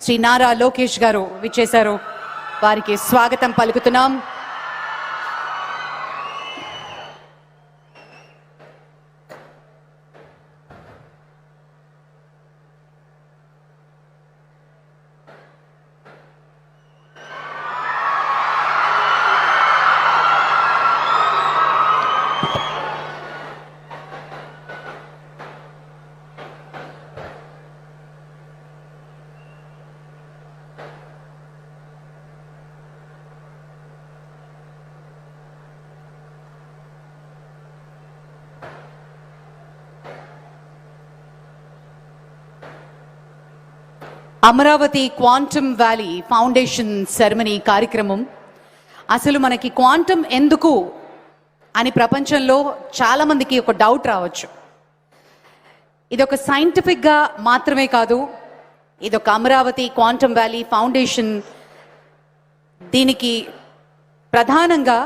Sri.Nara Lokesh గారు విచ్చేశారు. వారికి స్వాగతం పలుకుతున్నాం. Amaravati quantum valley foundation ceremony కార్యక్రమం. అసలు మనకి క్వాంటమ్ ఎందుకు అని ప్రపంచంలో చాలామందికి ఒక డౌట్ రావచ్చు. ఇదొక సైంటిఫిక్గా మాత్రమే కాదు, ఇదొక అమరావతి క్వాంటమ్ వ్యాలీ ఫౌండేషన్. దీనికి ప్రధానంగా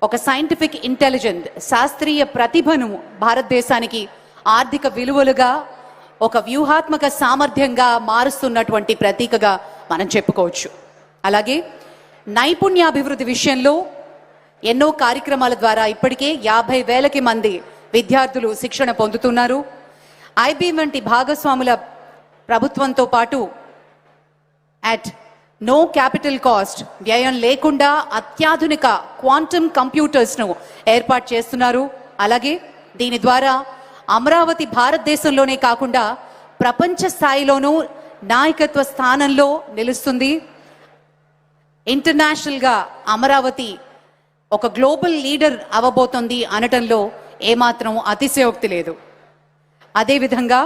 ఒక సైంటిఫిక్ ఇంటెలిజెంట్ శాస్త్రీయ ప్రతిభను భారతదేశానికి ఆర్థిక విలువలుగా ఒక వ్యూహాత్మక సామర్థ్యంగా మారుస్తున్నటువంటి ప్రతీకగా మనం చెప్పుకోవచ్చు. అలాగే నైపుణ్యాభివృద్ధి విషయంలో ఎన్నో కార్యక్రమాల ద్వారా ఇప్పటికే 50,000 మంది విద్యార్థులు శిక్షణ పొందుతున్నారు. ఐబీఎం వంటి భాగస్వాముల ప్రభుత్వంతో పాటు అట్ నో క్యాపిటల్ కాస్ట్, వ్యయం లేకుండా అత్యాధునిక క్వాంటమ్ కంప్యూటర్స్ను ఏర్పాటు చేస్తున్నారు. అలాగే దీని ద్వారా అమరావతి భారతదేశంలోనే కాకుండా ప్రపంచ స్థాయిలోనూ నాయకత్వ స్థానంలో నిలుస్తుంది. ఇంటర్నేషనల్గా అమరావతి ఒక గ్లోబల్ లీడర్ అవ్వబోతోంది అనటంలో ఏమాత్రం అతిశయోక్తి లేదు. అదేవిధంగా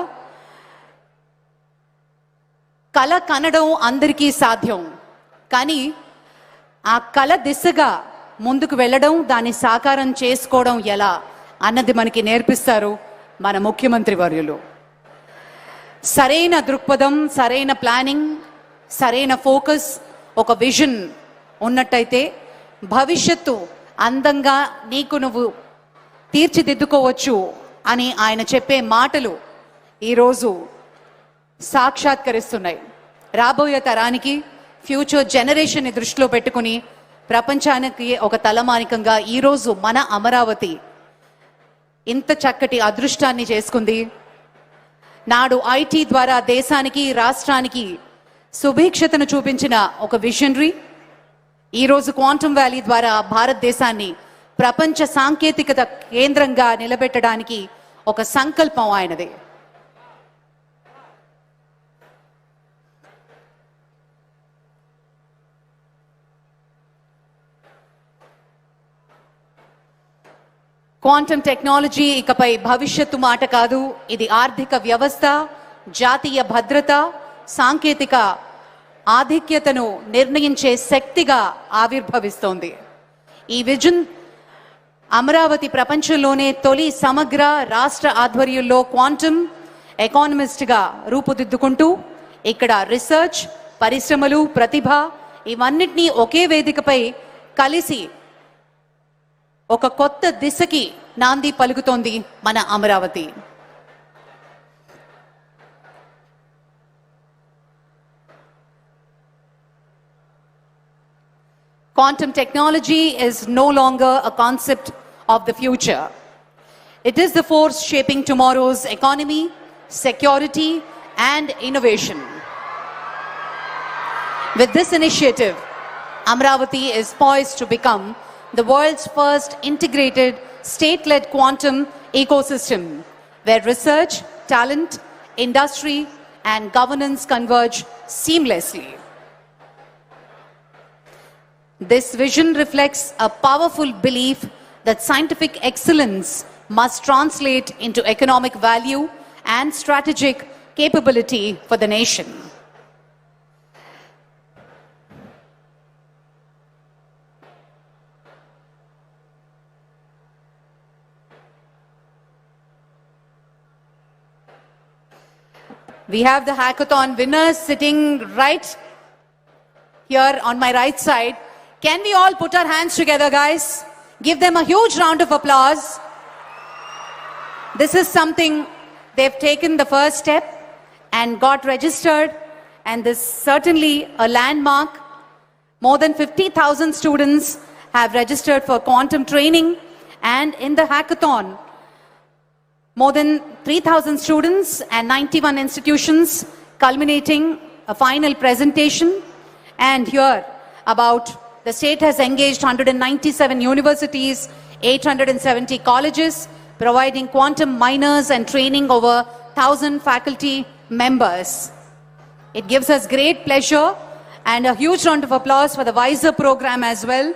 కళ కనడం అందరికీ సాధ్యం, కానీ ఆ కళ దిశగా ముందుకు వెళ్ళడం, దాన్ని సాకారం చేసుకోవడం ఎలా అన్నది మనకి నేర్పిస్తారు మన ముఖ్యమంత్రి వర్యులు. సరైన దృక్పథం, సరైన ప్లానింగ్, సరైన ఫోకస్, ఒక విజన్ ఉన్నట్టయితే భవిష్యత్తు అందంగా నీకు నువ్వు తీర్చిదిద్దుకోవచ్చు అని ఆయన చెప్పే మాటలు ఈరోజు సాక్షాత్కరిస్తున్నాయి. రాబోయే తరానికి, ఫ్యూచర్ జనరేషన్ని దృష్టిలో పెట్టుకుని ప్రపంచానికి ఒక తలమానికంగా ఈరోజు మన అమరావతి ఇంత చక్కటి అదృష్టాన్ని చేసుకుంది. నాడు ఐటీ ద్వారా దేశానికి, రాష్ట్రానికి సుభిక్షతను చూపించిన ఒక విజనరీ ఈరోజు క్వాంటమ్ వ్యాలీ ద్వారా భారతదేశాన్ని ప్రపంచ సాంకేతికత కేంద్రంగా నిలబెట్టడానికి ఒక సంకల్పం ఆయనది. క్వాంటమ్ టెక్నాలజీ ఇకపై భవిష్యత్తు మాట కాదు, ఇది ఆర్థిక వ్యవస్థ, జాతీయ భద్రత, సాంకేతిక ఆధిక్యతను నిర్ణయించే శక్తిగా ఆవిర్భవిస్తోంది. ఈ విజన్ అమరావతి ప్రపంచంలోనే తొలి సమగ్ర రాష్ట్ర ఆధ్వర్యంలో క్వాంటమ్ ఎకానమిస్ట్గా రూపుదిద్దుకుంటూ ఇక్కడ రీసెర్చ్, పరిశ్రమలు, ప్రతిభ ఇవన్నిటినీ ఒకే వేదికపై కలిసి ఒక కొత్త దిశకి నాంది పలుకుతోంది మన Amaravati. Quantum technology is no longer a concept of the future. It is the force shaping tomorrow's economy, security, and innovation. With this initiative, Amravati is poised to become the world's first integrated state-led quantum ecosystem where research, talent, industry, and governance converge seamlessly. This vision reflects a powerful belief that scientific excellence must translate into economic value and strategic capability for the nation. We have the hackathon winners sitting right here on my right side. Can we all put our hands together, guys? Give them a huge round of applause. This is something they've taken the first step and got registered and this is certainly a landmark. More than 50,000 students have registered for quantum training, and in the hackathon, more than 3,000 students and 91 institutions, culminating a final presentation. And here, the state has engaged 197 universities, 870 colleges, providing quantum minors and training over 1,000 faculty members. It gives us great pleasure and a huge round of applause for the WISER program as well.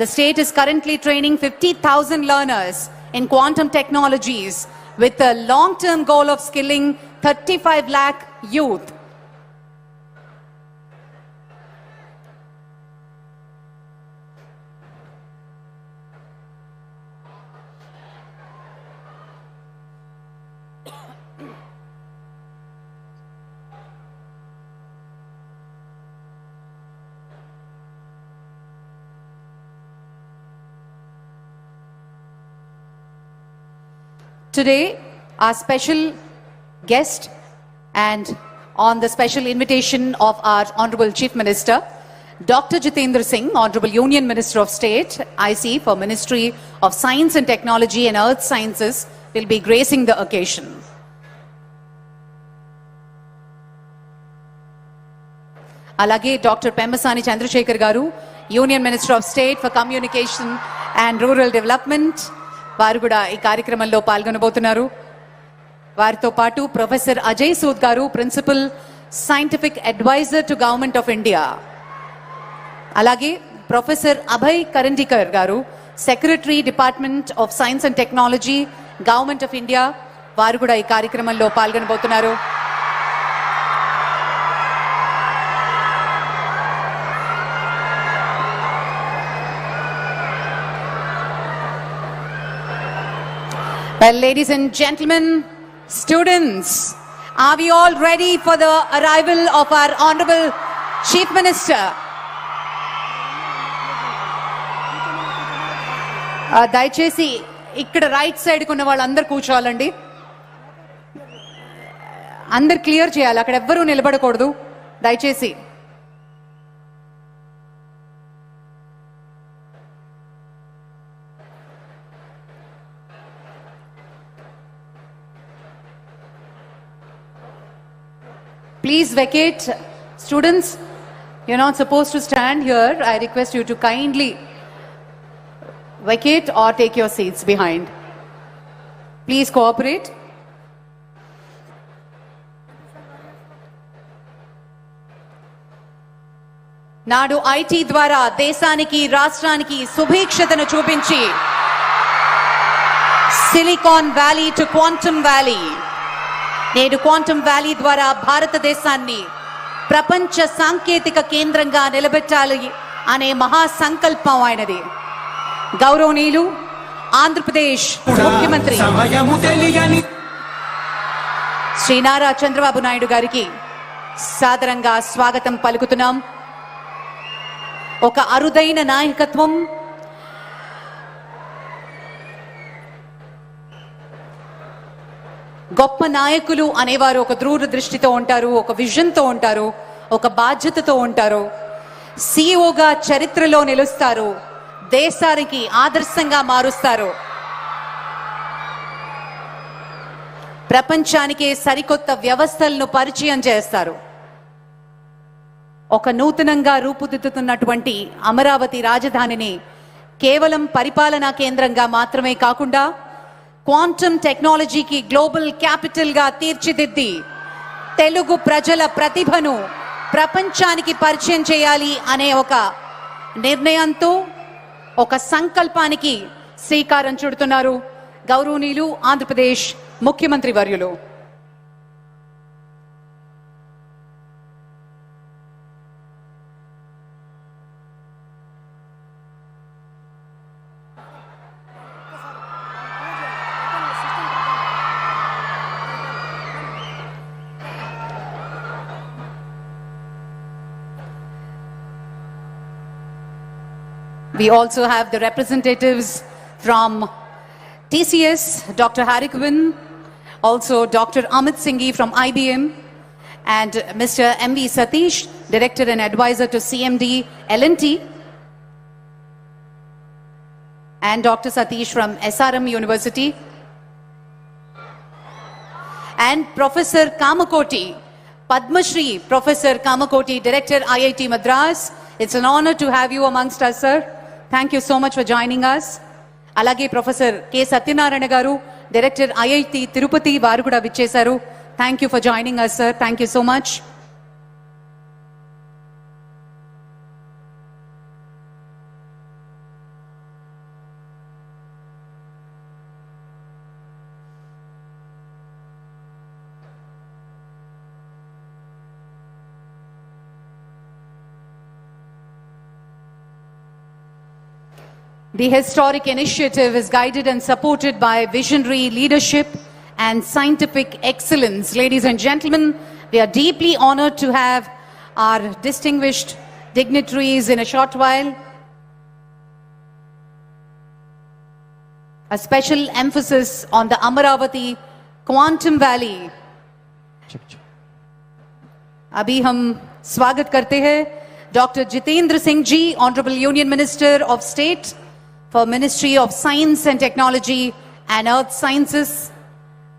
The state is currently training 50,000 learners in quantum technologies with a long-term goal of skilling 35 lakh youth. Today, our special guest, and on the special invitation of our Honorable Chief Minister, Dr. Jitendra Singh, Honorable Union Minister of State, IC for Ministry of Science and Technology and Earth Sciences, will be gracing the occasion. Alage Dr. Pemmasani Chandrasekhar Garu, Union Minister of State for Communication and Rural Development, వారు కూడా ఈ కార్యక్రమంలో పాల్గొనబోతున్నారు. వారితో పాటు professor Ajay Sood గారు, principal scientific adviser to government of India, అలాగే professor Abhay Karandikar గారు, secretary department of science and technology, government of India, వారు కూడా ఈ కార్యక్రమంలో పాల్గొనబోతున్నారు. Well, ladies and gentlemen, students, are we all ready for the arrival of our Honorable Chief Minister? దయచేసి ఇక్కడ right side ఉన్న వాళ్ళందరూ కూర్చోవాలండి. అందరు క్లియర్ చేయాలి, అక్కడ ఎవ్వరూ నిలబడకూడదు దయచేసి. Please vacate. Students, you're not supposed to stand here. I request you to kindly vacate or take your seats behind. Please cooperate. నాడు ఐటీ ద్వారా దేశానికి, రాష్ట్రానికి సుభిక్షతను చూపించి silicon valley to quantum valley, నేడు క్వాంటమ్ వ్యాలీ ద్వారా భారతదేశాన్ని ప్రపంచ సాంకేతిక కేంద్రంగా నిలబెట్టాలి అనే మహా సంకల్పం ఆయనది. గౌరవనీయులు ఆంధ్రప్రదేశ్ ముఖ్యమంత్రి శ్రీ.నారా చంద్రబాబు నాయుడు గారికి సాదరంగా స్వాగతం పలుకుతున్నాం. ఒక అరుదైన నాయకత్వం, గొప్ప నాయకులు అనేవారు ఒక దూరదృష్టితో ఉంటారు, ఒక విజన్తో ఉంటారు, ఒక బాధ్యతతో ఉంటారు. సిఇఓగా చరిత్రలో నిలుస్తారు, దేశానికి ఆదర్శంగా మారుస్తారు, ప్రపంచానికి సరికొత్త వ్యవస్థలను పరిచయం చేస్తారు. ఒక నూతనంగా రూపుదిద్దుతున్నటువంటి అమరావతి రాజధానిని కేవలం పరిపాలనా కేంద్రంగా మాత్రమే కాకుండా క్వాంటమ్ టెక్నాలజీకి గ్లోబల్ క్యాపిటల్ గా తీర్చిదిద్ది తెలుగు ప్రజల ప్రతిభను ప్రపంచానికి పరిచయం చేయాలి అనే ఒక నిర్ణయంతో, ఒక సంకల్పానికి శ్రీకారం చుడుతున్నారు గౌరవనీయులు ఆంధ్రప్రదేశ్ ముఖ్యమంత్రి వర్యులు. We also have the representatives from TCS, Dr. Harikvin, also Dr. Amit Singhi from IBM, and Mr. M.V. Satish, Director and Advisor to CMD L&T, and Dr. Satish from SRM University, and Professor Kamakoti, Padma Shri Professor Kamakoti, Director IIT Madras. It's an honor to have you amongst us, sir. Thank you so much for joining us. Alage Professor K. Sri.Nara garu, Director IIT Tirupati varu kuda vichesaru. Thank you for joining us, sir. Thank you so much. The historic initiative is guided and supported by visionary leadership and scientific excellence. Ladies and gentlemen, we are deeply honored to have our distinguished dignitaries in a short while. A special emphasis on the Amaravati Quantum Valley. अभी हम स्वागत करते हैं Dr. Jitendra Singh Ji, Honorable Union Minister of State for Ministry of Science and Technology and Earth Sciences.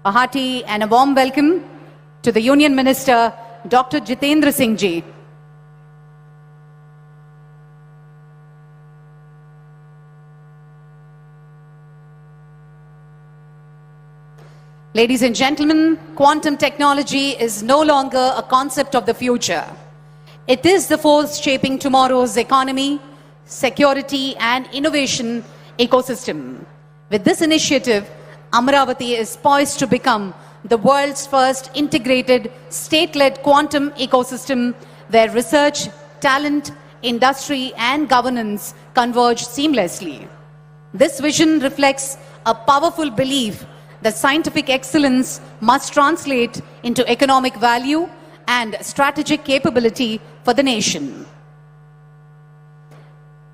A hearty and a warm welcome to the Union Minister, Dr. Jitendra Singh Ji. Ladies and gentlemen, quantum technology is no longer a concept of the future. It is the force shaping tomorrow's economy, security and innovation ecosystem. With this initiative, Amaravati is poised to become the world's first integrated state-led quantum ecosystem where research, talent, industry and governance converge seamlessly. This vision reflects a powerful belief that scientific excellence must translate into economic value and strategic capability for the nation.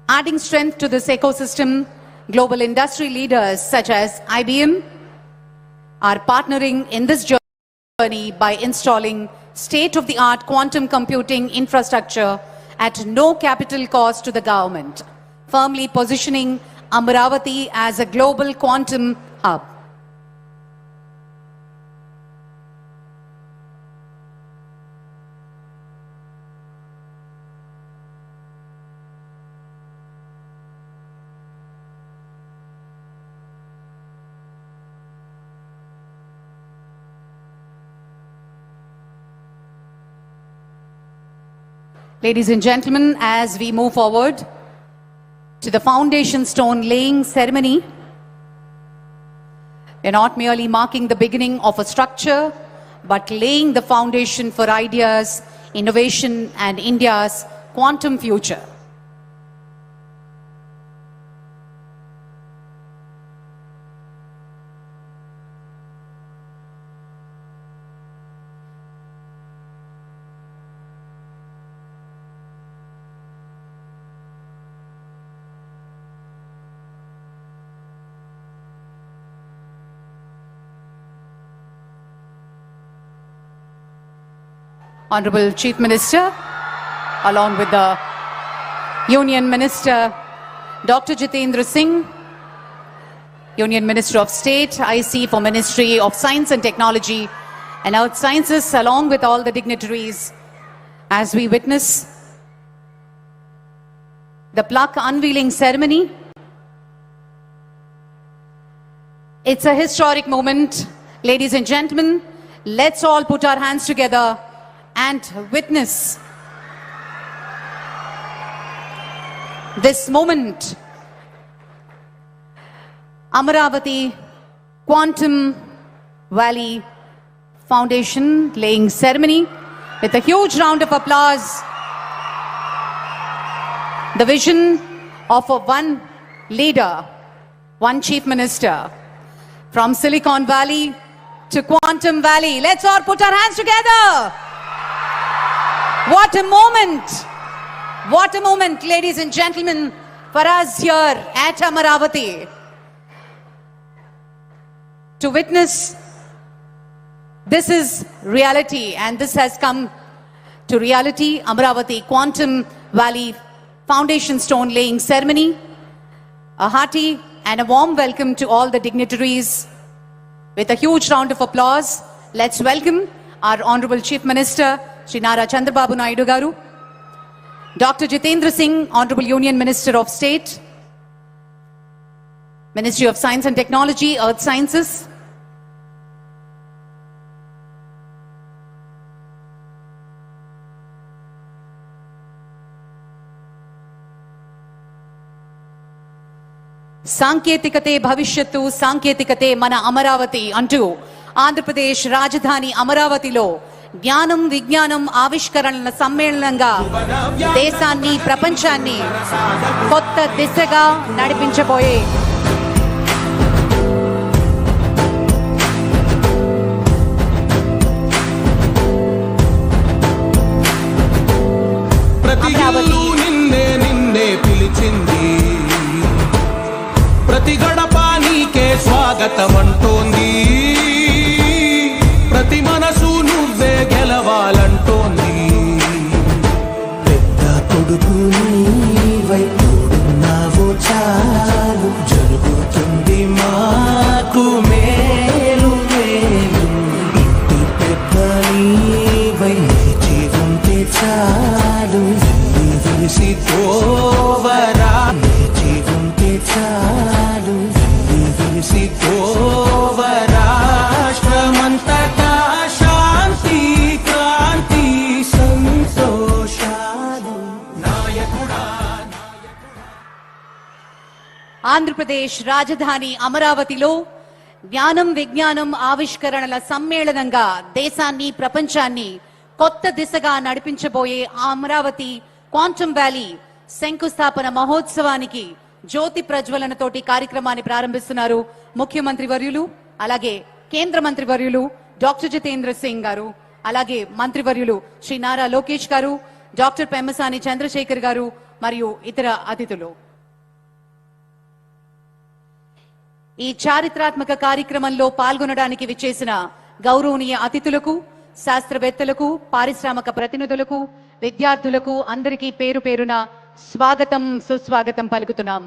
Adding strength to this ecosystem, global industry leaders such as IBM are partnering in this journey by installing state-of-the-art quantum computing infrastructure at no capital cost to the government, firmly positioning Amaravati as a global quantum hub. Ladies and gentlemen, as we move forward to the foundation stone laying ceremony, we're not merely marking the beginning of a structure, but laying the foundation for ideas, innovation, and India's quantum future. Honorable Chief Minister, along with the Union Minister, Dr. Jitendra Singh, Union Minister of State, IC for Ministry of Science and Technology and Earth Sciences, along with all the dignitaries, as we witness the plaque unveiling ceremony. It's a historic moment. Ladies and gentlemen, let's all put our hands together and witness this moment. Amaravati Quantum Valley Foundation laying ceremony with a huge round of applause. The vision of one leader, one chief minister, from Silicon Valley to Quantum Valley. Let's all put our hands together. What a moment! What a moment, ladies and gentlemen, for us here at Amaravati to witness This is reality, and this has come to reality. Amravati Quantum Valley Foundation Stone Laying Ceremony. A hearty and a warm welcome to all the dignitaries. With a huge round of applause, let's welcome our Honorable Chief Minister, Sri.Nara Chandrababu Naidu Garu, Dr. Jitendra Singh, Honorable Union Minister of State, Ministry of Science and Technology, Earth Sciences, సాంకేతికతే భవిష్యత్తు సాంకేతికతే మన అమరావతి అంటూ ఆంధ్రప్రదేశ్ రాజధాని అమరావతిలో జ్ఞానం విజ్ఞానం ఆవిష్కరణల సమ్మేళనంగా దేశాన్ని ప్రపంచాన్ని కొత్త దిశగా నడిపించబోయే అమరావతి నిన్నే పిలిచింది ప్రతి గడప నీకే స్వాగతమంటోంది ప్రతి మనసు నువ్వే గెలవాలంటోంది పెద్ద కొడుకు నీవై తోడున్నావో చాలు జరుగుతుంది మాకు మేలు మేలు ఇంటి పెద్ద నీవై నిలిచి ఉంటే చాలు విలిసి తోవరా నిలిచి ఉంటే చాలు విలిసి తోవరా రాష్ట్రమంతటా శాంతి క్రాంతి సంతోషాలు నాయకుడా. ఆంధ్రప్రదేశ్ రాజధాని అమరావతిలో జ్ఞానం విజ్ఞానం ఆవిష్కరణల సమ్మేళనంగా దేశాన్ని ప్రపంచాన్ని కొత్త దిశగా నడిపించబోయే అమరావతి క్వాంటమ్ వ్యాలీ శంకుస్థాపన మహోత్సవానికి జ్యోతి ప్రజ్వలనతోటి కార్యక్రమాన్ని ప్రారంభిస్తున్నారు ముఖ్యమంత్రి వర్యులు, అలాగే కేంద్ర మంత్రి వర్యులు డాక్టర్ జితేంద్ర సింగ్ గారు, అలాగే మంత్రివర్యులు శ్రీ నారా లోకేష్ గారు, డాక్టర్ పెమ్మసాని చంద్రశేఖర్ గారు మరియు ఇతర అతిథులు. ఈ చారిత్రాత్మక కార్యక్రమంలో పాల్గొనడానికి విచ్చేసిన గౌరవనీయ అతిథులకు, శాస్త్రవేత్తలకు, పారిశ్రామిక ప్రతినిధులకు, విద్యార్థులకు అందరికీ పేరు పేరున స్వాగతం సుస్వాగతం పలుకుతున్నాం.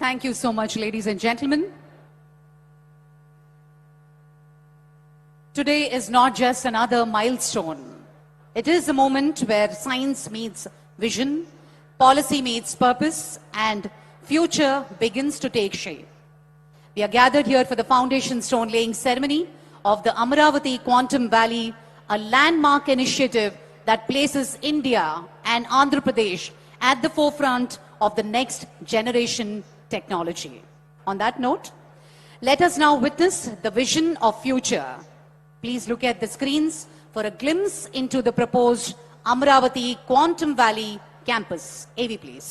Thank you so much, ladies and gentlemen. Today is not just another milestone. It is a moment where science meets vision, policy meets purpose, and future begins to take shape. We are gathered here for the foundation stone laying ceremony of the Amravati Quantum Valley, a landmark initiative that places India and Andhra Pradesh at the forefront of the next generation technology. On that note, let us now witness the vision of future. Please look at the screens for a glimpse into the proposed Amravati Quantum Valley campus. AV, please.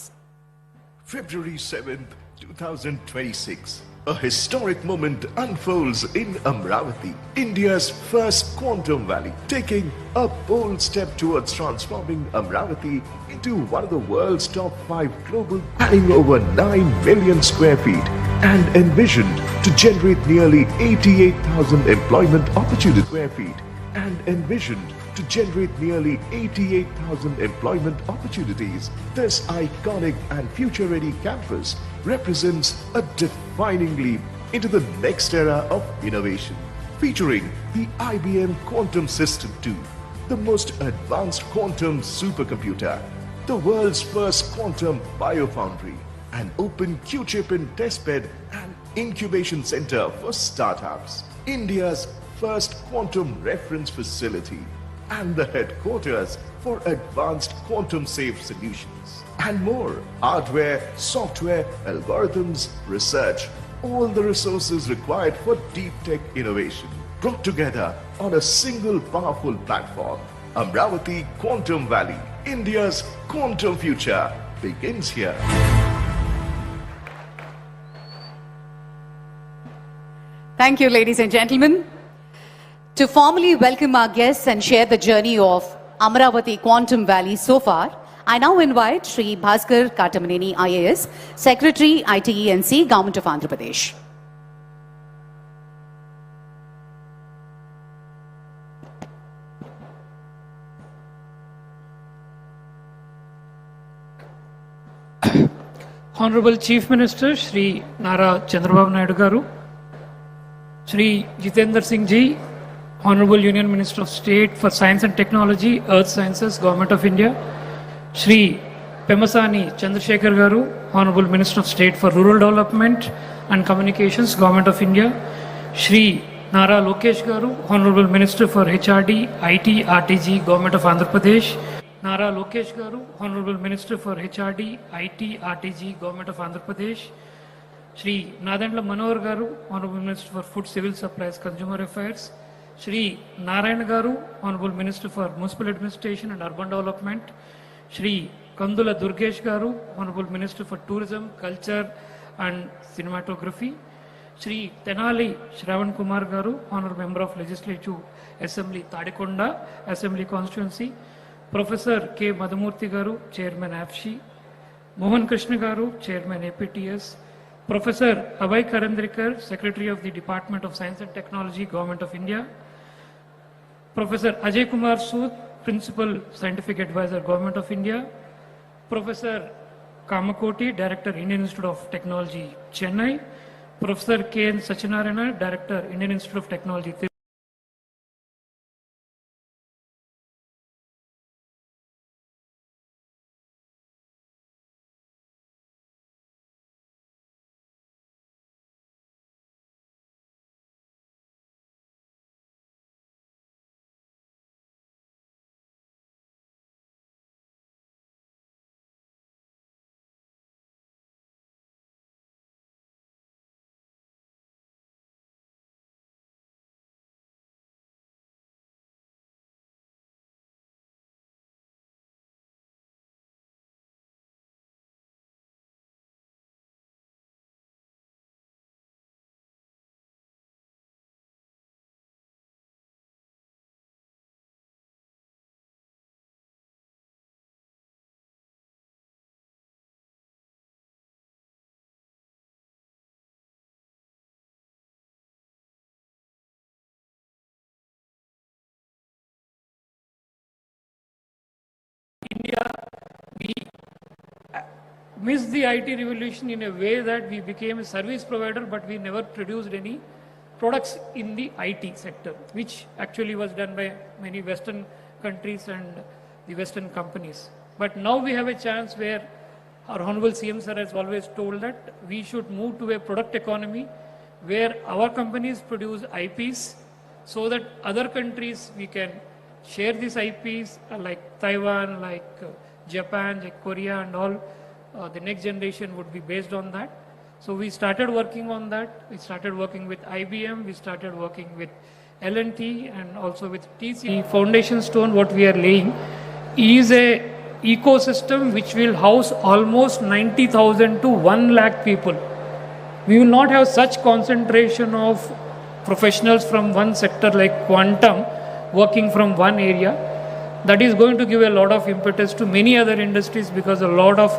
February 7th, 2026. A historic moment unfolds in Amravati, India's first quantum valley, taking a bold step towards transforming Amravati into one of the world's top 5 global, adding over 9 million square feet and envisioned to generate nearly 88,000 employment opportunities square feet and envisioned to generate nearly 88,000 employment opportunities. This iconic and future-ready campus represents a defining leap into the next era of innovation, featuring the IBM Quantum System 2, the most advanced quantum supercomputer, the world's first quantum biofoundry, an open Q-chip and testbed and incubation center for startups, India's first quantum reference facility, and the headquarters for advanced quantum-safe solutions. And more, hardware, software, algorithms, research, all the resources required for deep tech innovation, brought together on a single powerful platform. Amravati Quantum Valley, India's quantum future, begins here. Thank you, ladies and gentlemen. To formally welcome our guests and share the journey of Amravati Quantum Valley so far, I now invite Sri Bhaskar Katamaneni IAS, Secretary, ITENC, Government of Andhra Pradesh. Honorable Chief Minister Sri.Nara Chandrababu Naidu Garu, Sri Jitendra Singh Ji, Honorable Union Minister of State for Science and Technology, Earth Sciences, Government of India, Sri Pemasani Chandrasekhar Garu, Honorable Minister of State for Rural Development and Communications, Government of India, Sri.Nara Lokesh Garu, Honorable Minister for HRD, IT, RTG, Government of Andhra Pradesh, Nara Lokesh Garu, Honorable Minister for HRD, IT, RTG, Government of Andhra Pradesh, Sri Nadandla Manohar Garu, Honorable Minister for Food, Civil Supplies, Consumer Affairs, Sri Narayana Garu, Honorable Minister for Municipal Administration and Urban Development, Sri Kandula Durgesh Garu, Honorable Minister for Tourism, Culture and Cinematography, Sri Tenali Shravan Kumar Garu, Honorable Member of Legislative Assembly, Tadikonda, Assembly Constituency, Professor K. Madhumurthy Garu, Chairman AFSHI, Mohan Krishna Garu, Chairman APTS, Professor Abhay Karandrikar, Secretary of the Department of Science and Technology, Government of India, Professor Ajay Kumar Sood, Principal Scientific Advisor, Government of India, Professor Kamakoti, Director, Indian Institute of Technology, Chennai, Professor K. N. Sri.Nara, Director, Indian Institute of Technology, we missed the IT revolution in a way that we became a service provider, but we never produced any products in the IT sector, which actually was done by many Western countries and the Western companies. But now we have a chance where our Honorable CM Sir has always told that we should move to a product economy where our companies produce IPs so that other countries we can share these IPs like Taiwan, like Japan, like Korea and all. The next generation would be based on that. So we started working on that. We started working with IBM. We started working with L&T and also with TC. The foundation stone what we are laying is a ecosystem which will house almost 90,000 to 1 lakh people. We will not have such concentration of professionals from one sector like quantum working from one area. That is going to give a lot of impetus to many other industries because a lot of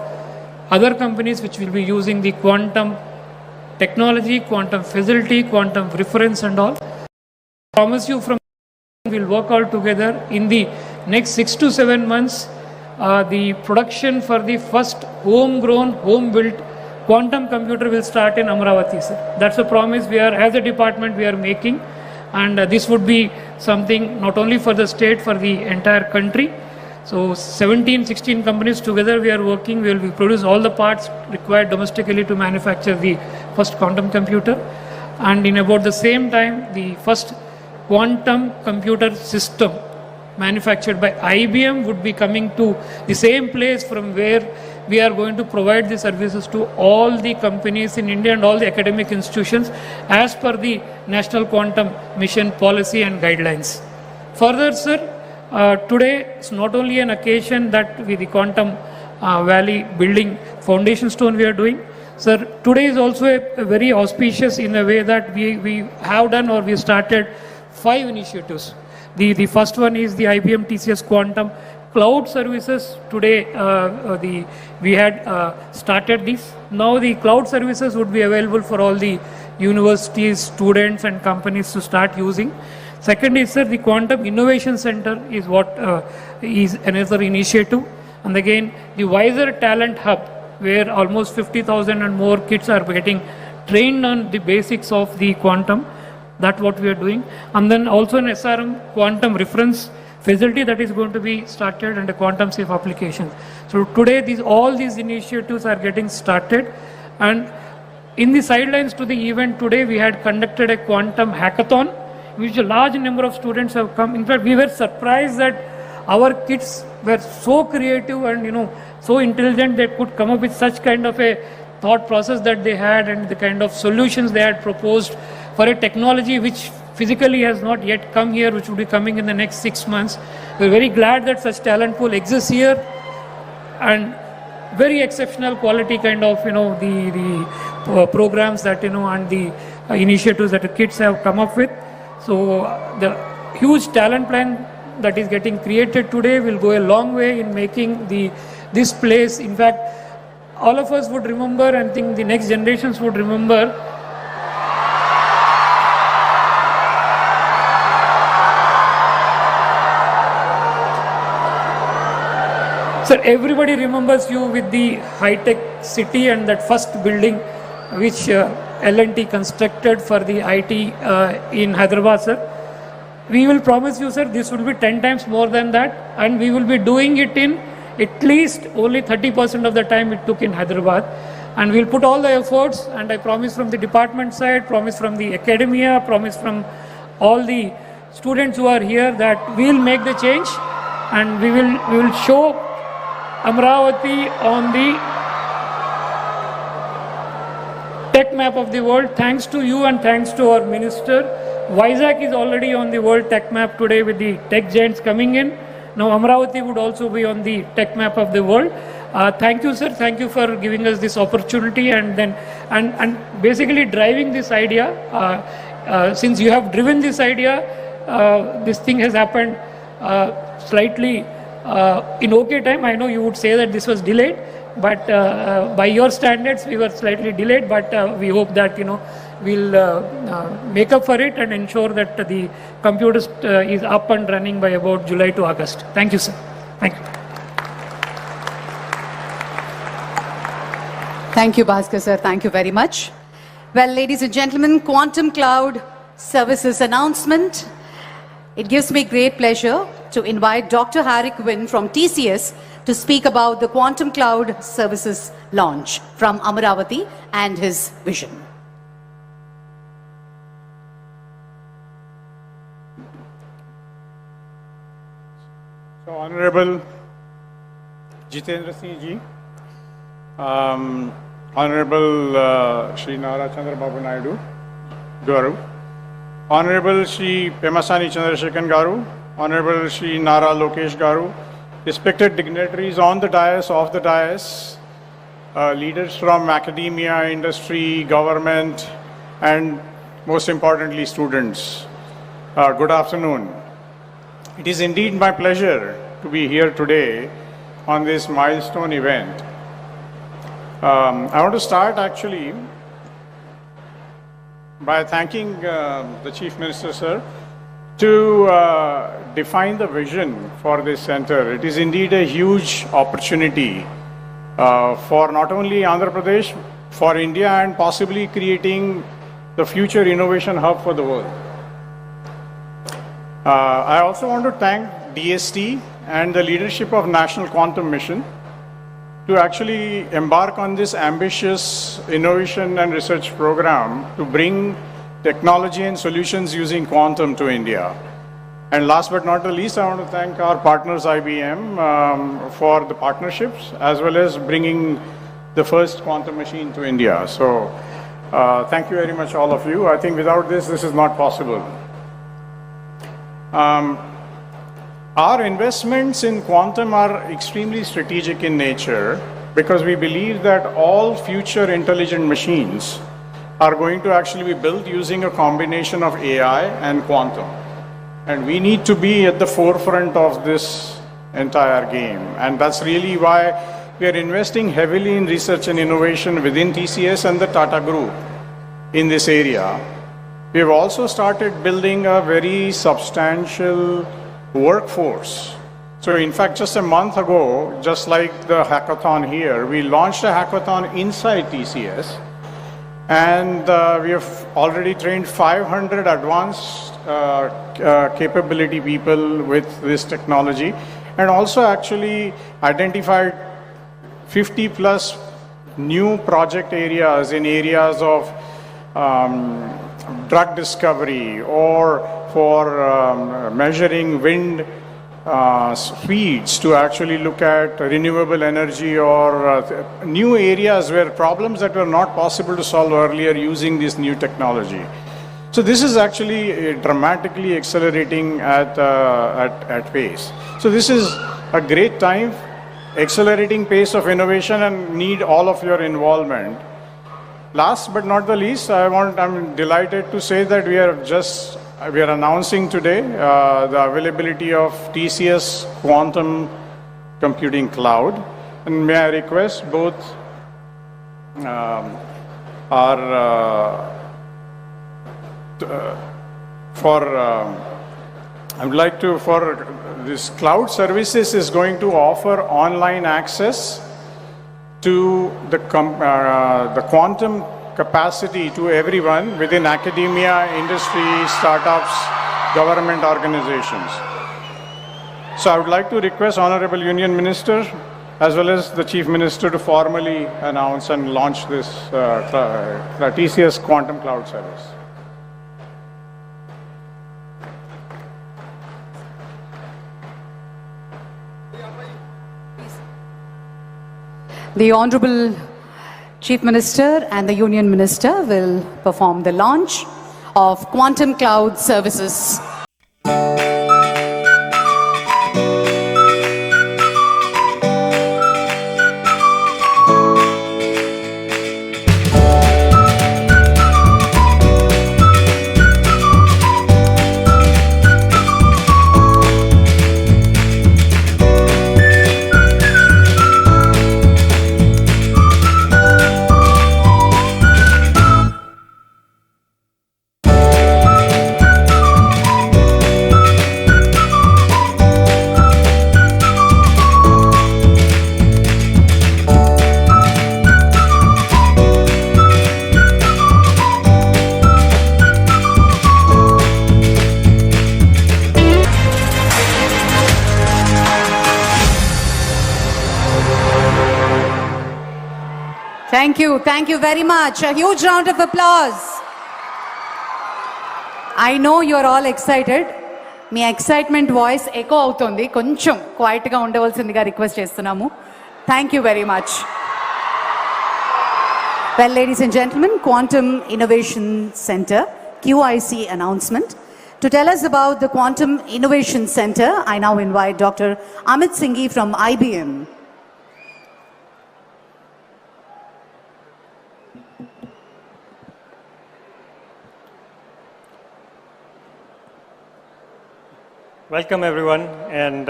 other companies which will be using the quantum technology, quantum facility, quantum reference and all. I promise you from we'll work all together in the next 6 to 7 months. The production for the first homegrown, home-built quantum computer will start in Amravati, sir. That's a promise we are, as a department, we are making. And this would be something not only for the state, for the entire country. So 17, 16 companies together we are working. We will produce all the parts required domestically to manufacture the first quantum computer. And in about the same time, the first quantum computer system manufactured by IBM would be coming to the same place from where we are going to provide the services to all the companies in India and all the academic institutions as per the National Quantum Mission policy and guidelines. Further, sir, today is not only an occasion that with the Quantum Valley building foundation stone we are doing. Sir, today is also a very auspicious in a way that we have done or we started 5 initiatives. The first one is the IBM TCS Quantum Cloud Services. Today we had started this. Now the cloud services would be available for all the universities, students and companies to start using. Second is, sir, the Quantum Innovation Center is what is another initiative. And again, the Wiser Talent Hub, where almost 50,000 and more kids are getting trained on the basics of the quantum. That's what we are doing. And then also an SRM quantum reference facility that is going to be started and a quantum safe application. So today all these initiatives are getting started. And in the sidelines to the event today, we had conducted a quantum hackathon, which a large number of students have come. In fact, we were surprised that our kids were so creative and so intelligent they could come up with such kind of a thought process that they had and the kind of solutions they had proposed for a technology which physically has not yet come here, which will be coming in the next 6 months. We're very glad that such talent pool exists here, and very exceptional quality kind of the programs that and the initiatives that the kids have come up with. So the huge talent plan that is getting created today will go a long way in making this place. In fact, all of us would remember, and think the next generations would remember, sir, everybody remembers you with the high-tech city and that first building which L&T constructed for the IT in Hyderabad, sir. We will promise you, sir, this will be 10 times more than that, and we will be doing it in at least only 30% of the time it took in Hyderabad. And we'll put all the efforts, and I promise from the department side, promise from the academia, promise from all the students who are here that we will make the change, and we will show Amravati on the tech map of the world. Thanks to you and thanks to our minister. Vizag is already on the world tech map today with the tech giants coming in. Now Amravati would also be on the tech map of the world. Thank you, sir. Thank you for giving us this opportunity and basically driving this idea. Since you have driven this idea, this thing has happened slightly in okay time. I know you would say that this was delayed, but by your standards we were slightly delayed, but we hope that we'll make up for it and ensure that the computer is up and running by about July to August. Thank you, sir. Thank you. Thank you, Bhaskar sir. Thank you very much. Well, ladies and gentlemen, Quantum Cloud Services announcement. It gives me great pleasure to invite Dr. Harik Wynn from TCS to speak about the Quantum Cloud Services launch from Amravati and his vision. So, Honorable Jitendra Singh ji, Honorable Sri.Nara Chandrababu Naidu Garu, Honorable Shri Pemasani Chandrasekhan Garu, Honorable Sri.Nara Lokesh Garu, respected dignitaries on the dais, off the dais, leaders from academia, industry, government, and most importantly, students. Good afternoon. It is indeed my pleasure to be here today on this milestone event. I want to start actually by thanking the Chief Minister, sir, to define the vision for this center. It is indeed a huge opportunity for not only Andhra Pradesh, for India, and possibly creating the future innovation hub for the world. I also want to thank DST and the leadership of National Quantum Mission to actually embark on this ambitious innovation and research program to bring technology and solutions using quantum to India. And last but not the least, I want to thank our partners IBM for the partnerships as well as bringing the first quantum machine to India. So thank you very much, all of you. I think without this is not possible. Our investments in quantum are extremely strategic in nature because we believe that all future intelligent machines are going to actually be built using a combination of AI and quantum. And we need to be at the forefront of this entire game. And that's really why we are investing heavily in research and innovation within TCS and the Tata Group in this area. We have also started building a very substantial workforce. So in fact, just a month ago, just like the hackathon here, we launched a hackathon inside TCS. And we have already trained 500 advanced capability people with this technology, and also actually identified 50 plus new project areas in areas of drug discovery or for measuring wind speeds to actually look at renewable energy or new areas where problems that were not possible to solve earlier using this new technology. So this is actually dramatically accelerating at pace. So this is a great time, accelerating pace of innovation, and need all of your involvement. Last but not the least, I'm delighted to say that we are announcing today the availability of TCS Quantum Computing Cloud. And may I request both for this cloud services is going to offer online access to the quantum capacity to everyone within academia, industry, startups, government organizations. So I would like to request Honorable Union Minister as well as the Chief Minister to formally announce and launch this TCS Quantum Cloud Service. The Honorable Chief Minister and the Union Minister will perform the launch of Quantum Cloud Services. Thank you very much. A huge round of applause. I know you're all excited. మీ excitement voice echo అవుతుంది, కొంచెం క్వైట్గా ఉండవలసిందిగా request చేస్తున్నాము. Thank you very much. Well, ladies and gentlemen, Quantum Innovation Center, QIC announcement. To tell us about the Quantum Innovation Center, I now invite Dr. Amit Singhi from IBM. Welcome everyone, and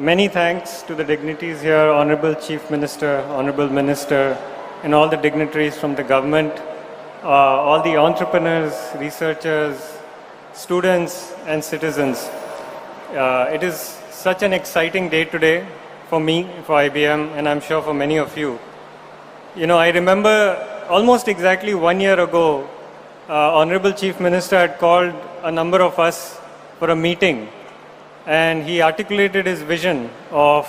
many thanks to the dignitaries here, Honorable Chief Minister, Honorable Minister, and all the dignitaries from the government, all the entrepreneurs, researchers, students and citizens. It is such an exciting day today for me, for IBM, and I'm sure for many of you. You know, I remember almost exactly 1 year ago, Honorable Chief Minister had called a number of us for a meeting, and he articulated his vision of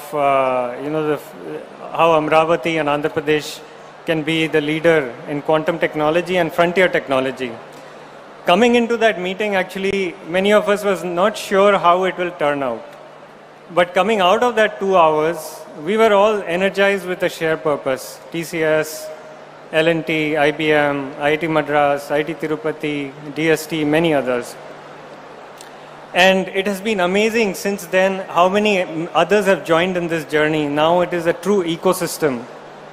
how Amravati and Andhra Pradesh can be the leader in quantum technology and frontier technology. Coming into that meeting, actually, many of us was not sure how it will turn out. But coming out of that 2 hours, we were all energized with a shared purpose. TCS, L&T, IBM, IIT Madras, IIT Tirupati, DST, many others. And it has been amazing since then how many others have joined in this journey. Now it is a true ecosystem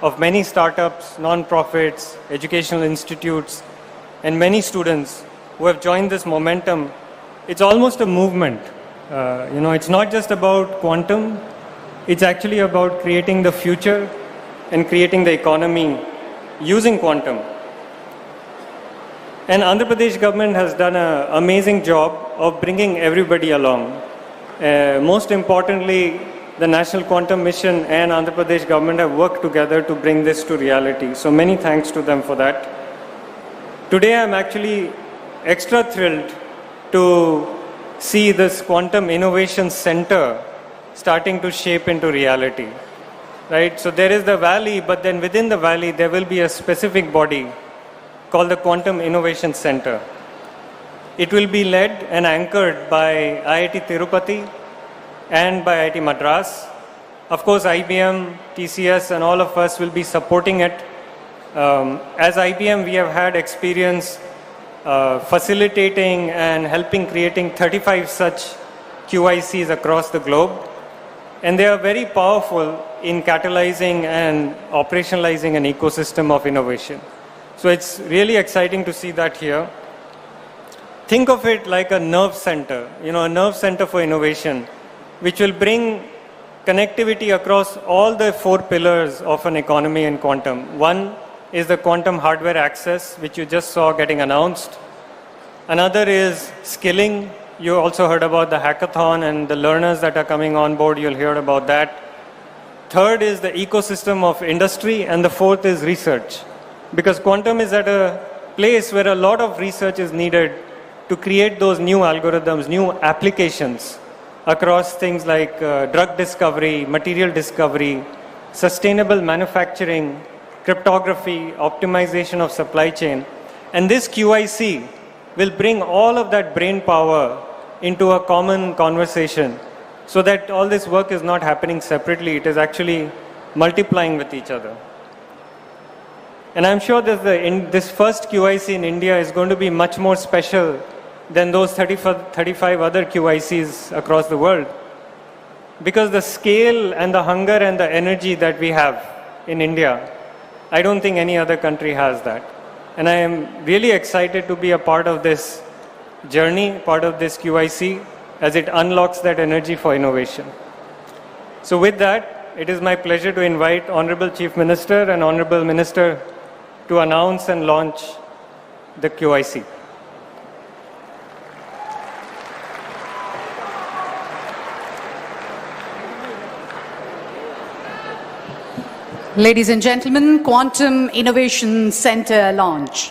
of many startups, non-profits, educational institutes, and many students who have joined this momentum. It's almost a movement. It's not just about quantum, it's actually about creating the future and creating the economy using quantum. And Andhra Pradesh government has done an amazing job of bringing everybody along. Most importantly, the National Quantum Mission and Andhra Pradesh government have worked together to bring this to reality. So many thanks to them for that. Today I'm actually extra thrilled to see this Quantum Innovation Center starting to shape into reality. Right? So there is the valley, but then within the valley there will be a specific body called the Quantum Innovation Center. It will be led and anchored by IIT Tirupati and by IIT Madras. Of course, IBM, TCS, and all of us will be supporting it. As IBM, we have had experience facilitating and helping creating 35 such QICs across the globe. And they are very powerful in catalyzing and operationalizing an ecosystem of innovation. So it's really exciting to see that here. Think of it like a nerve center, a nerve center for innovation, which will bring connectivity across all the 4 pillars of an economy in quantum. One is the quantum hardware access, which you just saw getting announced. Another is skilling. You also heard about the hackathon and the learners that are coming on board. You'll hear about that. Third is the ecosystem of industry, and the fourth is research. Because quantum is at a place where a lot of research is needed to create those new algorithms, new applications across things like drug discovery, material discovery, sustainable manufacturing, cryptography, optimization of supply chain. And this QIC will bring all of that brain power into a common conversation so that all this work is not happening separately, it is actually multiplying with each other. And I'm sure that this first QIC in India is going to be much more special than those 35 other QICs across the world. Because the scale and the hunger and the energy that we have in India, I don't think any other country has that. And I am really excited to be a part of this journey, part of this QIC, as it unlocks that energy for innovation. So with that, it is my pleasure to invite Honorable Chief Minister and Honorable Minister to announce and launch the QIC. Ladies and gentlemen, Quantum Innovation Center launch.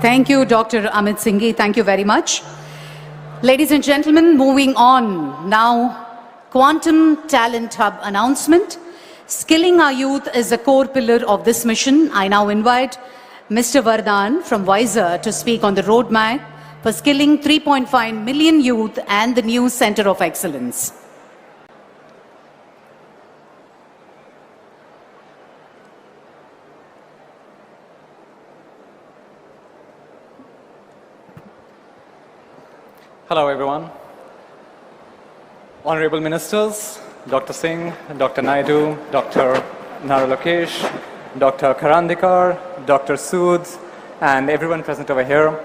Thank you, Dr. Amit Singhi. Thank you very much. Ladies and gentlemen, moving on now, Quantum Talent Hub announcement. Skilling our youth is a core pillar of this mission. I now invite Mr. Vardhan from Vizag to speak on the roadmap for skilling 3.5 million youth and the new Center of Excellence. Hello everyone. Honorable Ministers, Dr. Singh, Dr. Naidu, Dr. Nara Lokesh, Dr. Karandikar, Dr. Sood, and everyone present over here.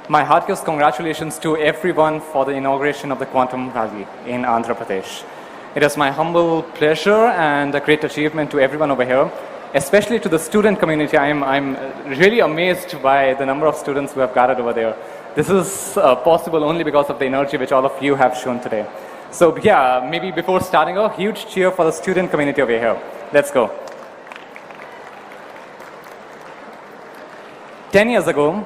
My heartiest congratulations to everyone for the inauguration of the Quantum Valley in Andhra Pradesh. It is my humble pleasure and a great achievement to everyone over here, especially to the student community. I'm really amazed by the number of students who have gathered over there. This is possible only because of the energy which all of you have shown today. So yeah, maybe before starting, a huge cheer for the student community over here. Let's go. 10 years ago,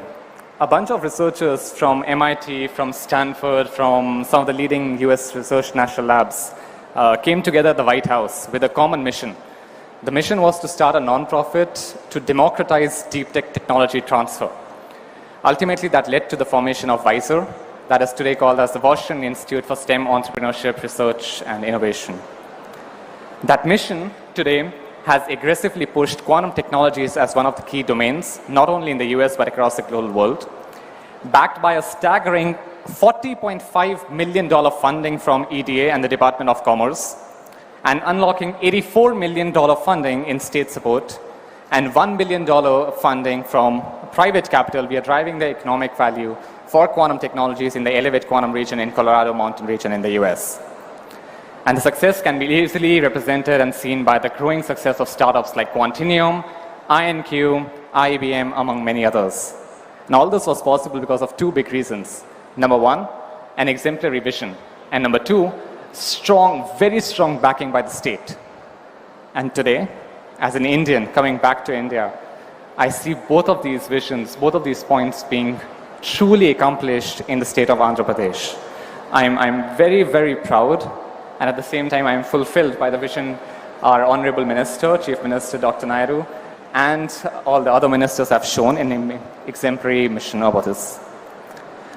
a bunch of researchers from MIT, from Stanford, from some of the leading US research national labs came together at the White House with a common mission. The mission was to start a non-profit to democratize deep tech technology transfer. Ultimately, that led to the formation of WISER, that is today called as the Washington Institute for STEM Entrepreneurship, Research and Innovation. That mission today has aggressively pushed quantum technologies as one of the key domains, not only in the US but across the global world, backed by a staggering $40.5 million funding from EDA and the Department of Commerce, and unlocking $84 million funding in state support, and $1 billion funding from private capital. We are driving the economic value for quantum technologies in the Elevate Quantum region in Colorado Mountain region in the US. And the success can be easily represented and seen by the growing success of startups like Quantinuum, INQ, IBM, among many others. And all this was possible because of two big reasons. Number one, an exemplary vision. And number two, strong, very strong backing by the state. And today, as an Indian coming back to India, I see both of these visions, both of these points being truly accomplished in the state of Andhra Pradesh. I'm very, very proud, and at the same time I'm fulfilled by the vision our Honorable Minister, Chief Minister Dr. Naidu, and all the other ministers have shown in an exemplary mission about this.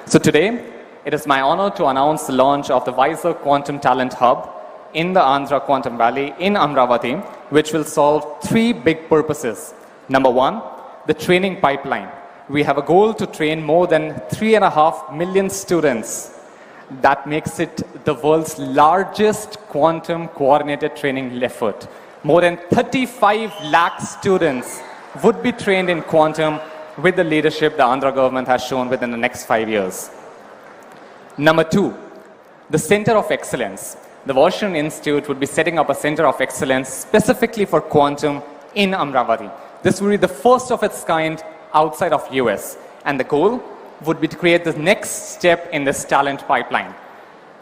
So today, it is my honor to announce the launch of the WISER Quantum Talent Hub in the Andhra Quantum Valley in Amravati, which will solve three big purposes. Number one, the training pipeline. We have a goal to train more than 3.5 million students. That makes it the world's largest quantum coordinated training effort. More than 35 lakh students would be trained in quantum with the leadership the Andhra government has shown within the next 5 years. Number two, the Center of Excellence. The Washington Institute would be setting up a Center of Excellence specifically for quantum in Amravati. This would be the first of its kind outside of US. And the goal would be to create the next step in this talent pipeline.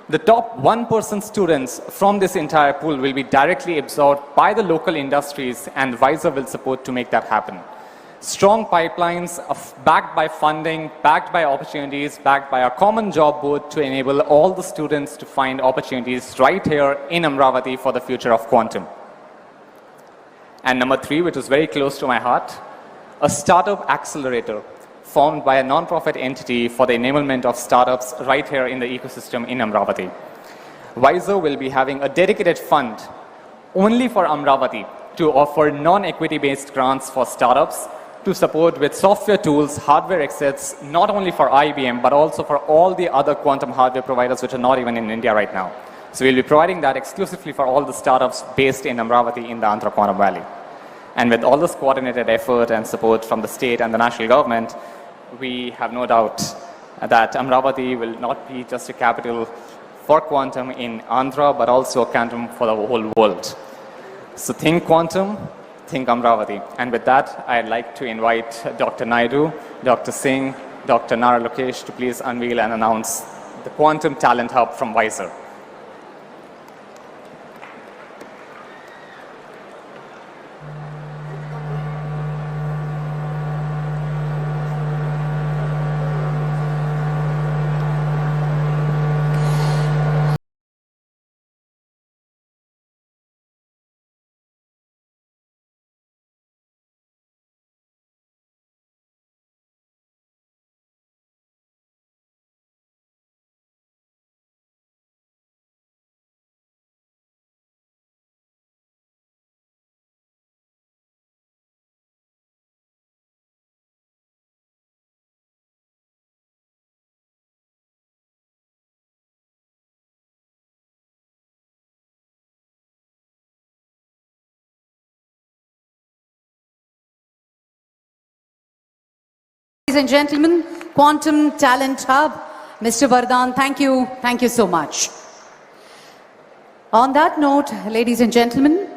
The top 1% students from this entire pool will be directly absorbed by the local industries, and WISER will support to make that happen. Strong pipelines backed by funding, backed by opportunities, backed by a common job board to enable all the students to find opportunities right here in Amravati for the future of quantum. And number three, which is very close to my heart, a startup accelerator formed by a non-profit entity for the enablement of startups right here in the ecosystem in Amravati. WISER will be having a dedicated fund only for Amravati to offer non-equity based grants for startups to support with software tools, hardware assets, not only for IBM, but also for all the other quantum hardware providers which are not even in India right now. So we'll be providing that exclusively for all the startups based in Amravati in the Andhra Quantum Valley. And with all this coordinated effort and support from the state and the national government, we have no doubt that Amravati will not be just a capital for quantum in Andhra, but also a quantum for the whole world. So think quantum, think Amravati. And with that, I'd like to invite Dr. Naidu, Dr. Singh, Dr. Nara Lokesh to please unveil and announce the Quantum Talent Hub from WISER. Ladies and gentlemen, Quantum Talent Hub, Mr. Vardhan, thank you. Thank you so much. On that note, ladies and gentlemen,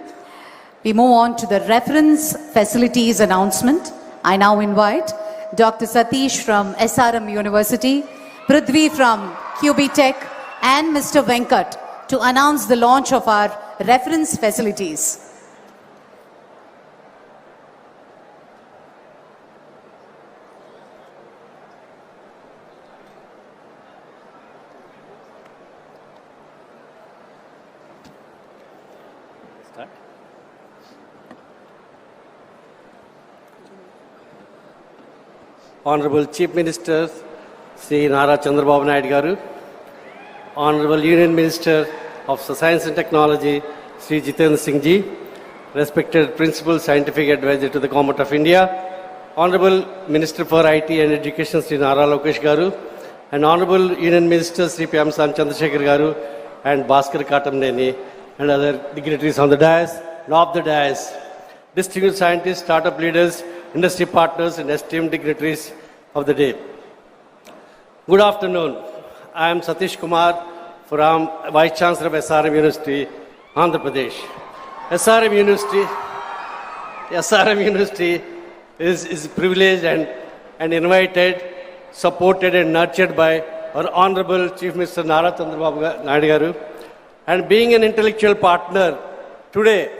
we move on to the reference facilities announcement. I now invite Dr. Satish from SRM University, Prithvi from QB Tech, and Mr. Venkat to announce the launch of our reference facilities. Honorable Chief Minister Sri.Nara Chandrababu Naidu Garu, Honorable Union Minister of Science and Technology Sri Jitendra Singh Ji, respected Principal Scientific Advisor to the Government of India, Honorable Minister for IT and Education Sri.Nara Lokesh Garu, and Honorable Union Minister Sri Pemasan Chandrasekhar Garu and Bhaskar Katamneni and other dignitaries on the dais and off the dais, distinguished scientists, startup leaders, industry partners and esteemed dignitaries of the day. Good afternoon. I am Satish Kumar from Vice Chancellor of SRM University, Andhra Pradesh. SRM University is privileged and invited, supported and nurtured by our Honorable Chief Minister Nara Chandrababu Naidu Garu. And being an intellectual partner today,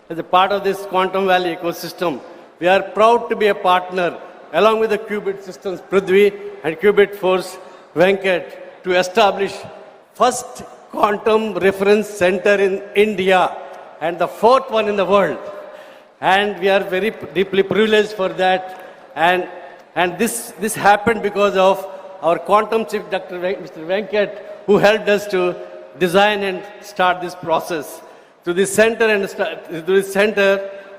as a part of this Quantum Valley ecosystem, we are proud to be a partner along with the Qubit Systems Prithvi and Qubit Force Venkat to establish first quantum reference center in India and the fourth one in the world. And we are very deeply privileged for that. And this happened because of our quantum chief, Mr. Venkat, who helped us to design and start this process. To this center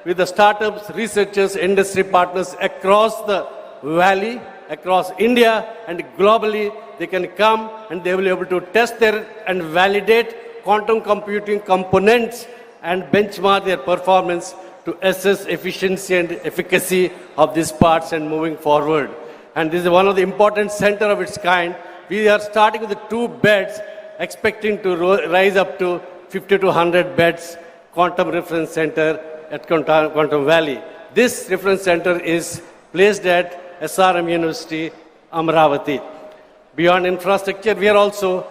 with the startups, researchers, industry partners across the valley, across India and globally, they can come and they will be able to test and validate quantum computing components and benchmark their performance to assess efficiency and efficacy of these parts and moving forward. And this is one of the important center of its kind. We are starting with the 2 beds, expecting to rise up to 50 to 100 beds quantum reference center at Quantum Valley. This reference center is placed at SRM University, Amravati. Beyond infrastructure, we are also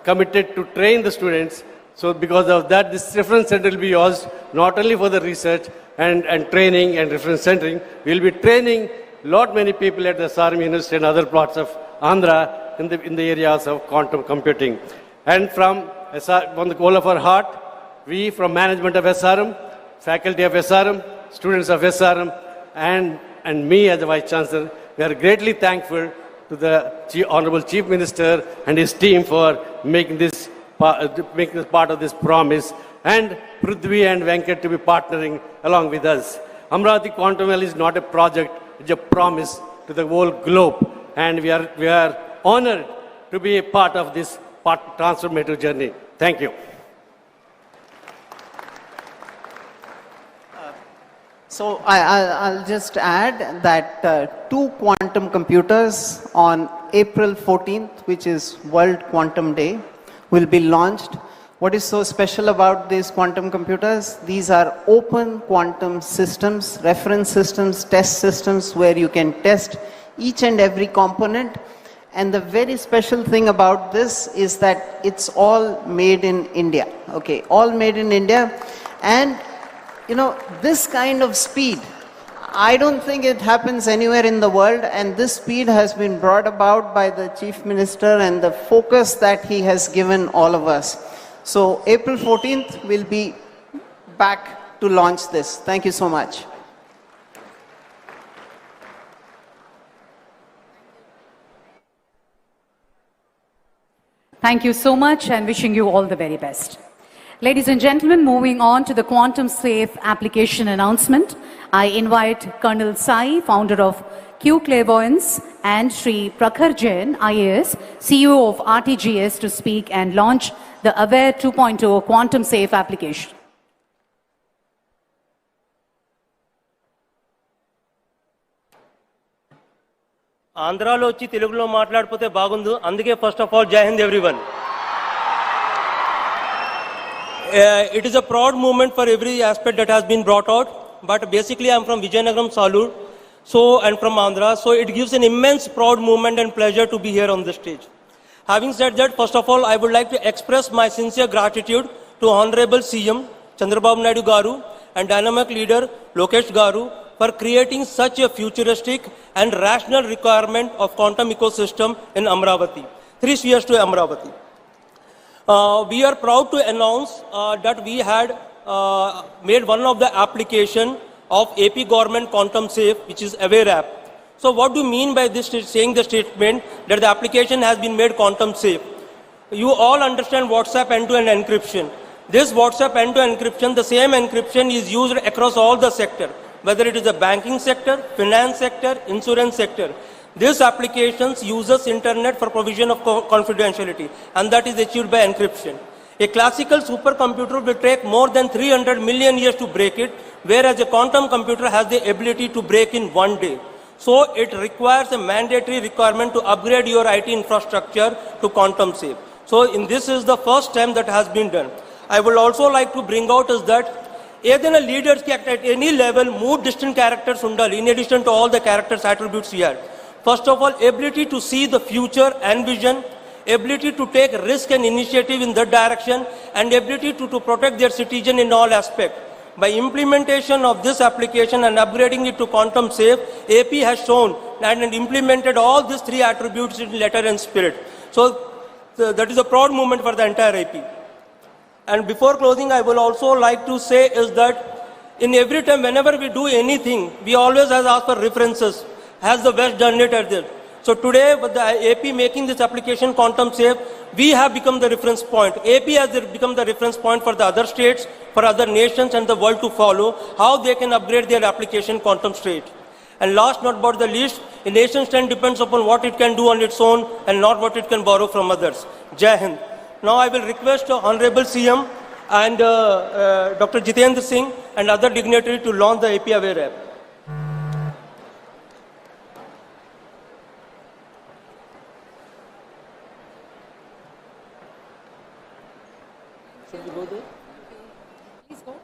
committed to train the students. So because of that, this reference center will be used not only for the research and training and reference centering, we will be training many people at the SRM University and other parts of Andhra in the areas of quantum computing. And from the whole of our heart, we from management of SRM, faculty of SRM, students of SRM, and me as the Vice Chancellor, we are greatly thankful to the Honorable Chief Minister and his team for making this part of this promise, and Prithvi and Venkat to be partnering along with us. Amravati Quantum Valley is not a project, it's a promise to the whole globe, and we are honored to be a part of this transformative journey. Thank you. So I'll just add that 2 quantum computers on April 14th, which is World Quantum Day, will be launched. What is so special about these quantum computers? These are open quantum systems, reference systems, test systems where you can test each and every component. And the very special thing about this is that it's all made in India. Okay, all made in India. And you know, this kind of speed, I don't think it happens anywhere in the world, and this speed has been brought about by the Chief Minister and the focus that he has given all of us. So April 14th we'll be back to launch this. Thank you so much. Thank you so much and wishing you all the very best. Ladies and gentlemen, moving on to the quantum safe application announcement, I invite Colonel Sai, founder of Q Clairvoyance, and Sri Prakhar Jain, IAS, CEO of RTGS, to speak and launch the AWARE 2.0 quantum safe application. ఆంధ్రాలో వచ్చి తెలుగులో మాట్లాడిపోతే బాగుండు. అందుకే first of all జై Hind everyone. It is a proud moment for every aspect that has been brought out, but basically I am from Vijayanagaram, Salur. and from Andhra. So it gives an immense proud moment and pleasure to be here on this stage. Having said that, first of all, I would like to express my sincere gratitude to Honorable CM Chandrababu Naidu Garu and dynamic leader Lokesh Garu for creating such a futuristic and rational requirement of quantum ecosystem in Amravati. 3 spheres to Amravati. We are proud to announce that we had made one of the application of AP Government Quantum Safe, which is Aware app. So what do you mean by this saying the statement that the application has been made quantum safe? You all understand WhatsApp end-to-end encryption. This WhatsApp end-to-end encryption, the same encryption is used across all the sector, whether it is the banking sector, finance sector, insurance sector. This application uses internet for provision of confidentiality, and that is achieved by encryption. A classical supercomputer will take more than 300 million years to break it, whereas a quantum computer has the ability to break in 1 day. So it requires a mandatory requirement to upgrade your IT infrastructure to quantum safe. So this is the first time that has been done. I would also like to bring out is that ఏదైనా లీడర్స్కి at any level 3 distinct characters ఉండాలి in addition to all the characters attributes here. First of all, ability to see the future and vision, ability to take risk and initiative in that direction, and ability to protect their citizen in all aspects. By implementation of this application and upgrading it to quantum safe, AP has shown and implemented all these 3 attributes in letter and spirit. So that is a proud moment for the entire AP. And before closing, I will also like to say is that in every time, whenever we do anything, we always have asked for references. Has the West done it at this? So today, with the AP making this application quantum safe, we have become the reference point. AP has become the reference point for the other states, for other nations and the world to follow, how they can upgrade their application quantum state. And last not but the least, a nation state depends upon what it can do on its own and not what it can borrow from others. Jai Hind. Now I will request Honorable CM and Dr. Jitendra Singh and other dignitaries to launch the AP Aware app. Should we go there? Please go.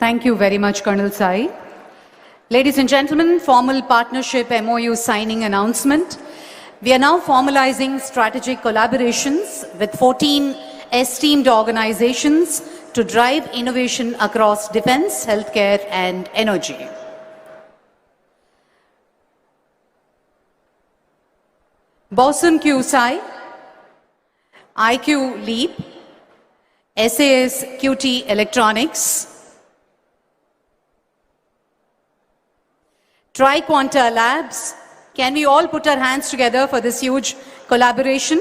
Thank you very much, Colonel Sai. Ladies and gentlemen, formal partnership MOU signing announcement. We are now formalizing strategic collaborations with 14 esteemed organizations to drive innovation across defense, healthcare, and energy. Bosun QSI, IQ Leap, SAS QT Electronics, Triquanta Labs. Can we all put our hands together for this huge collaboration?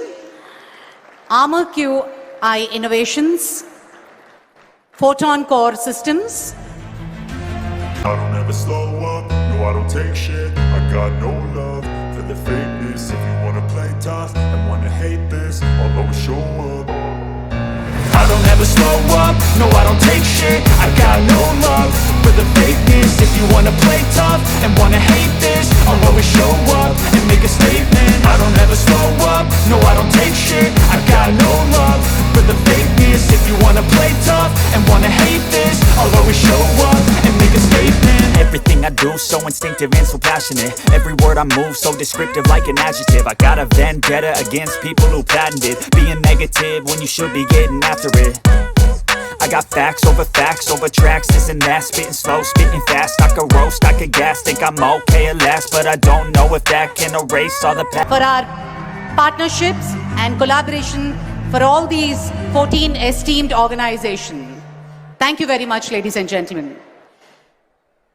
Armor QI Innovations, Photon Core Systems. I don't ever slow up, no I don't take shit. I got no love for the fakeness. If you wanna play tough and wanna hate this, I'll always show up. I don't ever slow up, no I don't take shit. I got no love for the fakeness. If you wanna play tough and wanna hate this, I'll always show up and make a statement. I don't ever slow up, no I don't take shit. I got no love for the fakeness. If you wanna play tough and wanna hate this, I'll always show up and make a statement. Everything I do so instinctive and so passionate. Every word I move so descriptive like an adjective. I got a vendetta against people who patented being negative when you should be getting after it. I got facts over tracks, this and that. Spitting slow, spitting fast. I could roast, I could gas. Think I'm okay at last, but I don't know if that can erase all the past. For our partnerships and collaboration for all these 14 esteemed organizations. Thank you very much, ladies and gentlemen.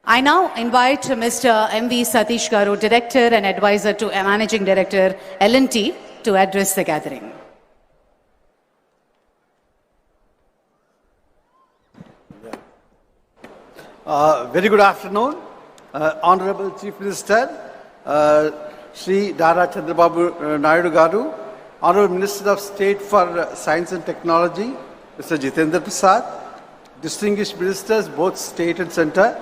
I now invite Mr. M.V. Satish Garu, Director and Advisor to Managing Director, L&T, to address the gathering. Very good afternoon, Honorable Chief Minister, Sri.Nara Chandrababu Naidu Garu, Honorable Minister of State for Science and Technology, Mr. Jitendra Prasad, distinguished ministers, both state and centre,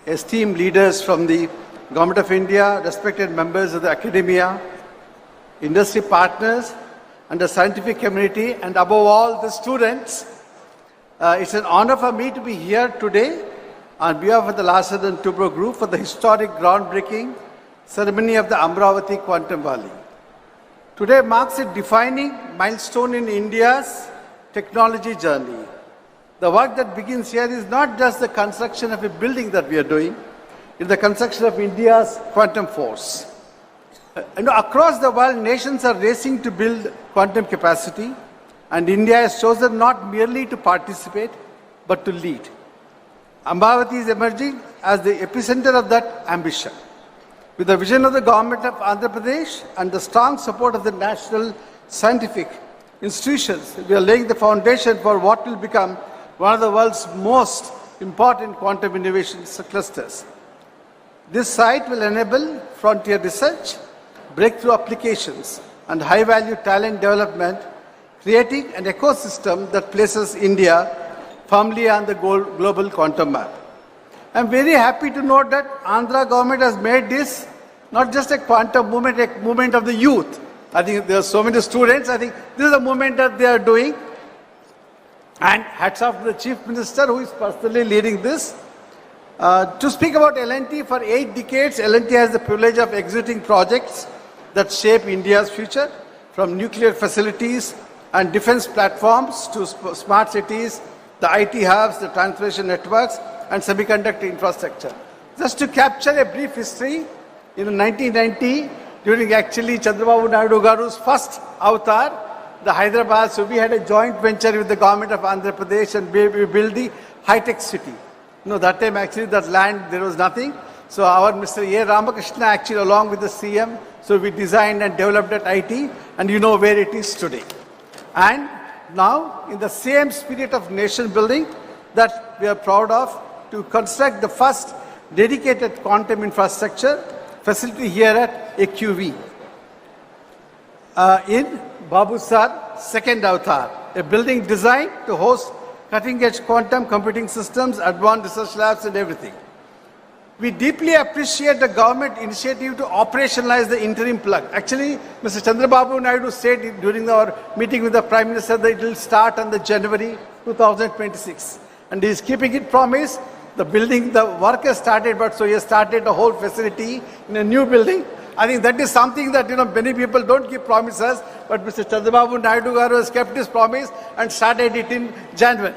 esteemed leaders from the Government of India, respected members of the academia, industry partners, and the scientific community, and above all, the students. It's an honor for me to be here today on behalf of the Larsen and Toubro Group for the historic groundbreaking ceremony of the Amravati Quantum Valley. Today marks a defining milestone in India's technology journey. The work that begins here is not just the construction of a building that we are doing, it's the construction of India's quantum force. Across the world, nations are racing to build quantum capacity, and India has chosen not merely to participate, but to lead. Amravati is emerging as the epicenter of that ambition. With the vision of the government of Andhra Pradesh and the strong support of the national scientific institutions, we are laying the foundation for what will become one of the world's most important quantum innovation clusters. This site will enable frontier research, breakthrough applications, and high-value talent development, creating an ecosystem that places India firmly on the global quantum map. I'm very happy to note that Andhra government has made this not just a quantum movement, a movement of the youth. I think there are so many students. I think this is a movement that they are doing. And hats off to the Chief Minister who is personally leading this. To speak about L&T, for 8 decades, L&T has the privilege of executing projects that shape India's future, from nuclear facilities and defense platforms to smart cities, the IT hubs, the transportation networks, and semiconductor infrastructure. Just to capture a brief history, in 1990, during actually Chandrababu Naidu Garu's first avatar, the Hyderabad, so we had a joint venture with the government of Andhra Pradesh and we built the high-tech city. That time actually that land, there was nothing. So our Mr. A. Ramakrishna actually along with the CM, so we designed and developed that IT and you know where it is today. And now in the same spirit of nation building that we are proud of to construct the first dedicated quantum infrastructure facility here at AQV. In Babu Sar's second avatar, a building designed to host cutting-edge quantum computing systems, advanced research labs and everything. We deeply appreciate the government initiative to operationalize the interim plug. Actually, Mr. Chandrababu Naidu said during our meeting with the Prime Minister that it will start on the January 2026. And he is keeping it promise. The building, the work has started, but so he has started the whole facility in a new building. I think that is something that many people don't keep promises, but Mr. Chandrababu Naidu Garu has kept his promise and started it in January.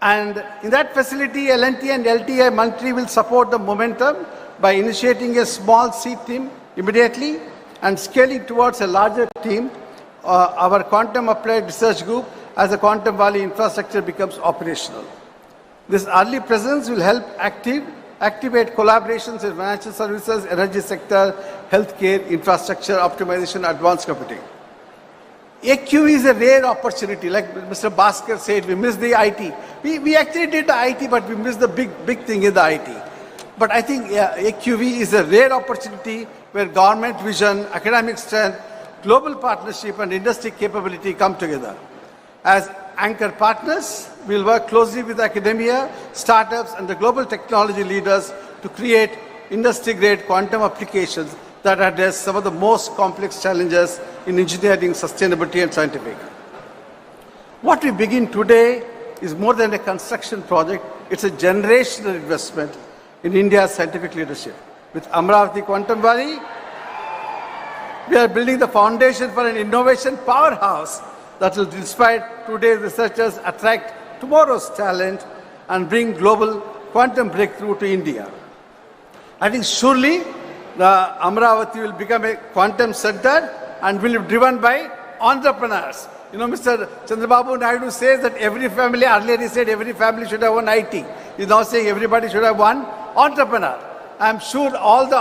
And in that facility, L&T and LTI Mantri will support the momentum by initiating a small seed team immediately and scaling towards a larger team, our Quantum Applied Research Group, as the Quantum Valley infrastructure becomes operational. This early presence will help activate collaborations in financial services, energy sector, healthcare, infrastructure, optimization, advanced computing. AQ is a rare opportunity. Like Mr. Bhaskar said, we missed the IT. We actually did the IT, but we missed the big thing in the IT. But I think AQV is a rare opportunity where government vision, academic strength, global partnership and industry capability come together. As anchor partners, we will work closely with academia, startups and the global technology leaders to create industry-grade quantum applications that address some of the most complex challenges in engineering, sustainability and scientific. What we begin today is more than a construction project, it's a generational investment in India's scientific leadership. With Amravati Quantum Valley, we are building the foundation for an innovation powerhouse that will inspire today's researchers, attract tomorrow's talent, and bring global quantum breakthrough to India. I think surely the Amravati will become a quantum center and will be driven by entrepreneurs. You know, Mr. Chandrababu Naidu says that every family, earlier he said every family should have one IT. He's now saying everybody should have one entrepreneur. I'm sure all the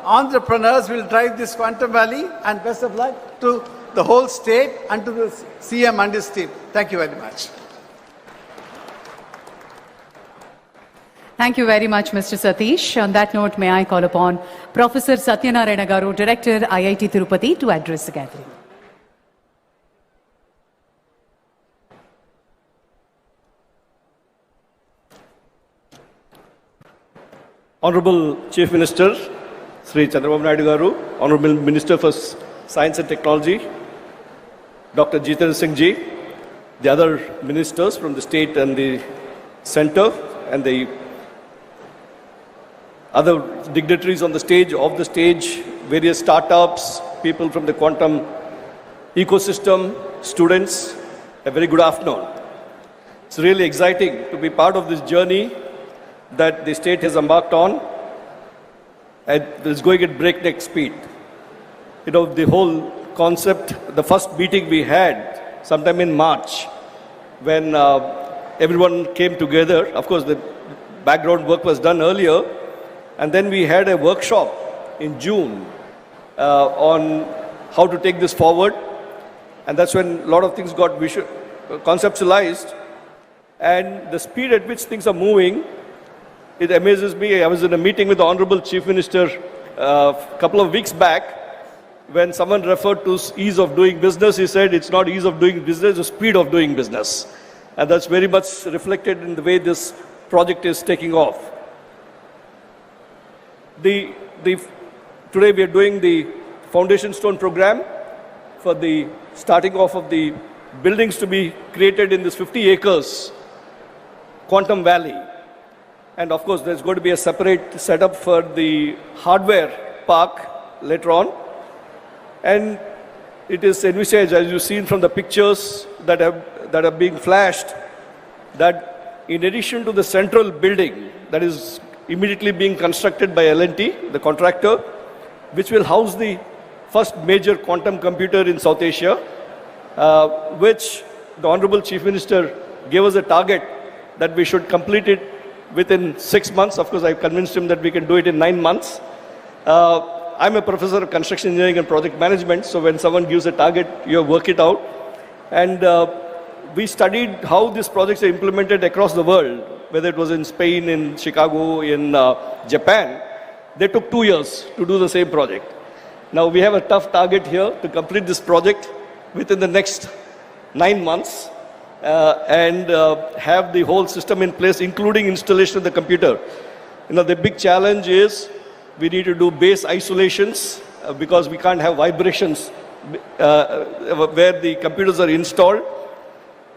entrepreneurs will drive this Quantum Valley, and best of luck to the whole state and to the CM and his team. Thank you very much. Thank you very much, Mr. Satish. On that note, may I call upon Professor Sri.Nara Garu, Director, IIT Tirupati, to address the gathering. Honorable Chief Minister, Sri Chandrababu Naidu Garu, Honorable Minister for Science and Technology, Dr. Jitendra Singh Ji, the other ministers from the state and the center, and the other dignitaries on the stage, off the stage, various startups, people from the quantum ecosystem, students, a very good afternoon. It's really exciting to be part of this journey that the state has embarked on, and it's going at breakneck speed. You know, the whole concept, the first meeting we had sometime in March, when everyone came together. Of course, the background work was done earlier, and then we had a workshop in June on how to take this forward, and that's when a lot of things got conceptualized, and the speed at which things are moving, it amazes me. I was in a meeting with the Honorable Chief Minister a couple of weeks back. When someone referred to ease of doing business, he said it's not ease of doing business, it's speed of doing business. And that's very much reflected in the way this project is taking off. Today we are doing the foundation stone program for the starting off of the buildings to be created in this 50 acres Quantum Valley. And of course, there's going to be a separate setup for the hardware park later on. And it is envisaged, as you've seen from the pictures that are being flashed, that in addition to the central building that is immediately being constructed by L&T, the contractor, which will house the first major quantum computer in South Asia, which the Honorable Chief Minister gave us a target that we should complete it within 6 months. Of course, I convinced him that we can do it in 9 months. I'm a professor of construction engineering and project management, so when someone gives a target, you work it out. And we studied how these projects are implemented across the world, whether it was in Spain, in Chicago, in Japan. They took 2 years to do the same project. Now we have a tough target here to complete this project within the next 9 months and have the whole system in place, including installation of the computer. You know, the big challenge is we need to do base isolations because we can't have vibrations where the computers are installed.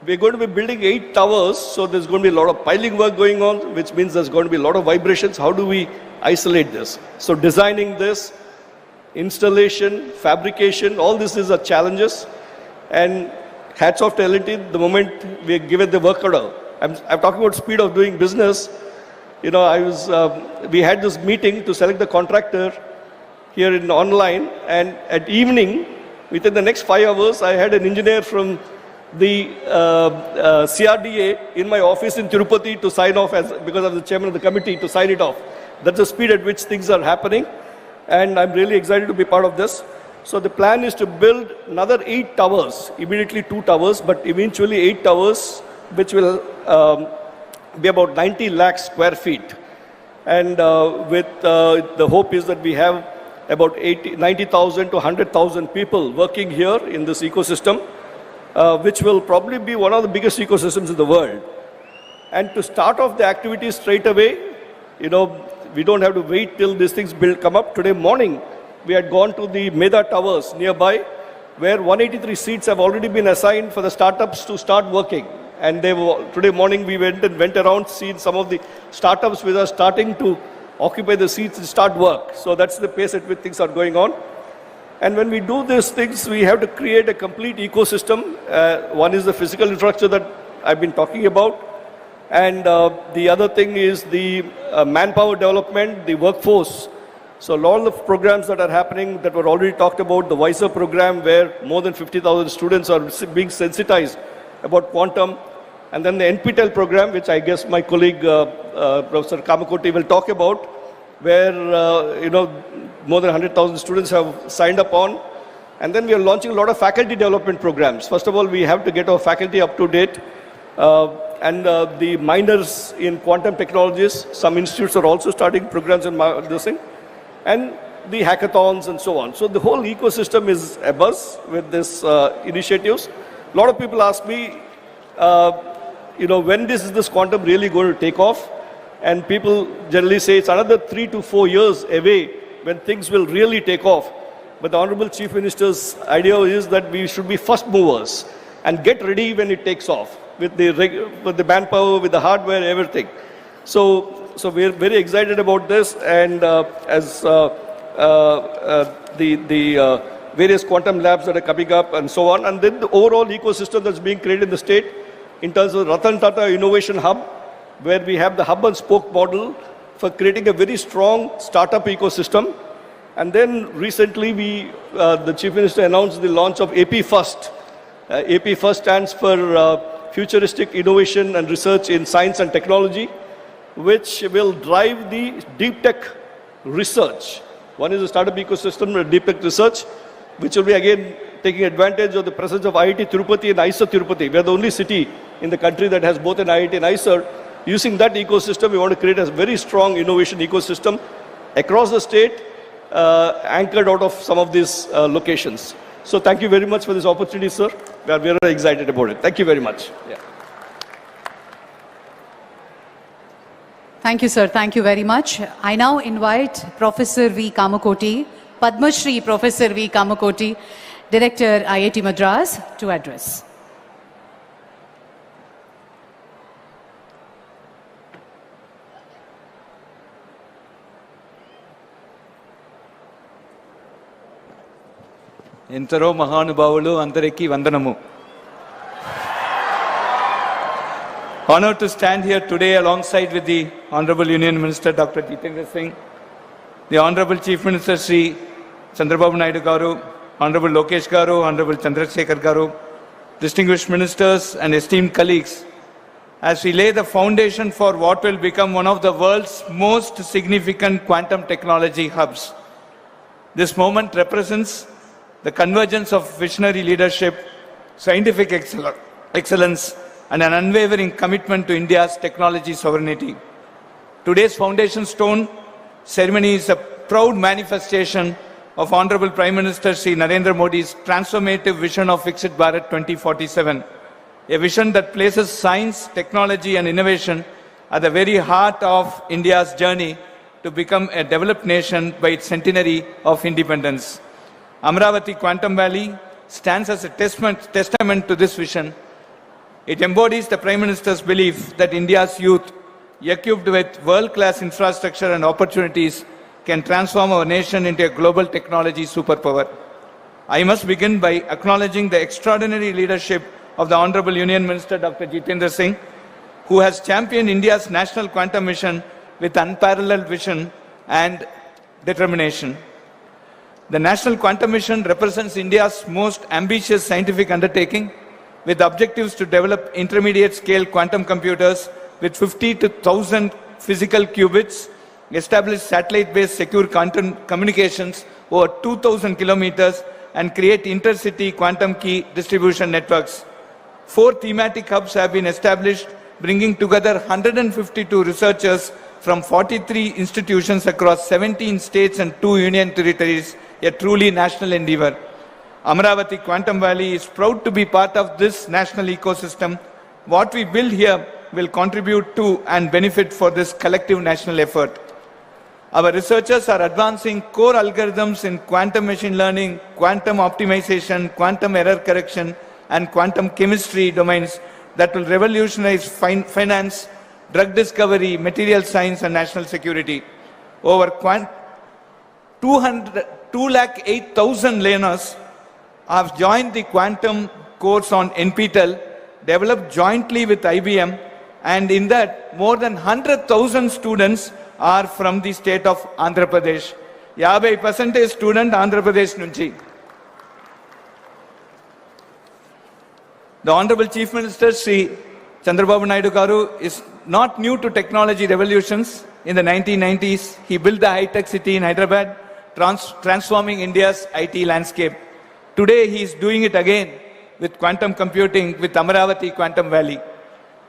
We're going to be building 8 towers, so there's going to be a lot of piling work going on, which means there's going to be a lot of vibrations. How do we isolate this? So designing this, installation, fabrication, all this is challenges. And hats off to L&T, the moment we are given the work order. I'm talking about speed of doing business. You know, we had this meeting to select the contractor here in online, and at evening, within the next 5 hours, I had an engineer from the CRDA in my office in Tirupati to sign off because I'm the chairman of the committee to sign it off. That's the speed at which things are happening, and I'm really excited to be part of this. So the plan is to build another 8 towers, immediately 2 towers, but eventually 8 towers, which will be about 90 lakh square feet. And with the hope is that we have about 90,000 to 100,000 people working here in this ecosystem, which will probably be one of the biggest ecosystems in the world. And to start off the activities straight away, you know, we don't have to wait till these things come up. Today morning, we had gone to the Meda Towers nearby, where 183 seats have already been assigned for the startups to start working. And today morning we went around, seeing some of the startups which are starting to occupy the seats and start work. So that's the pace at which things are going on. And when we do these things, we have to create a complete ecosystem. One is the physical infrastructure that I've been talking about. And the other thing is the manpower development, the workforce. So a lot of programs that are happening that were already talked about, the WISER program where more than 50,000 students are being sensitized about quantum, and then the NPTEL program, which I guess my colleague Professor Kamakoti will talk about, where more than 100,000 students have signed up on. And then we are launching a lot of faculty development programs. First of all, we have to get our faculty up to date. And the minors in quantum technologies, some institutes are also starting programs in this thing. And the hackathons and so on. So the whole ecosystem is abuzz with these initiatives. A lot of people ask me, when is this quantum really going to take off? And people generally say it's another 3 to 4 years away when things will really take off. But the Honorable Chief Minister's idea is that we should be first movers and get ready when it takes off with the manpower, with the hardware, everything. So we're very excited about this, and as the various quantum labs that are coming up and so on, and then the overall ecosystem that's being created in the state in terms of Ratan Tata Innovation Hub, where we have the hub and spoke model for creating a very strong startup ecosystem. And then recently the Chief Minister announced the launch of AP First. AP First stands for Futuristic Innovation and Research in Science and Technology, which will drive the deep tech research. One is the startup ecosystem, deep tech research, which will be again taking advantage of the presence of IIT Tirupati and IISER Tirupati. We are the only city in the country that has both an IIT and IISER. Using that ecosystem, we want to create a very strong innovation ecosystem across the state, anchored out of some of these locations. So thank you very much for this opportunity, sir. We are very excited about it. Thank you very much. Yeah. Thank you, sir. Thank you very much. I now invite Professor V. Kamakoti, Padma Shri Professor V. Kamakoti, Director IIT Madras, to address. ఎంతరో మహానుభావులు అందరికీ వందనము. Honored to stand here today alongside with the Honorable Union Minister Dr. Jitendra Singh, the Honorable Chief Minister Sri Chandrababu Naidu Garu, Honorable Lokesh Garu, Honorable Chandrasekhar Garu, distinguished ministers and esteemed colleagues, as we lay the foundation for what will become one of the world's most significant quantum technology hubs. This moment represents the convergence of visionary leadership, scientific excellence, and an unwavering commitment to India's technology sovereignty. Today's foundation stone ceremony is a proud manifestation of Honorable Prime Minister Sri Narendra Modi's transformative vision of Viksit Bharat 2047, a vision that places science, technology, and innovation at the very heart of India's journey to become a developed nation by its centenary of independence. Amravati Quantum Valley stands as a testament to this vision. It embodies the Prime Minister's belief that India's youth, equipped with world-class infrastructure and opportunities, can transform our nation into a global technology superpower. I must begin by acknowledging the extraordinary leadership of the Honorable Union Minister Dr. Jitendra Singh, who has championed India's national quantum mission with unparalleled vision and determination. The National Quantum Mission represents India's most ambitious scientific undertaking, with objectives to develop intermediate-scale quantum computers with 50 to 1,000 physical qubits, establish satellite-based secure quantum communications over 2,000 kilometers, and create intercity quantum key distribution networks. 4 thematic hubs have been established, bringing together 152 researchers from 43 institutions across 17 states and 2 union territories, a truly national endeavor. Amravati Quantum Valley is proud to be part of this national ecosystem. What we build here will contribute to and benefit for this collective national effort. Our researchers are advancing core algorithms in quantum machine learning, quantum optimization, quantum error correction, and quantum chemistry domains that will revolutionize finance, drug discovery, material science, and national security. Over 208,000 learners have joined the quantum course on NPTEL, developed jointly with IBM, and in that more than 100,000 students are from the state of Andhra Pradesh. 50% student Andhra Pradesh నుంచి. The Honorable Chief Minister Sri Chandrababu Naidu Garu is not new to technology revolutions. In the 1990s, he built the high-tech city in Hyderabad, transforming India's IT landscape. Today, he is doing it again with quantum computing with Amaravati Quantum Valley.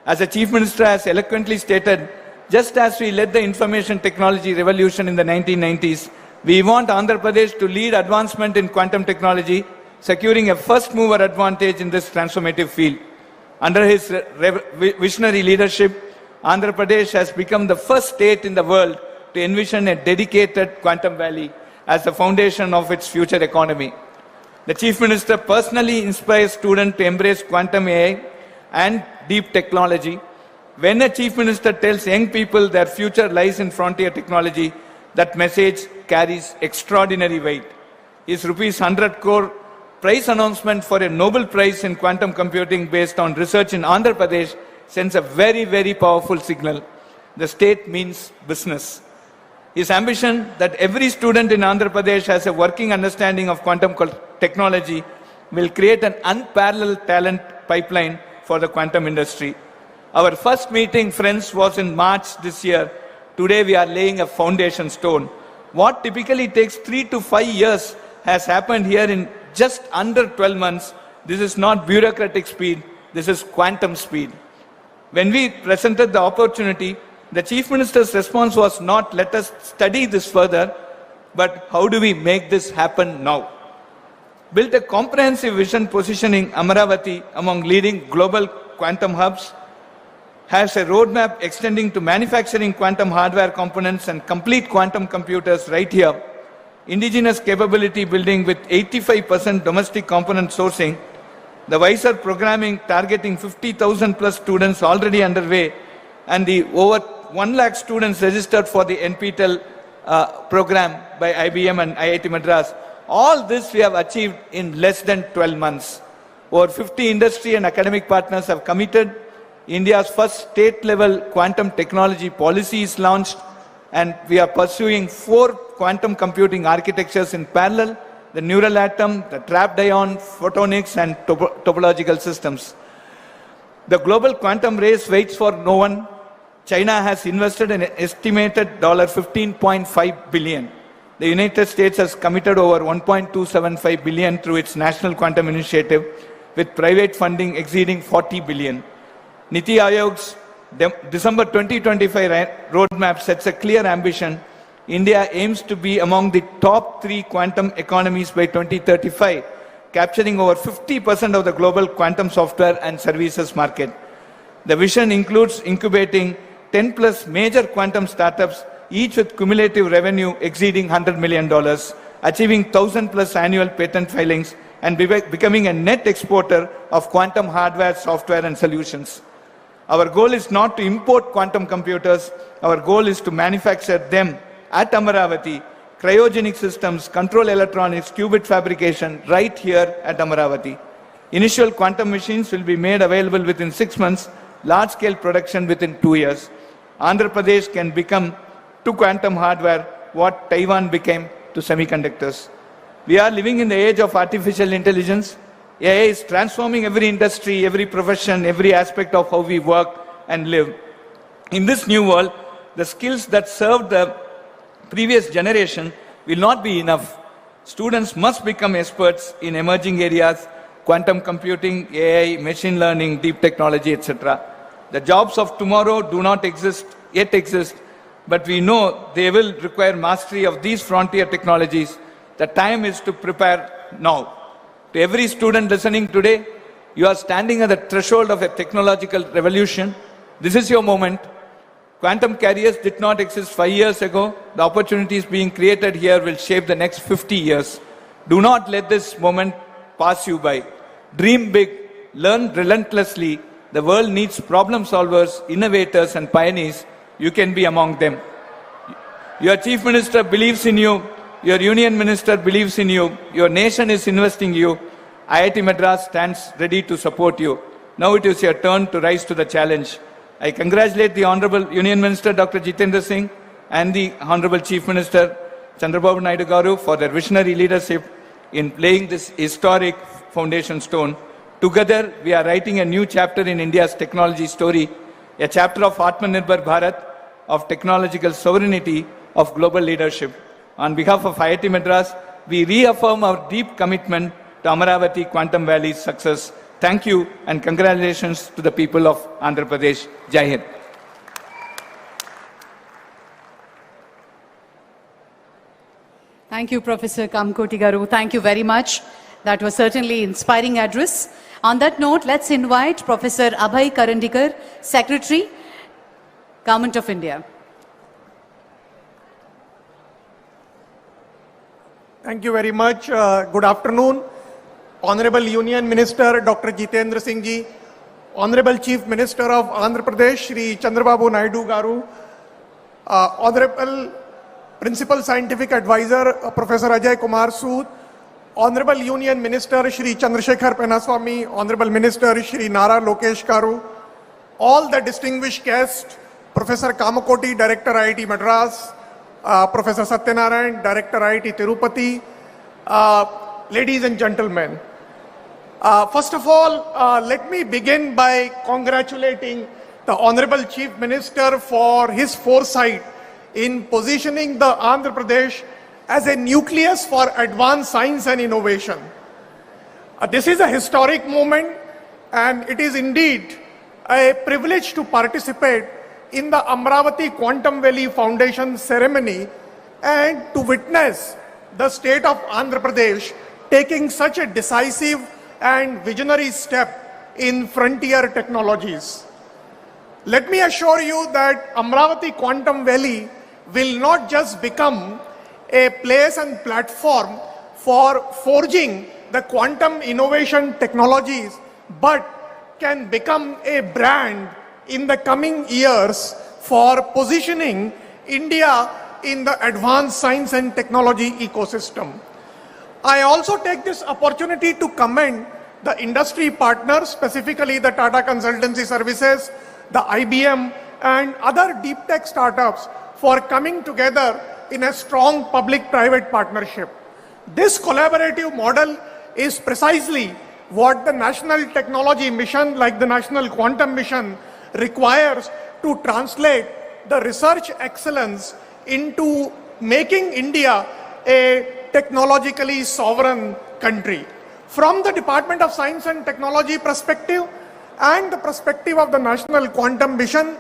As the Chief Minister has eloquently stated, just as we led the information technology revolution in the 1990s, we want Andhra Pradesh to lead advancement in quantum technology, securing a first-mover advantage in this transformative field. Under his visionary leadership, Andhra Pradesh has become the first state in the world to envision a dedicated quantum valley as the foundation of its future economy. The Chief Minister personally inspires students to embrace quantum AI and deep technology. When a Chief Minister tells young people their future lies in frontier technology, that message carries extraordinary weight. His rupees 100 crore prize announcement for a Nobel Prize in quantum computing based on research in Andhra Pradesh sends a very, very powerful signal. The state means business. His ambition that every student in Andhra Pradesh has a working understanding of quantum technology will create an unparalleled talent pipeline for the quantum industry. Our first meeting, friends, was in March this year. Today we are laying a foundation stone. What typically takes 3 to 5 years has happened here in just under 12 months. This is not bureaucratic speed, this is quantum speed. When we presented the opportunity, the Chief Minister's response was not, let us study this further, but how do we make this happen now? Built a comprehensive vision positioning Amaravati among leading global quantum hubs, has a roadmap extending to manufacturing quantum hardware components and complete quantum computers right here. Indigenous capability building with 85% domestic component sourcing, the WISER programming targeting 50,000 plus students already underway, and the over 1 lakh students registered for the NPTEL program by IBM and IIT Madras. All this we have achieved in less than 12 months. Over 50 industry and academic partners have committed. India's first state-level quantum technology policy is launched, and we are pursuing 4 quantum computing architectures in parallel: the neural atom, the trapped ion, photonics, and topological systems. The global quantum race waits for no one. China has invested an estimated $15.5 billion. The United States has committed over $1.275 billion through its National Quantum Initiative, with private funding exceeding $40 billion. Niti Ayog's December 2025 roadmap sets a clear ambition. India aims to be among the top 3 quantum economies by 2035, capturing over 50% of the global quantum software and services market. The vision includes incubating 10 plus major quantum startups, each with cumulative revenue exceeding $100 million, achieving 1,000 plus annual patent filings, and becoming a net exporter of quantum hardware, software, and solutions. Our goal is not to import quantum computers. Our goal is to manufacture them at Amaravati, cryogenic systems, control electronics, qubit fabrication right here at Amaravati. Initial quantum machines will be made available within 6 months, large-scale production within 2 years. Andhra Pradesh can become to quantum hardware what Taiwan became to semiconductors. We are living in the age of artificial intelligence. AI is transforming every industry, every profession, every aspect of how we work and live. In this new world, the skills that served the previous generation will not be enough. Students must become experts in emerging areas: quantum computing, AI, machine learning, deep technology, etc. The jobs of tomorrow do not yet exist, but we know they will require mastery of these frontier technologies. The time is to prepare now. To every student listening today, you are standing at the threshold of a technological revolution. This is your moment. Quantum careers did not exist 5 years ago. The opportunities being created here will shape the next 50 years. Do not let this moment pass you by. Dream big, learn relentlessly. The world needs problem solvers, innovators, and pioneers. You can be among them. Your Chief Minister believes in you. Your Union Minister believes in you. Your nation is investing in you. IIT Madras stands ready to support you. Now it is your turn to rise to the challenge. I congratulate the Honorable Union Minister Dr. Jitendra Singh and the Honorable Chief Minister Chandrababu Naidu Garu for their visionary leadership in laying this historic foundation stone. Together, we are writing a new chapter in India's technology story, a chapter of Atmanirbhar Bharat, of technological sovereignty, of global leadership. On behalf of IIT Madras, we reaffirm our deep commitment to Amaravati Quantum Valley's success. Thank you and congratulations to the people of Andhra Pradesh. Jai Hind. Thank you, Professor Kamkoti Garu. Thank you very much. That was certainly inspiring address. On that note, let's invite Professor Abhay Karandikar, Secretary, Government of India. Thank you very much. Good afternoon. Honorable Union Minister Dr. Jitendra Singh ji, Honorable Chief Minister of Andhra Pradesh Shri Chandrababu Naidu Garu, Honorable Principal Scientific Advisor Professor Ajay Kumar Sood, Honorable Union Minister Shri Chandrasekhar Penaswamy, Honorable Minister Sri.Nara Lokesh Garu, all the distinguished guests, Professor Kamakoti, Director IIT Madras, Professor Satyanarayan, Director IIT Tirupati, ladies and gentlemen. First of all, let me begin by congratulating the Honorable Chief Minister for his foresight in positioning the Andhra Pradesh as a nucleus for advanced science and innovation. This is a historic moment, and it is indeed a privilege to participate in the Amravati Quantum Valley Foundation ceremony and to witness the state of Andhra Pradesh taking such a decisive and visionary step in frontier technologies. Let me assure you that Amravati Quantum Valley will not just become a place and platform for forging the quantum innovation technologies, but can become a brand in the coming years for positioning India in the advanced science and technology ecosystem. I also take this opportunity to commend the industry partners, specifically the Tata Consultancy Services, the IBM, and other deep tech startups for coming together in a strong public-private partnership. This collaborative model is precisely what the national technology mission, like the National Quantum Mission, requires to translate the research excellence into making India a technologically sovereign country. From the Department of Science and Technology perspective and the perspective of the National Quantum Mission,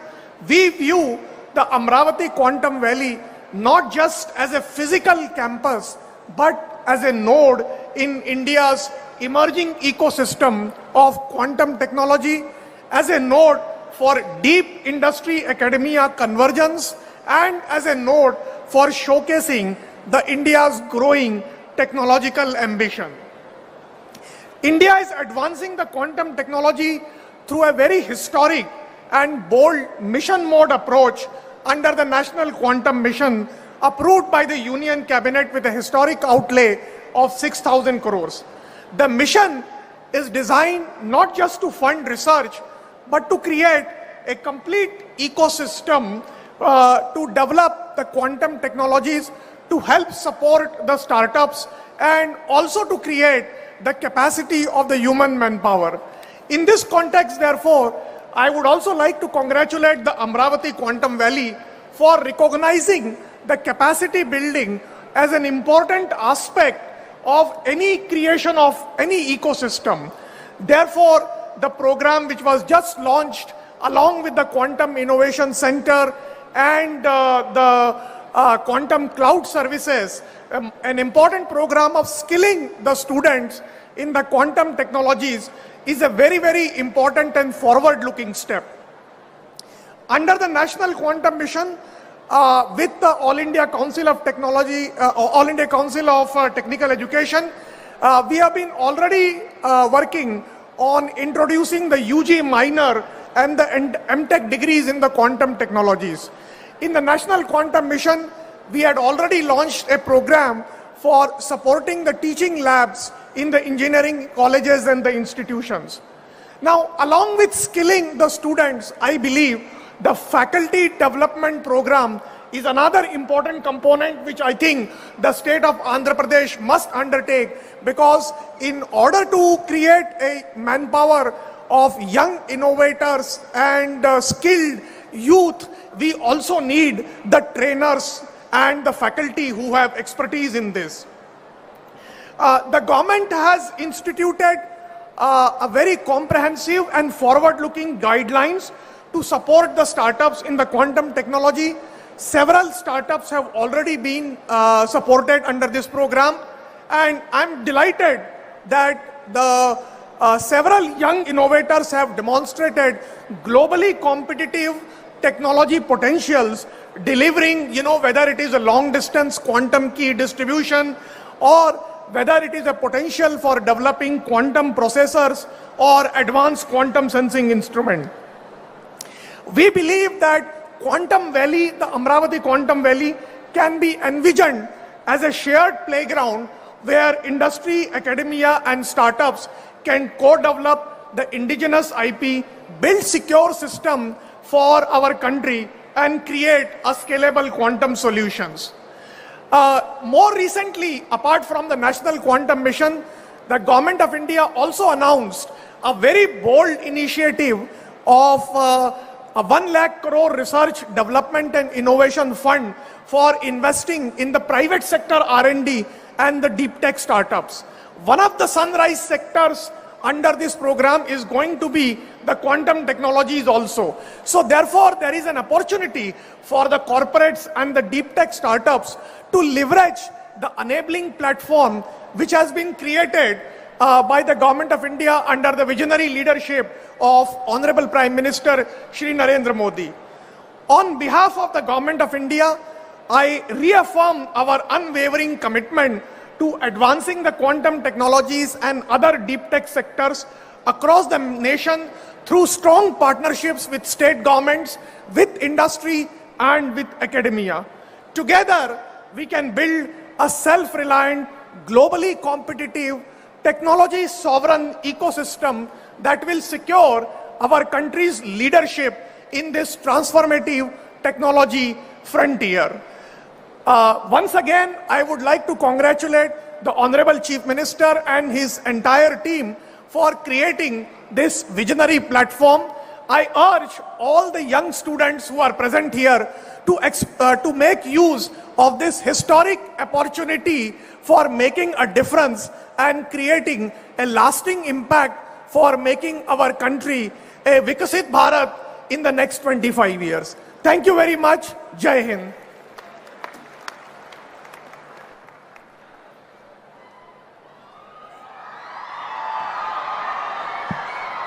we view the Amravati Quantum Valley not just as a physical campus, but as a node in India's emerging ecosystem of quantum technology, as a node for deep industry academia convergence, and as a node for showcasing the India's growing technological ambition. India is advancing the quantum technology through a very historic and bold mission mode approach under the National Quantum Mission, approved by the Union Cabinet with a historic outlay of 6,000 crores. The mission is designed not just to fund research, but to create a complete ecosystem to develop the quantum technologies, to help support the startups, and also to create the capacity of the human manpower. In this context, therefore, I would also like to congratulate the Amravati Quantum Valley for recognizing the capacity building as an important aspect of any creation of any ecosystem. Therefore, the program which was just launched along with the Quantum Innovation Center and the Quantum Cloud Services, an important program of skilling the students in the quantum technologies, is a very, very important and forward-looking step. Under the National Quantum Mission, with the All India Council of Technology, All India Council of Technical Education, we have been already working on introducing the UG minor and the MTech degrees in the quantum technologies. In the National Quantum Mission, we had already launched a program for supporting the teaching labs in the engineering colleges and the institutions. Now, along with skilling the students, I believe the faculty development program is another important component which I think the state of Andhra Pradesh must undertake, because in order to create a manpower of young innovators and skilled youth, we also need the trainers and the faculty who have expertise in this. The government has instituted a very comprehensive and forward-looking guidelines to support the startups in the quantum technology. Several startups have already been supported under this program, and I'm delighted that the several young innovators have demonstrated globally competitive technology potentials, delivering, whether it is a long-distance quantum key distribution or whether it is a potential for developing quantum processors or advanced quantum sensing instrument. We believe that Quantum Valley, the Amravati Quantum Valley, can be envisioned as a shared playground where industry, academia, and startups can co-develop the indigenous IP, build secure system for our country, and create a scalable quantum solutions. More recently, apart from the National Quantum Mission, the Government of India also announced a very bold initiative of a 1 lakh crore research, development and innovation fund for investing in the private sector R&D and the deep tech startups. One of the sunrise sectors under this program is going to be the quantum technologies also. So therefore, there is an opportunity for the corporates and the deep tech startups to leverage the enabling platform which has been created by the Government of India under the visionary leadership of Honorable Prime Minister Sri.Nara Modi. On behalf of the Government of India, I reaffirm our unwavering commitment to advancing the quantum technologies and other deep tech sectors across the nation through strong partnerships with state governments, with industry, and with academia. Together, we can build a self-reliant, globally competitive, technology sovereign ecosystem that will secure our country's leadership in this transformative technology frontier. Once again, I would like to congratulate the Honorable Chief Minister and his entire team for creating this visionary platform. I urge all the young students who are present here to make use of this historic opportunity for making a difference and creating a lasting impact for making our country a Vikasit Bharat in the next 25 years. Thank you very much. Jai Hind.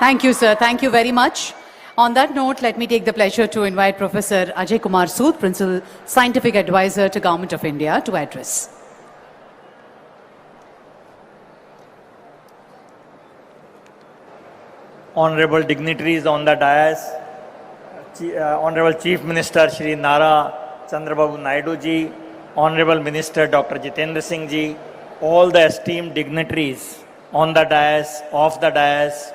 Thank you, sir. Thank you very much. On that note, let me take the pleasure to invite Professor Ajay Kumar Sood, Principal Scientific Advisor to Government of India, to address. Honorable dignitaries on the dais, Honorable Chief Minister Sri.Nara Chandrababu Naidu ji, Honorable Minister Dr. Jitendra Singh ji, all the esteemed dignitaries on the dais, off the dais,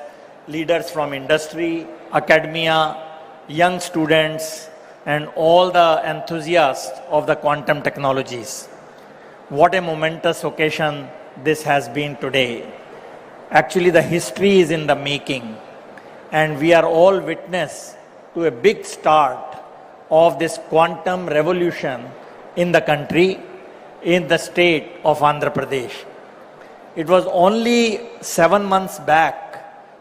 leaders from industry, academia, young students, and all the enthusiasts of the quantum technologies. What a momentous occasion this has been today. Actually, the history is in the making, and we are all witness to a big start of this quantum revolution in the country, in the state of Andhra Pradesh. It was only 7 months back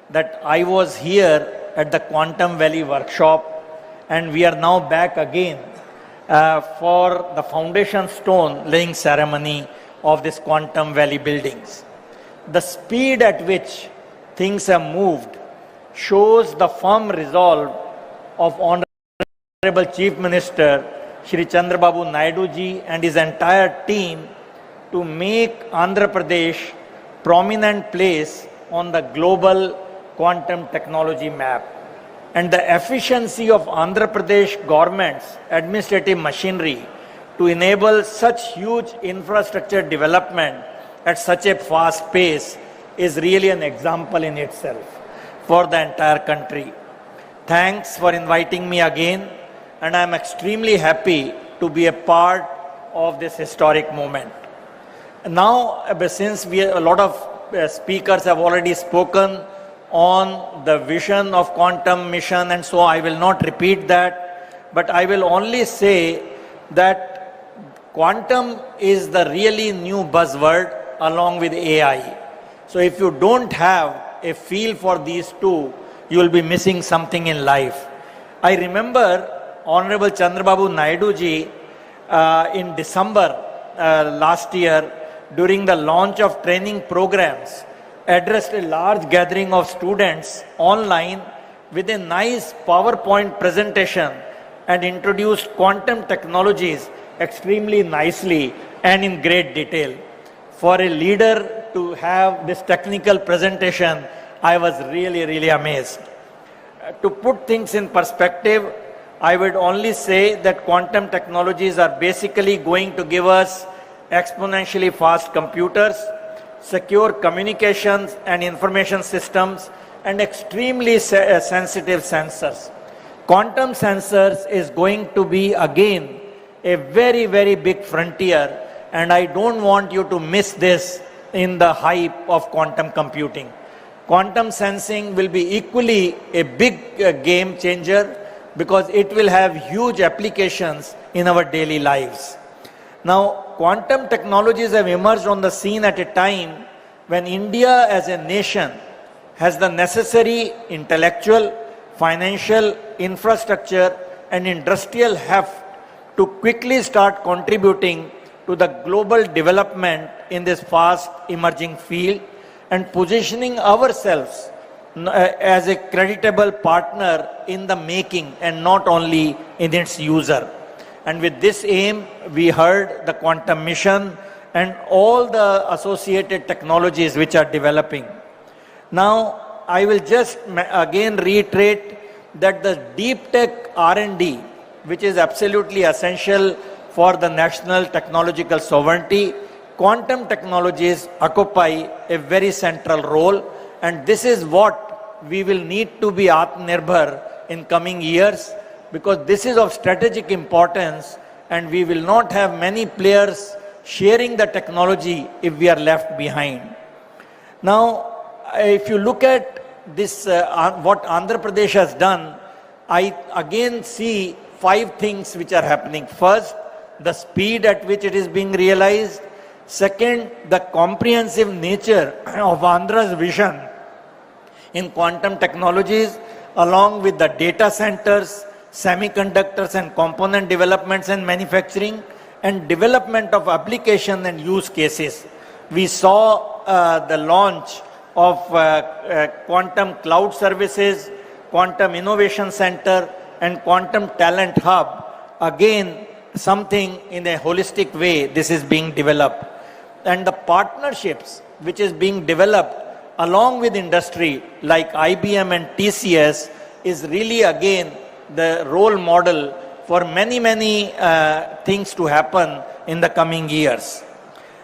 that I was here at the Quantum Valley workshop, and we are now back again for the foundation stone laying ceremony of this Quantum Valley buildings. The speed at which things have moved shows the firm resolve of Honorable Chief Minister Shri Chandrababu Naidu ji and his entire team to make Andhra Pradesh prominent place on the global quantum technology map. And the efficiency of Andhra Pradesh government's administrative machinery to enable such huge infrastructure development at such a fast pace is really an example in itself for the entire country. Thanks for inviting me again, and I am extremely happy to be a part of this historic moment. Now, since a lot of speakers have already spoken on the vision of quantum mission, and so I will not repeat that, but I will only say that quantum is the really new buzzword along with AI. So if you don't have a feel for these two, you will be missing something in life. I remember Honorable Chandrababu Naidu ji in December last year, during the launch of training programs, addressed a large gathering of students online with a nice PowerPoint presentation and introduced quantum technologies extremely nicely and in great detail. For a leader to have this technical presentation, I was really amazed. To put things in perspective, I would only say that quantum technologies are basically going to give us exponentially fast computers, secure communications and information systems, and extremely sensitive sensors. Quantum sensors is going to be again a very big frontier, and I don't want you to miss this in the hype of quantum computing. Quantum sensing will be equally a big game changer because it will have huge applications in our daily lives. Now, quantum technologies have emerged on the scene at a time when India as a nation has the necessary intellectual, financial, infrastructure and industrial heft to quickly start contributing to the global development in this fast emerging field and positioning ourselves as a creditable partner in the making and not only in its user. And with this aim, we heard the quantum mission and all the associated technologies which are developing. Now, I will just again reiterate that the deep tech R&D, which is absolutely essential for the national technological sovereignty, quantum technologies occupy a very central role, and this is what we will need to be Atmanirbhar in coming years, because this is of strategic importance and we will not have many players sharing the technology if we are left behind. Now, if you look at this, what Andhra Pradesh has done, I again see 5 things which are happening. First, the speed at which it is being realized. Second, the comprehensive nature of Andhra's vision in quantum technologies, along with the data centers, semiconductors and component developments and manufacturing, and development of application and use cases. We saw the launch of Quantum Cloud Services, Quantum Innovation Center, and Quantum Talent Hub. Again, something in a holistic way, this is being developed. And the partnerships which is being developed along with industry like IBM and TCS is really again the role model for many things to happen in the coming years.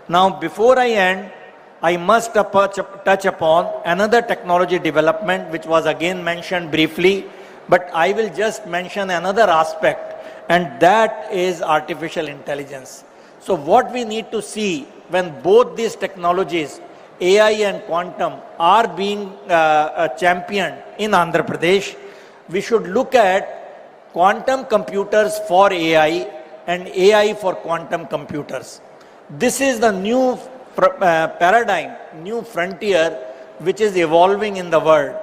Now, before I end, I must touch upon another technology development which was again mentioned briefly, but I will just mention another aspect, and that is artificial intelligence. So what we need to see when both these technologies, AI and quantum, are being championed in Andhra Pradesh, we should look at quantum computers for AI and AI for quantum computers. This is the new paradigm, new frontier which is evolving in the world.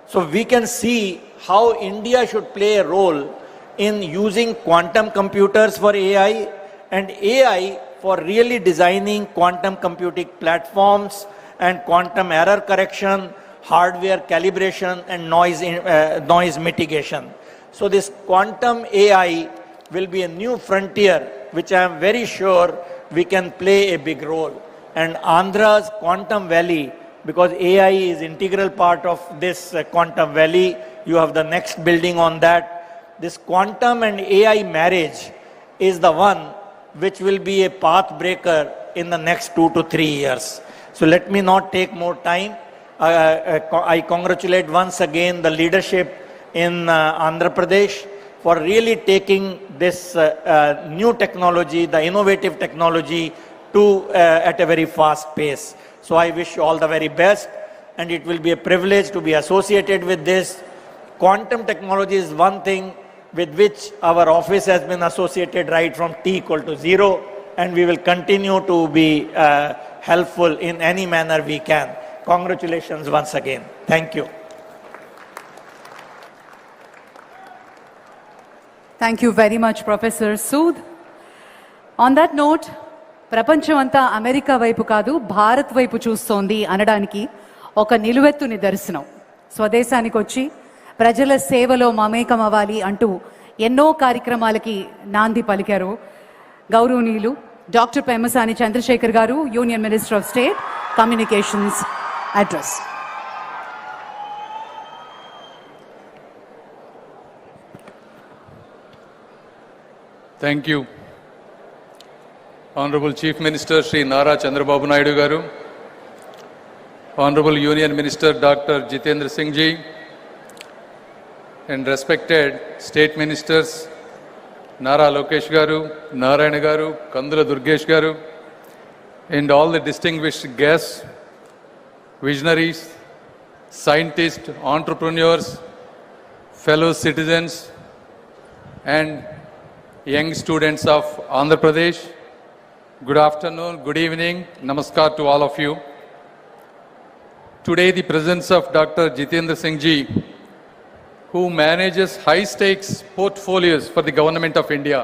So we can see how India should play a role in using quantum computers for AI and AI for really designing quantum computing platforms and quantum error correction, hardware calibration and noise mitigation. So this quantum AI will be a new frontier which I am very sure we can play a big role. And Andhra's Quantum Valley, because AI is integral part of this Quantum Valley, you have the next building on that. This quantum and AI marriage is the one which will be a path breaker in the next 2 to 3 years. So let me not take more time. I congratulate once again the leadership in Andhra Pradesh for really taking this new technology, the innovative technology, to at a very fast pace. So I wish you all the very best, and it will be a privilege to be associated with this. Quantum technology is one thing with which our office has been associated right from t equal to 0, and we will continue to be helpful in any manner we can. Congratulations once again. Thank you. Thank you very much, Professor Sood. On that note, ప్రపంచమంతా America వైపు కాదు భారత్ వైపు చూస్తోంది అనడానికి ఒక నిలువెత్తు నిదర్శనం. స్వదేశానికి వచ్చి ప్రజల సేవలో మమేకం అవ్వాలి అంటూ ఎన్నో కార్యక్రమాలకి నాంది పలికారు గౌరవనీయులు డాక్టర్ పెమ్మసాని చంద్రశేఖర్ గారు, union minister of state communications address. Thank you. Honorable Chief Minister Sri.Nara Chandrababu Naidu Garu, Honorable Union Minister Dr. Jitendra Singh Ji, and respected State Ministers Nara Lokesh Garu, Narayana Garu, Kandula Durgesh Garu, and all the distinguished guests, visionaries, scientists, entrepreneurs, fellow citizens, and young students of Andhra Pradesh. Good afternoon, good evening, namaskar to all of you. Today the presence of Dr. Jitendra Singh Ji, who manages high-stakes portfolios for the Government of India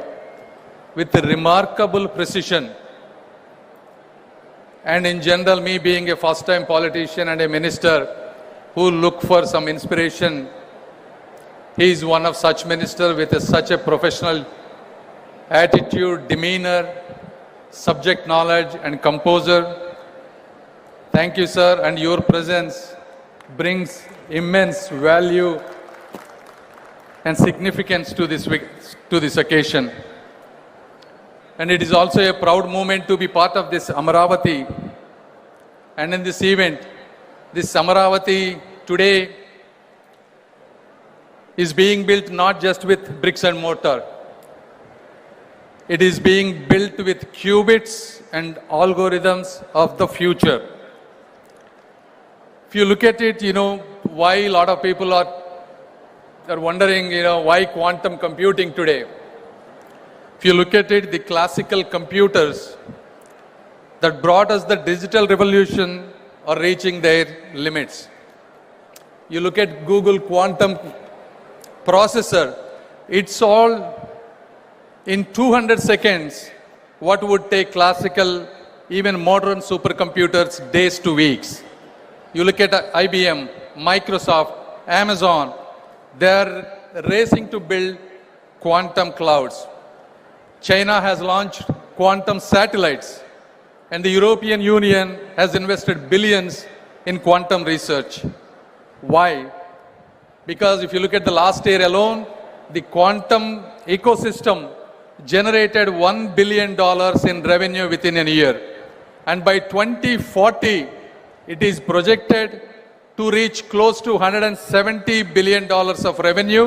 with remarkable precision, and in general, me being a first-time politician and a minister who look for some inspiration, he is one of such ministers with such a professional attitude, demeanor, subject knowledge and composer. Thank you, sir, and your presence brings immense value and significance to this occasion. And it is also a proud moment to be part of this Amaravati. And in this event, this Amaravati today is being built not just with bricks and mortar. It is being built with qubits and algorithms of the future. If you look at it, why a lot of people are wondering, why quantum computing today. If you look at it, the classical computers that brought us the digital revolution are reaching their limits. You look at Google quantum processor, it's all in 200 seconds, what would take classical, even modern supercomputers days to weeks. You look at IBM, Microsoft, Amazon, they are racing to build quantum clouds. China has launched quantum satellites, and the European Union has invested billions in quantum research. Why? Because if you look at the last year alone, the quantum ecosystem generated $1 billion in revenue within a year. And by 2040, it is projected to reach close to $170 billion of revenue,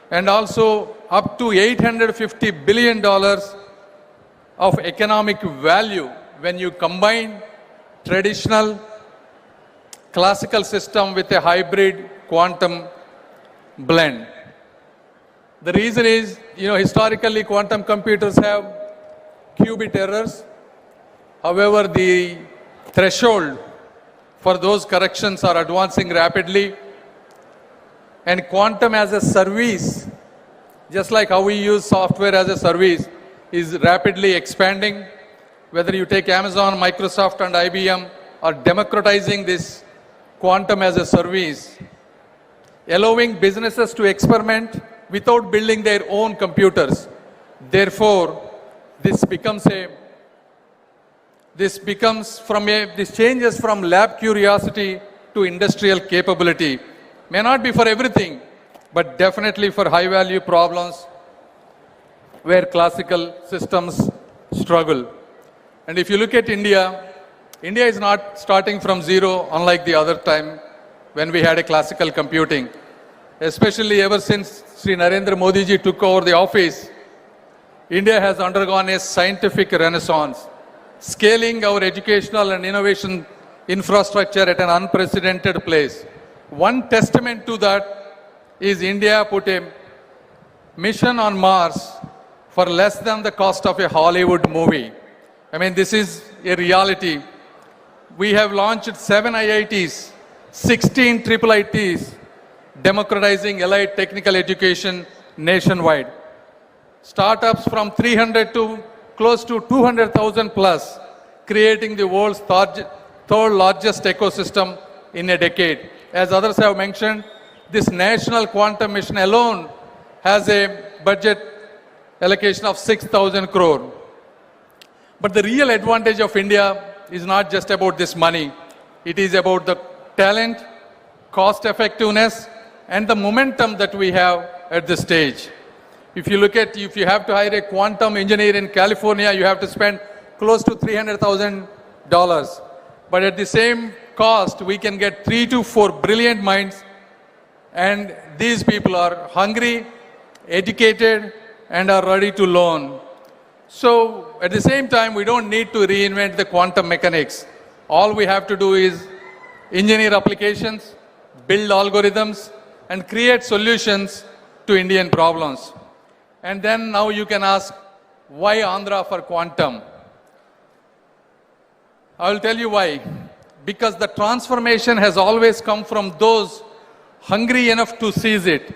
and also up to $850 billion of economic value when you combine traditional classical system with a hybrid quantum blend. The reason is, historically quantum computers have qubit errors. However, the threshold for those corrections are advancing rapidly. And quantum as a service, just like how we use software as a service, is rapidly expanding. Whether you take Amazon, Microsoft and IBM are democratizing this quantum as a service, allowing businesses to experiment without building their own computers. Therefore, this changes from lab curiosity to industrial capability. May not be for everything, but definitely for high value problems where classical systems struggle. And if you look at India, India is not starting from zero, unlike the other time when we had a classical computing. especially ever since Sri Narendra Modi ji took over the office, India has undergone a scientific renaissance, scaling our educational and innovation infrastructure at an unprecedented place. One testament to that is India put a mission on Mars for less than the cost of a Hollywood movie. I mean, this is a reality. We have launched 7 IITs, 16 triple ITs, democratizing elite technical education nationwide. Startups from 300 to close to 200,000 plus, creating the world's third largest ecosystem in a decade. As others have mentioned, this national quantum mission alone has a budget allocation of 6,000 crore. But the real advantage of India is not just about this money. It is about the talent, cost effectiveness, and the momentum that we have at this stage. If you look at, if you have to hire a quantum engineer in California, you have to spend close to $300,000. But at the same cost, we can get 3 to 4 brilliant minds, and these people are hungry, educated, and are ready to learn. So at the same time, we don't need to reinvent the quantum mechanics. All we have to do is engineer applications, build algorithms, and create solutions to Indian problems. And then now you can ask, why Andhra for quantum? I will tell you why. Because the transformation has always come from those hungry enough to seize it.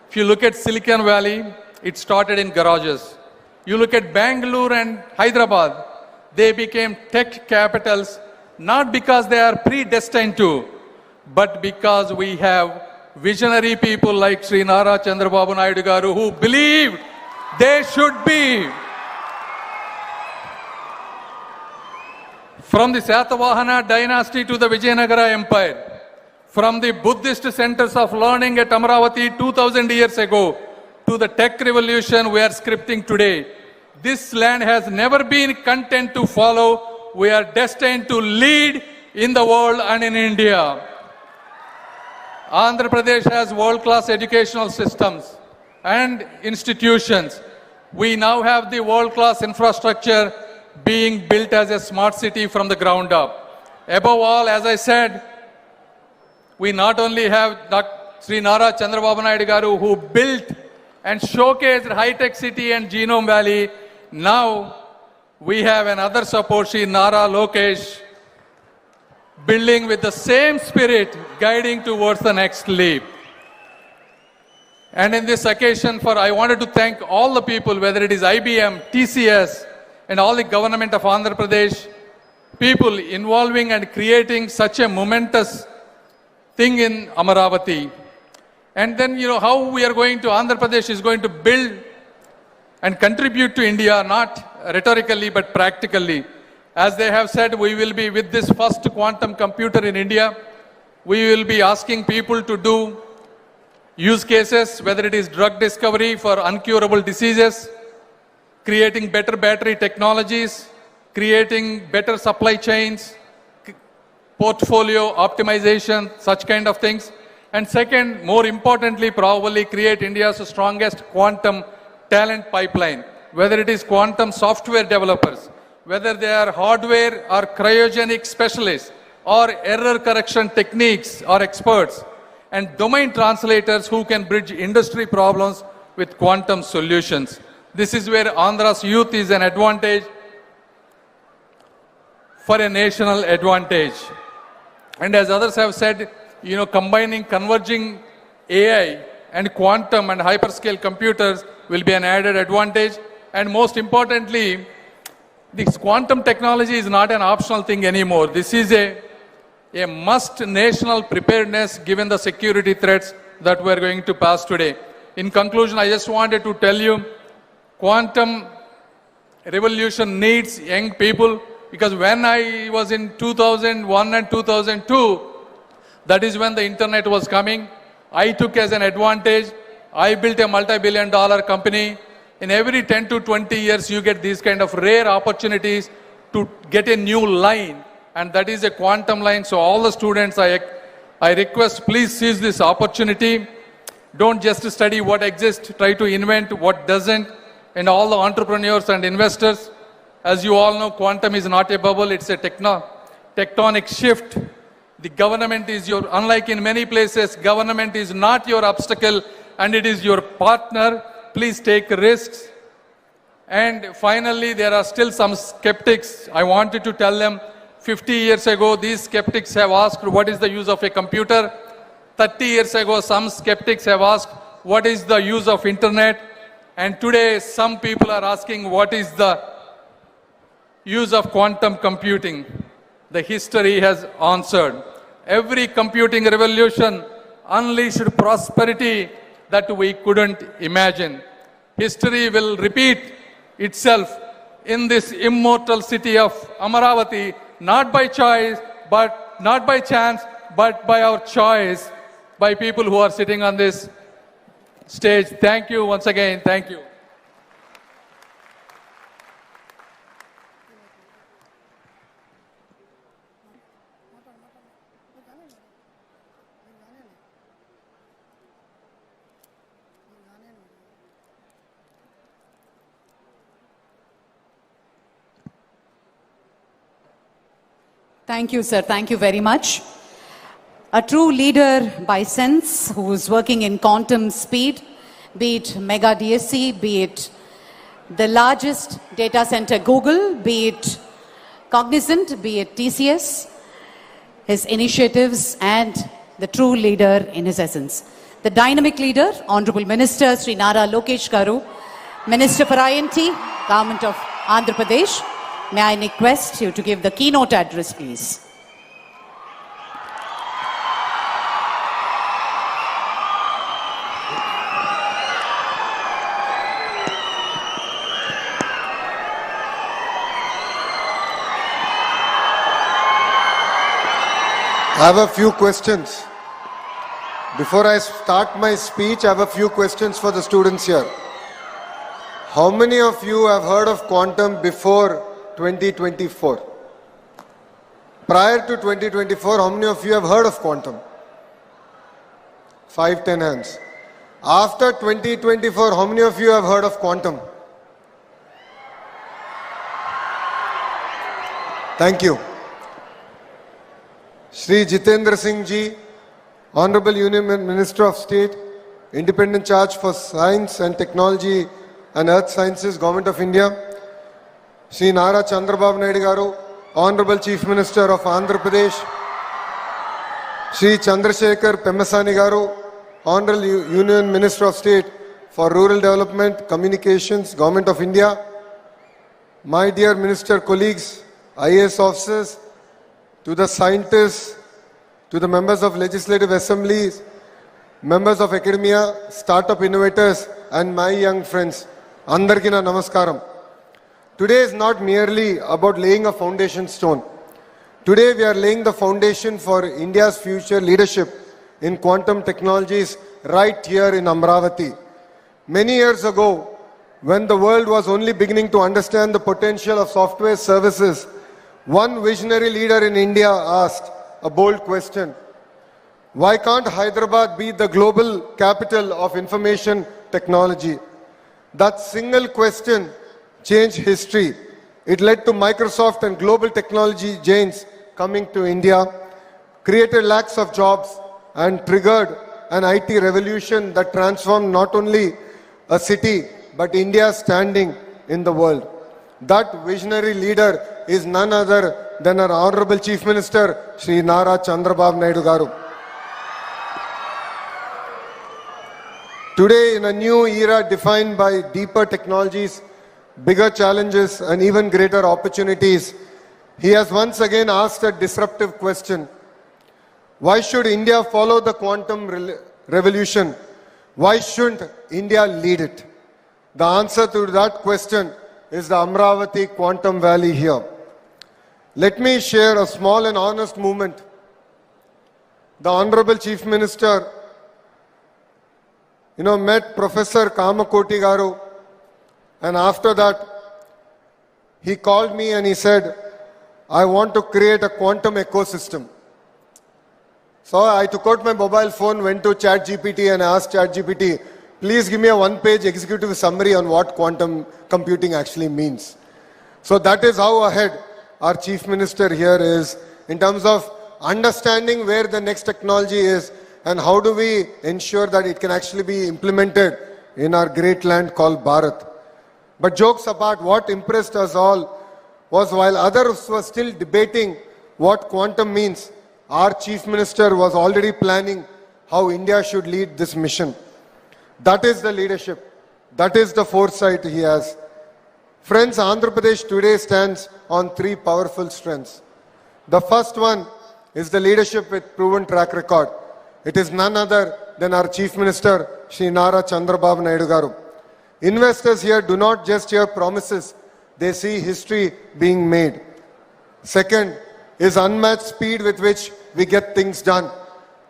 If you look at Silicon Valley, it started in garages. You look at Bangalore and Hyderabad, they became tech capitals, not because they are predestined to, but because we have visionary people like Sri.Nara Chandrababu Naidu garu who believed they should be. From the Satavahana dynasty to the Vijayanagara Empire, from the Buddhist centers of learning at Amravati 2000 years ago to the tech revolution we are scripting today, this land has never been content to follow. We are destined to lead in the world and in India. Andhra Pradesh has world-class educational systems and institutions. We now have the world-class infrastructure being built as a smart city from the ground up. Above all, as I said, we not only have Sri.Nara Chandrababu Naidu garu who built and showcased high-tech city and Genome Valley. Now we have another support, Sri.Nara Lokesh, building with the same spirit, guiding towards the next leap. And in this occasion, I wanted to thank all the people, whether it is IBM, TCS, and all the government of Andhra Pradesh, people involving and creating such a momentous thing in Amaravati. And then, how we are going to, Andhra Pradesh is going to build and contribute to India, not rhetorically, but practically. As they have said, we will be with this first quantum computer in India. We will be asking people to do use cases, whether it is drug discovery for uncurable diseases, creating better battery technologies, creating better supply chains, portfolio optimization, such kind of things. And second, more importantly, probably create India's strongest quantum talent pipeline, whether it is quantum software developers, whether they are hardware or cryogenic specialists, or error correction techniques or experts, and domain translators who can bridge industry problems with quantum solutions. This is where Andhra's youth is an advantage for a national advantage. And as others have said, combining, converging AI and quantum and hyperscale computers will be an added advantage. And most importantly, this quantum technology is not an optional thing anymore. This is a must national preparedness given the security threats that we are going to pass today. In conclusion, I just wanted to tell you, quantum revolution needs young people, because when I was in 2001 and 2002, that is when the internet was coming. I took as an advantage. I built a multi-billion-dollar company. In every 10 to 20 years, you get these kind of rare opportunities to get a new line, and that is a quantum line. So all the students, I request, please seize this opportunity. Don't just study what exists, try to invent what doesn't. And all the entrepreneurs and investors, as you all know, quantum is not a bubble, it's a tectonic shift. The government is unlike in many places, government is not your obstacle and it is your partner. Please take risks. And finally, there are still some skeptics. I wanted to tell them, 50 years ago, these skeptics have asked, what is the use of a computer? 30 years ago, some skeptics have asked, what is the use of internet? And today, some people are asking, what is the use of quantum computing? The history has answered. Every computing revolution unleashed prosperity that we couldn't imagine. History will repeat itself in this immortal city of Amaravati, not by choice, but not by chance, but by our choice, by people who are sitting on this stage. Thank you once again. Thank you. Thank you, sir. Thank you very much. A true leader by sense who is working in quantum speed, be it Mega DSC, be it the largest data center Google, be it Cognizant, be it TCS, his initiatives and the true leader in his essence. The dynamic leader, Honorable Minister Sri.Nara Lokesh Garu, Minister for INT, Government of Andhra Pradesh. May I request you to give the keynote address, please. I have a few questions. Before I start my speech, I have a few questions for the students here. How many of you have heard of quantum before 2024? Prior to 2024, how many of you have heard of quantum? 5, 10 hands. After 2024, how many of you have heard of quantum? Thank you. Shri Jitendra Singh Ji, Honorable Union Minister of State, Independent Charge for Science and Technology and Earth Sciences, Government of India. Sri.Nara Chandrababu Naidu Garu, Honorable Chief Minister of Andhra Pradesh. Shri Chandrasekhar Pemasani Garu, Honorable Union Minister of State for Rural Development, Communications, Government of India. My dear Minister colleagues, IAS officers, to the scientists, to the members of legislative assemblies, members of academia, startup innovators, and my young friends, Andarki na namaskaram. Today is not merely about laying a foundation stone. Today we are laying the foundation for India's future leadership in quantum technologies right here in Amravati. Many years ago, when the world was only beginning to understand the potential of software services, one visionary leader in India asked a bold question. Why can't Hyderabad be the global capital of information technology? That single question changed history. It led to Microsoft and global technology giants coming to India, created lakhs of jobs, and triggered an IT revolution that transformed not only a city, but India's standing in the world. That visionary leader is none other than our Honorable Chief Minister, Sri.Nara Chandrababu Naidu Garu. Today, in a new era defined by deeper technologies, bigger challenges, and even greater opportunities, he has once again asked a disruptive question. Why should India follow the quantum revolution? Why shouldn't India lead it? The answer to that question is the Amravati Quantum Valley here. Let me share a small and honest moment. The Honorable Chief Minister, met Professor Kamakoti Garu, and after that, he called me and he said, I want to create a quantum ecosystem. So I took out my mobile phone, went to ChatGPT and asked ChatGPT, please give me a one-page executive summary on what quantum computing actually means. So that is how ahead our Chief Minister here is in terms of understanding where the next technology is and how do we ensure that it can actually be implemented in our great land called Bharat. But jokes apart, what impressed us all was while others were still debating what quantum means, our Chief Minister was already planning how India should lead this mission. That is the leadership. That is the foresight he has. Friends, Andhra Pradesh today stands on three powerful strengths. The first one is the leadership with proven track record. It is none other than our Chief Minister, Sri.Nara Chandrababu Naidu Garu. Investors here do not just hear promises, they see history being made. Second is unmatched speed with which we get things done.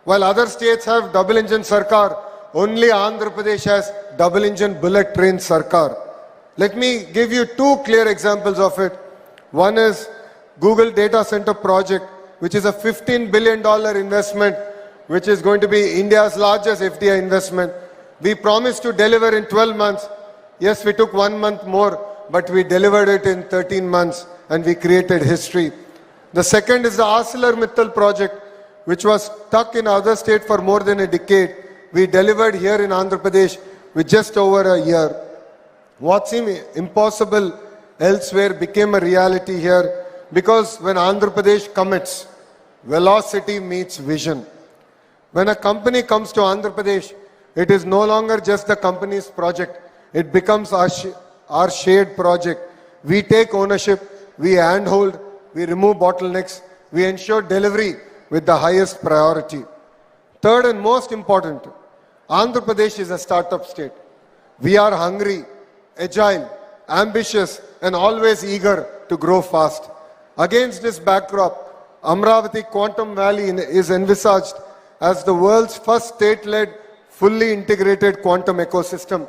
While other states have double-engine sarkar, only Andhra Pradesh has double-engine bullet train sarkar. Let me give you two clear examples of it. One is Google Data Center project, which is a $15 billion investment, which is going to be India's largest FDI investment. We promised to deliver in 12 months. Yes, we took 1 month more, but we delivered it in 13 months and we created history. The second is the ArcelorMittal project, which was stuck in other state for more than a decade. We delivered here in Andhra Pradesh with just over a year. What seemed impossible elsewhere became a reality here because when Andhra Pradesh commits, velocity meets vision. When a company comes to Andhra Pradesh, it is no longer just the company's project. It becomes our shared project. We take ownership, we handhold, we remove bottlenecks, we ensure delivery with the highest priority. Third and most important, Andhra Pradesh is a startup state. We are hungry, agile, ambitious, and always eager to grow fast. Against this backdrop, Amravati Quantum Valley is envisaged as the world's first state-led, fully integrated quantum ecosystem.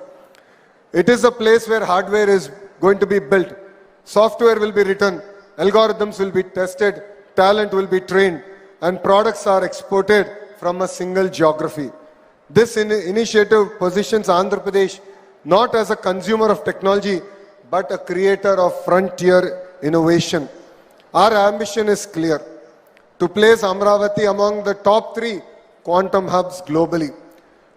It is a place where hardware is going to be built, software will be written, algorithms will be tested, talent will be trained, and products are exported from a single geography. This initiative positions Andhra Pradesh not as a consumer of technology, but a creator of frontier innovation. Our ambition is clear, to place Amravati among the top 3 quantum hubs globally,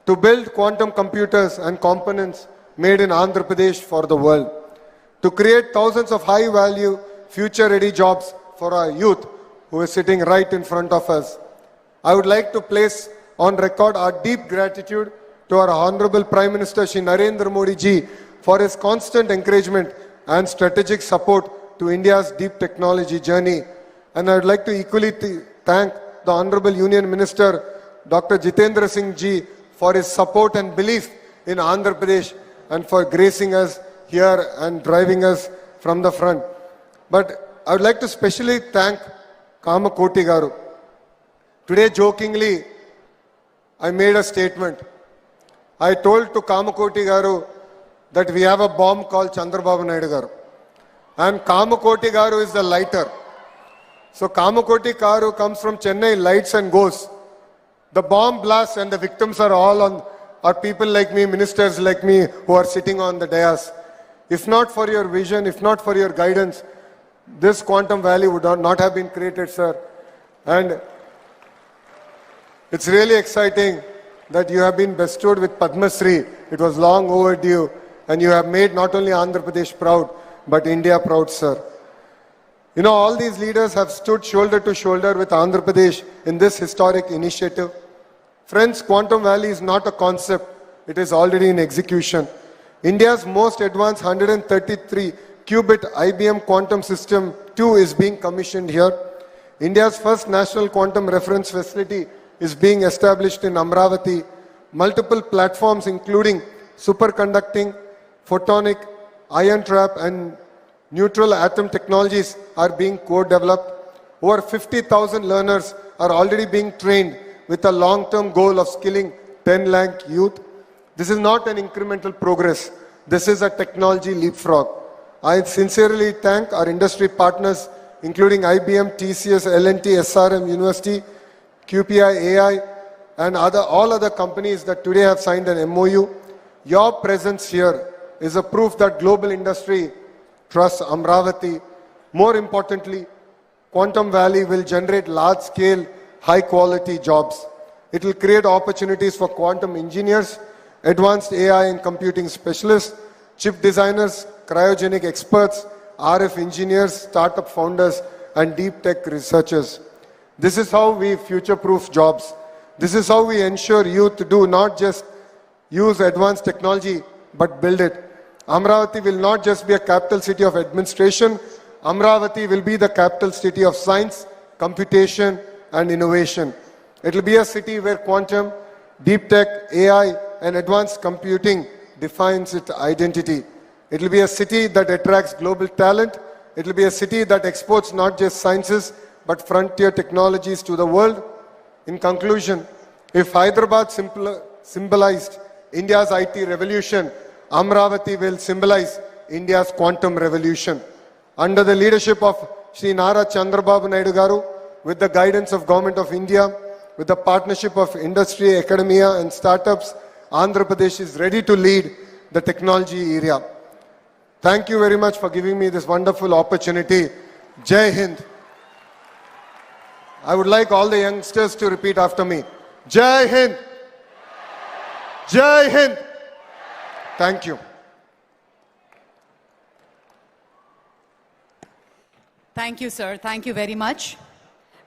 to build quantum computers and components made in Andhra Pradesh for the world, to create thousands of high-value, future-ready jobs for our youth who is sitting right in front of us. I would like to place on record our deep gratitude to our Honorable Prime Minister Shri Narendra Modi ji for his constant encouragement and strategic support to India's deep technology journey. And I would like to equally thank the Honorable Union Minister Dr. Jitendra Singh ji for his support and belief in Andhra Pradesh and for gracing us here and driving us from the front. But I would like to specially thank Kamakoti Garu. Today, jokingly, I made a statement. I told to Kamakoti Garu that we have a bomb called Chandrababu Naidu Garu. And Kamakoti Garu is the lighter. So Kamakoti Garu comes from Chennai, lights and goes. The bomb blasts and the victims are people like me, ministers like me who are sitting on the dais. If not for your vision, if not for your guidance, this quantum valley would not have been created, sir. And it's really exciting that you have been bestowed with Padma Shri. It was long overdue, and you have made not only Andhra Pradesh proud, but India proud, sir. You know, all these leaders have stood shoulder to shoulder with Andhra Pradesh in this historic initiative. Friends, Quantum Valley is not a concept, it is already in execution. India's most advanced 133 qubit IBM quantum system 2 is being commissioned here. India's first national quantum reference facility is being established in Amravati. Multiple platforms including superconducting, photonic, ion trap and neutral atom technologies are being co-developed. Over 50,000 learners are already being trained with a long-term goal of skilling 10 lakh youth. This is not an incremental progress. This is a technology leapfrog. I sincerely thank our industry partners, including IBM, TCS, L&T, SRM University, QPI AI, and all other companies that today have signed an MOU. Your presence here is a proof that global industry trusts Amravati. More importantly, Quantum Valley will generate large-scale, high-quality jobs. It will create opportunities for quantum engineers, advanced AI and computing specialists, chip designers, cryogenic experts, RF engineers, startup founders, and deep tech researchers. This is how we future-proof jobs. This is how we ensure youth do not just use advanced technology, but build it. Amravati will not just be a capital city of administration. Amravati will be the capital city of science, computation, and innovation. It will be a city where quantum, deep tech, AI, and advanced computing defines its identity. It will be a city that attracts global talent. It will be a city that exports not just sciences, but frontier technologies to the world. In conclusion, if Hyderabad symbolized India's IT revolution, Amravati will symbolize India's quantum revolution. Under the leadership of Sri.Nara Chandrababu Naidu Garu, with the guidance of Government of India, with the partnership of industry, academia and startups, Andhra Pradesh is ready to lead the technology area. Thank you very much for giving me this wonderful opportunity. Jai Hind. I would like all the youngsters to repeat after me. Jai Hind. Jai Hind. Thank you. Thank you, sir. Thank you very much.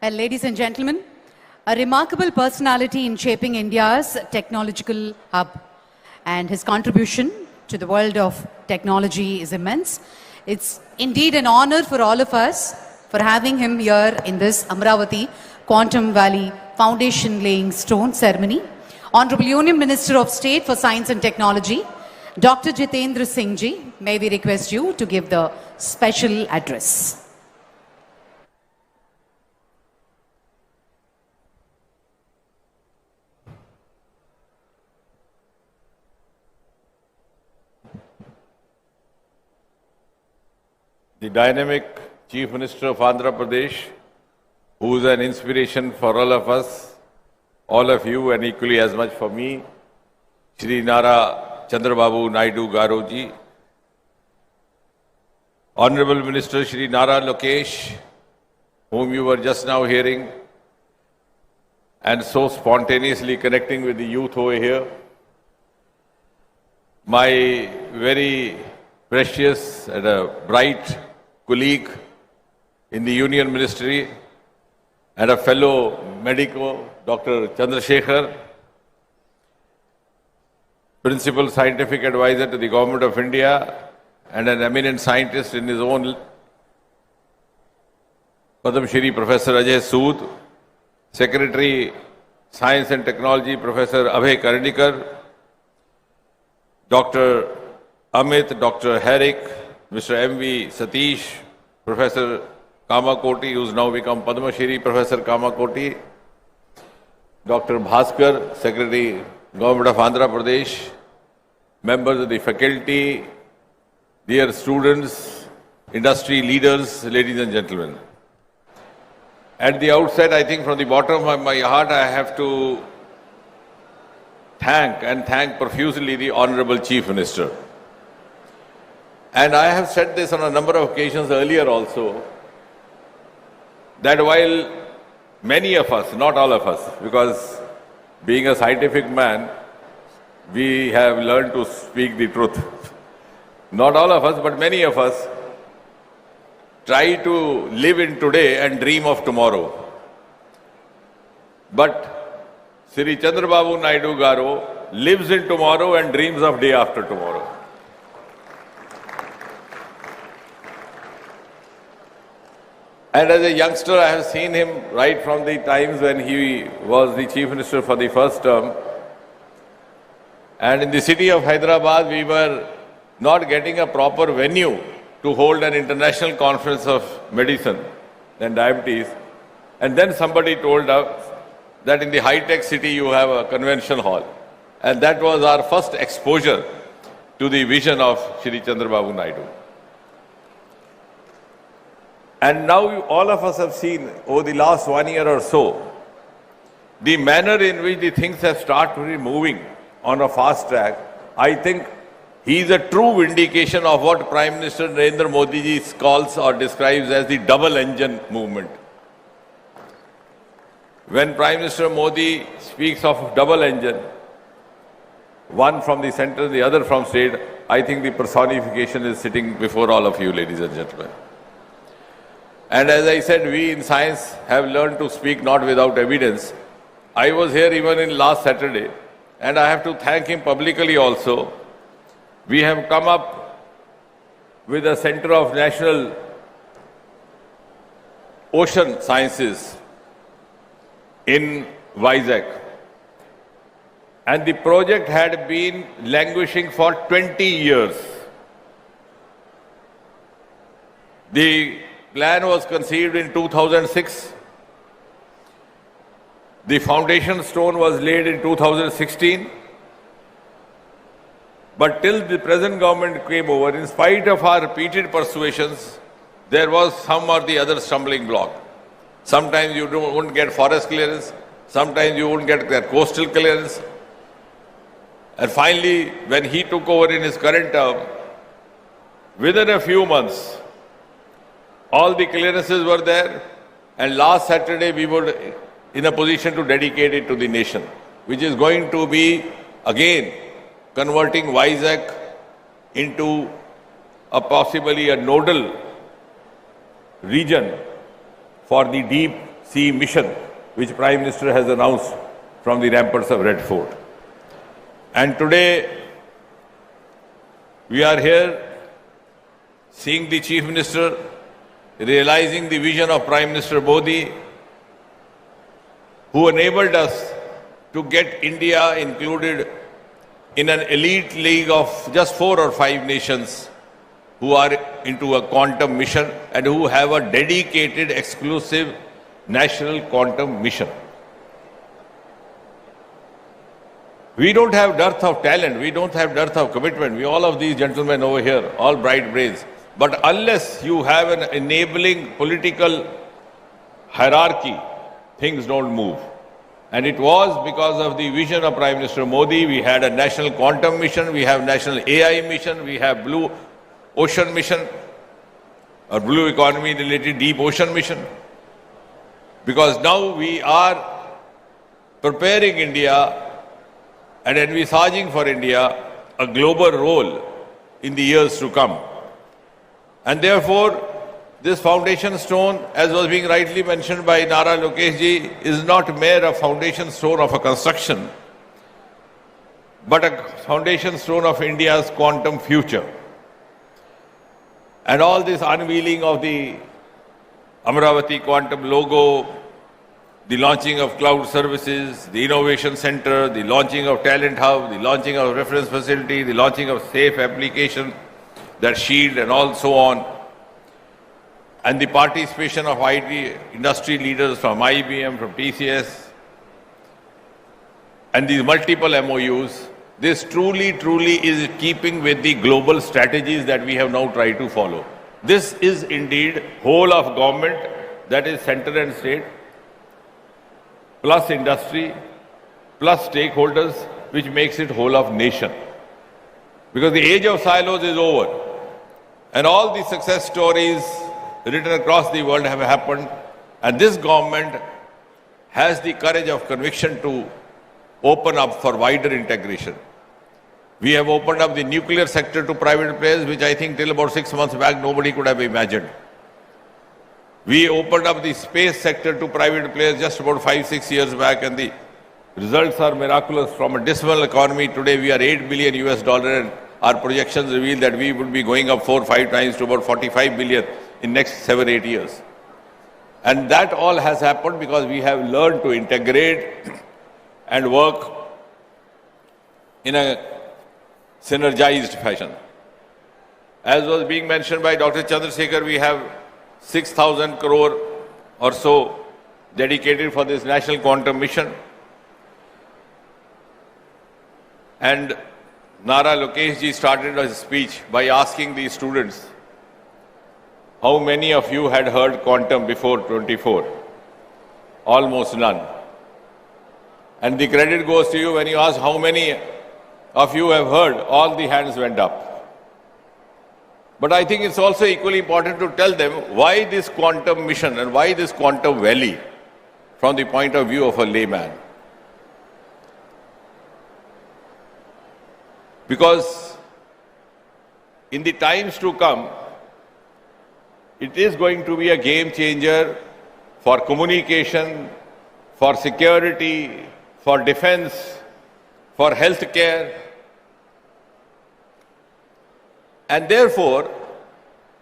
Well, ladies and gentlemen, a remarkable personality in shaping India's technological hub, and his contribution to the world of technology is immense. It's indeed an honor for all of us for having him here in this Amravati Quantum Valley Foundation laying stone ceremony. Honorable Union Minister of State for Science and Technology, Dr. Jitendra Singh Ji, may we request you to give the special address. The dynamic Chief Minister of Andhra Pradesh, who is an inspiration for all of us, all of you, and equally as much for me, Sri.Nara Chandrababu Naidu Garu ji, Honorable Minister Sri.Nara Lokesh, whom you were just now hearing, and so spontaneously connecting with the youth over here, my very precious and a bright colleague in the Union Ministry and a fellow medico, Dr. Chandrasekhar, Principal Scientific Advisor to the Government of India and an eminent scientist in his own, Padam Shri Professor Ajay Sood, Secretary Science and Technology Professor Abhay Karnikar, Dr. Amit, Dr. Herrick, Mr. M.V. Satish, Professor Kamakoti, who's now become Padma Shri Professor Kamakoti, Dr. Bhaskar, Secretary, Government of Andhra Pradesh, members of the faculty, dear students, industry leaders, ladies and gentlemen. At the outset, I think from the bottom of my heart, I have to thank profusely the Honorable Chief Minister. And I have said this on a number of occasions earlier also, that while many of us, not all of us, because being a scientific man, we have learned to speak the truth. Not all of us, but many of us try to live in today and dream of tomorrow. But Sri Chandrababu Naidu Garu lives in tomorrow and dreams of day after tomorrow. And as a youngster, I have seen him right from the times when he was the Chief Minister for the first term. And in the city of Hyderabad, we were not getting a proper venue to hold an international conference of medicine and diabetes. And then somebody told us that in the high-tech city you have a convention hall. And that was our first exposure to the vision of Shri Chandrababu Naidu. And now all of us have seen over the last 1 year or so the manner in which the things have started moving on a fast track, I think he is a true vindication of what Prime Minister Narendra Modi ji calls or describes as the double engine movement. When Prime Minister Modi speaks of double engine, one from the center, the other from state, I think the personification is sitting before all of you, ladies and gentlemen. And as I said, we in science have learned to speak not without evidence. I was here even in last Saturday, and I have to thank him publicly also. We have come up with a Center of National Ocean Sciences in Vizag. And the project had been languishing for 20 years. The plan was conceived in 2006. The foundation stone was laid in 2016. But till the present government came over, in spite of our repeated persuasions, there was some or the other stumbling block. Sometimes you wouldn't get forest clearance, sometimes you wouldn't get that coastal clearance. And finally, when he took over in his current term, within a few months, all the clearances were there, and last Saturday we were in a position to dedicate it to the nation, which is going to be, again, converting Vizag into a possibly a nodal region for the deep sea mission, which Prime Minister has announced from the ramparts of Red Fort. And today, we are here seeing the Chief Minister realizing the vision of Prime Minister Modi, who enabled us to get India included in an elite league of just 4 or 5 nations who are into a quantum mission and who have a dedicated, exclusive national quantum mission. We don't have dearth of talent, we don't have dearth of commitment. We, all of these gentlemen over here, all bright brains. But unless you have an enabling political hierarchy, things don't move. And it was because of the vision of Prime Minister Modi. We had a national quantum mission, we have national AI mission, we have blue ocean mission, or blue economy related deep ocean mission. Because now we are preparing India and envisaging for India a global role in the years to come. And therefore, this foundation stone, as was being rightly mentioned by Nara Lokesh ji, is not mere a foundation stone of a construction, but a foundation stone of India's quantum future. And all this unveiling of the Amravati Quantum logo, the launching of cloud services, the innovation center, the launching of talent hub, the launching of reference facility, the launching of safe application, that shield and all so on, and the participation of IT industry leaders from IBM, from TCS, and these multiple MOUs, this truly is keeping with the global strategies that we have now tried to follow. This is indeed whole of government, that is center and state, plus industry, plus stakeholders, which makes it whole of nation. Because the age of silos is over. And all the success stories written across the world have happened. And this government has the courage of conviction to open up for wider integration. We have opened up the nuclear sector to private players, which I think till about 6 months back nobody could have imagined. We opened up the space sector to private players just about 5-6 years back, and the results are miraculous. From a dismal economy, today we are $8 billion and our projections reveal that we would be going up 4 or 5 times to about 45 billion in next 7-8 years. And that all has happened because we have learned to integrate and work in a synergized fashion. As was being mentioned by Dr. Chandrasekhar, we have 6,000 crore or so dedicated for this national quantum mission. And Nara Lokesh ji started his speech by asking the students, how many of you had heard quantum before 24? Almost none. And the credit goes to you when you ask how many of you have heard, all the hands went up. But I think it's also equally important to tell them why this quantum mission and why this quantum valley from the point of view of a layman. Because in the times to come, it is going to be a game changer for communication, for security, for defense, for healthcare. And therefore,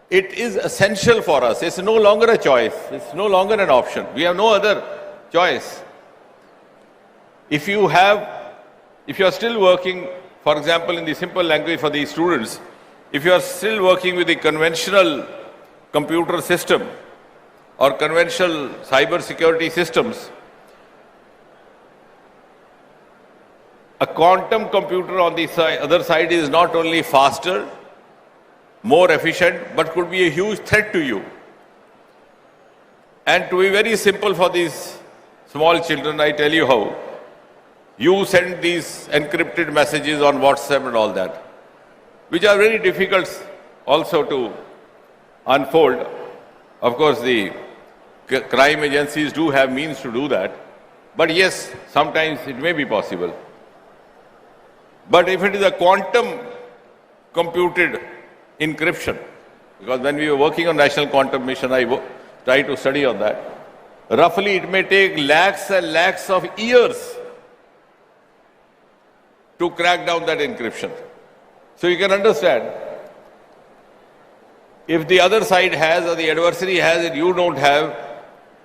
it is essential for us. It's no longer a choice. It's no longer an option. We have no other choice. If you are still working, for example, in the simple language for the students, if you are still working with the conventional computer system or conventional cyber security systems, a quantum computer on the other side is not only faster, more efficient, but could be a huge threat to you. And to be very simple for these small children, I tell you how. You send these encrypted messages on WhatsApp and all that, which are very difficult also to unfold. Of course, the crime agencies do have means to do that. But yes, sometimes it may be possible. But if it is a quantum computed encryption, because when we were working on National Quantum Mission, I tried to study on that. Roughly, it may take lakhs and lakhs of years to crack down that encryption. So you can understand, if the other side has or the adversary has and you don't have,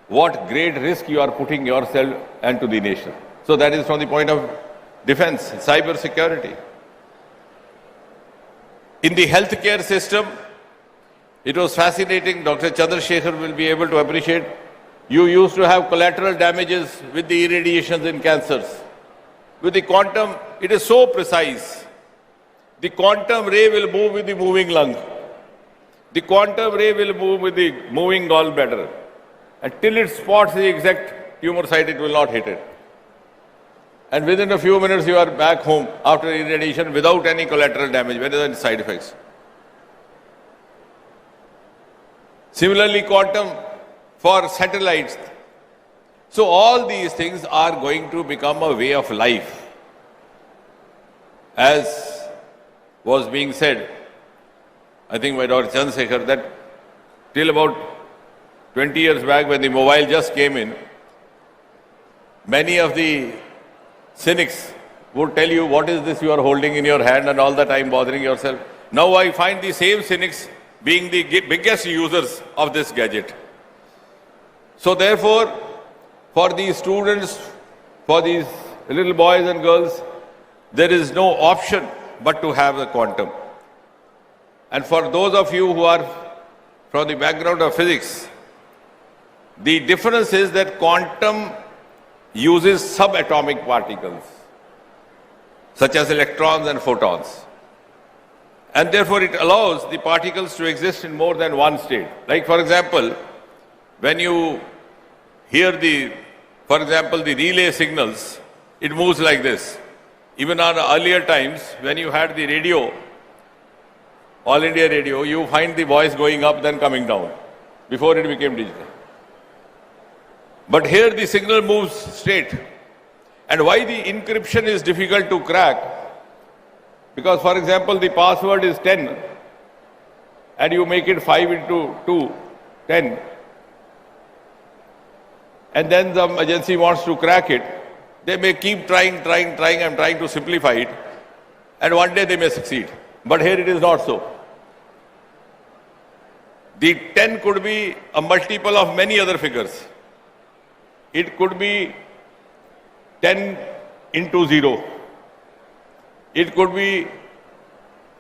what great risk you are putting yourself and to the nation. So that is from the point of defense, cyber security. In the healthcare system, it was fascinating. Dr. Chandrasekhar will be able to appreciate. You used to have collateral damages with the irradiations in cancers. With the quantum, it is so precise. The quantum ray will move with the moving lung. The quantum ray will move with the moving gallbladder. Until it spots the exact tumor site, it will not hit it. And within a few minutes, you are back home after irradiation without any collateral damage, without any side effects. Similarly, quantum for satellites. So all these things are going to become a way of life. As was being said, I think by Dr. Chandrasekhar, that till about 20 years back when the mobile just came in, many of the cynics would tell you, what is this you are holding in your hand and all the time bothering yourself. Now I find the same cynics being the biggest users of this gadget. So therefore, for these students, for these little boys and girls, there is no option but to have the quantum. And for those of you who are from the background of physics, the difference is that quantum uses subatomic particles, such as electrons and photons. And therefore, it allows the particles to exist in more than one state. Like, for example, when you hear for example, the relay signals, it moves like this. Even on earlier times, when you had the radio, All India Radio, you find the voice going up, then coming down, before it became digital. But here the signal moves straight. And why the encryption is difficult to crack? Because, for example, the password is 10, and you make it 5 into 2, 10. And then the agency wants to crack it. They may keep trying and trying to simplify it. And one day they may succeed. But here it is not so. The 10 could be a multiple of many other figures. It could be 10 into 0. It could be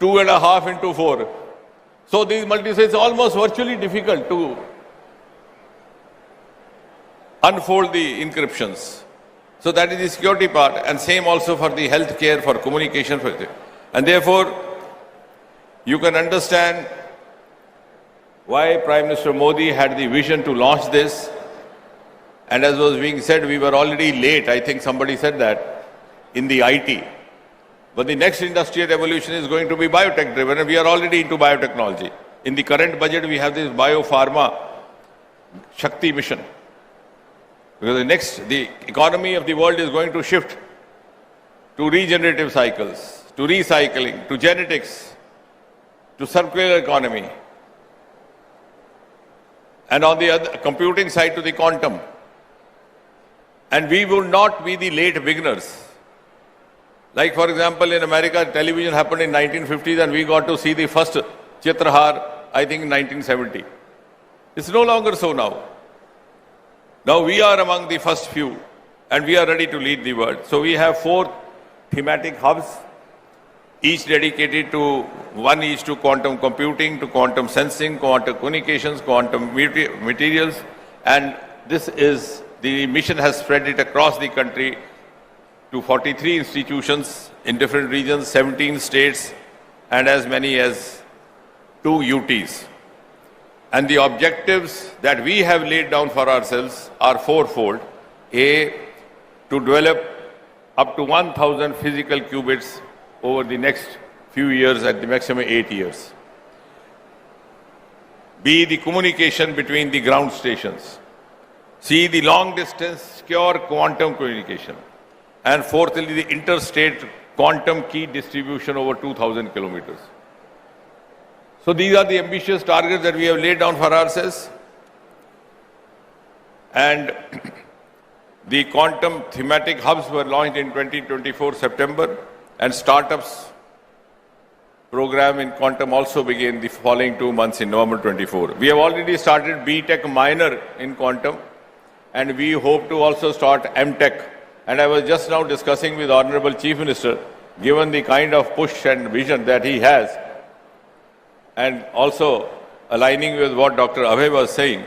2.5 into 4. So these multiples, it's almost virtually difficult to unfold the encryptions. So that is the security part, and same also for the healthcare, for communication. And therefore, you can understand why Prime Minister Modi had the vision to launch this. And as was being said, we were already late. I think somebody said that in the IT. But the next industrial revolution is going to be biotech driven, and we are already into biotechnology. In the current budget, we have this biopharma Shakti mission. Because the economy of the world is going to shift to regenerative cycles, to recycling, to genetics, to circular economy. And on the other computing side, to the quantum. And we will not be the late beginners. Like, for example, in America, television happened in 1950s, and we got to see the first Chitrahar, I think, in 1970. It's no longer so now. Now we are among the first few, and we are ready to lead the world. So we have 4 thematic hubs, each dedicated to, one each to quantum computing, to quantum sensing, quantum communications, quantum materials, and the mission has spread it across the country to 43 institutions in different regions, 17 states, and as many as 2 UTs. And the objectives that we have laid down for ourselves are 4-fold. A, to develop up to 1,000 physical qubits over the next few years, at the maximum 8 years. B, the communication between the ground stations. C, the long distance secure quantum communication. And fourthly, the interstate quantum key distribution over 2,000 kilometers. So these are the ambitious targets that we have laid down for ourselves. And the quantum thematic hubs were launched in 2024 September, and startups program in quantum also began the following 2 months in November 24. We have already started B.Tech minor in quantum, and we hope to also start M.Tech. And I was just now discussing with Honorable Chief Minister, given the kind of push and vision that he has, and also aligning with what Dr. Abhay was saying,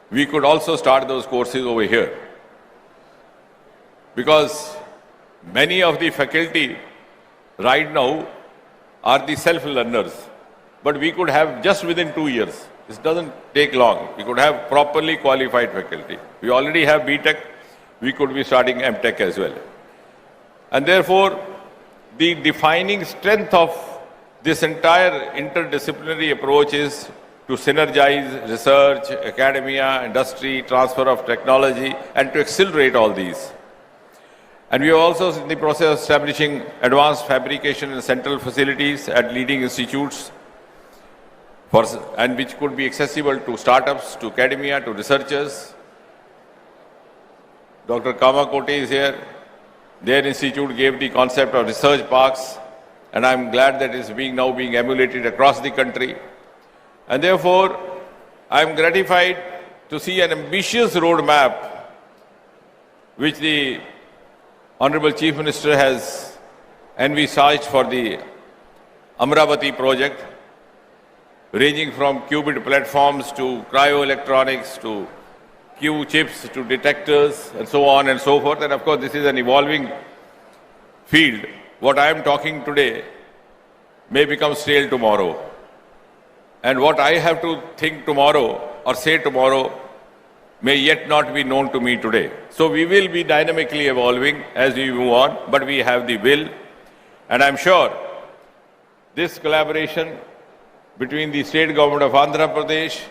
we could also start those courses over here. Because many of the faculty right now are the self-learners, but we could have just within 2 years. This doesn't take long. We could have properly qualified faculty. We already have B.Tech. We could be starting M.Tech as well. And therefore, the defining strength of this entire interdisciplinary approach is to synergize research, academia, industry, transfer of technology, and to accelerate all these. And we are also in the process of establishing advanced fabrication and central facilities at leading institutes, and which could be accessible to startups, to academia, to researchers. Dr. Kamakoti is here. Their institute gave the concept of research parks, and I'm glad that it's now being emulated across the country. And therefore, I'm gratified to see an ambitious roadmap which the Honorable Chief Minister has envisaged for the Amravati project, ranging from qubit platforms to cryoelectronics to Q chips to detectors and so on and so forth. And of course, this is an evolving field. What I am talking today may become stale tomorrow. And what I have to think tomorrow or say tomorrow may yet not be known to me today. So we will be dynamically evolving as we move on, but we have the will. And I'm sure this collaboration between the state government of Andhra Pradesh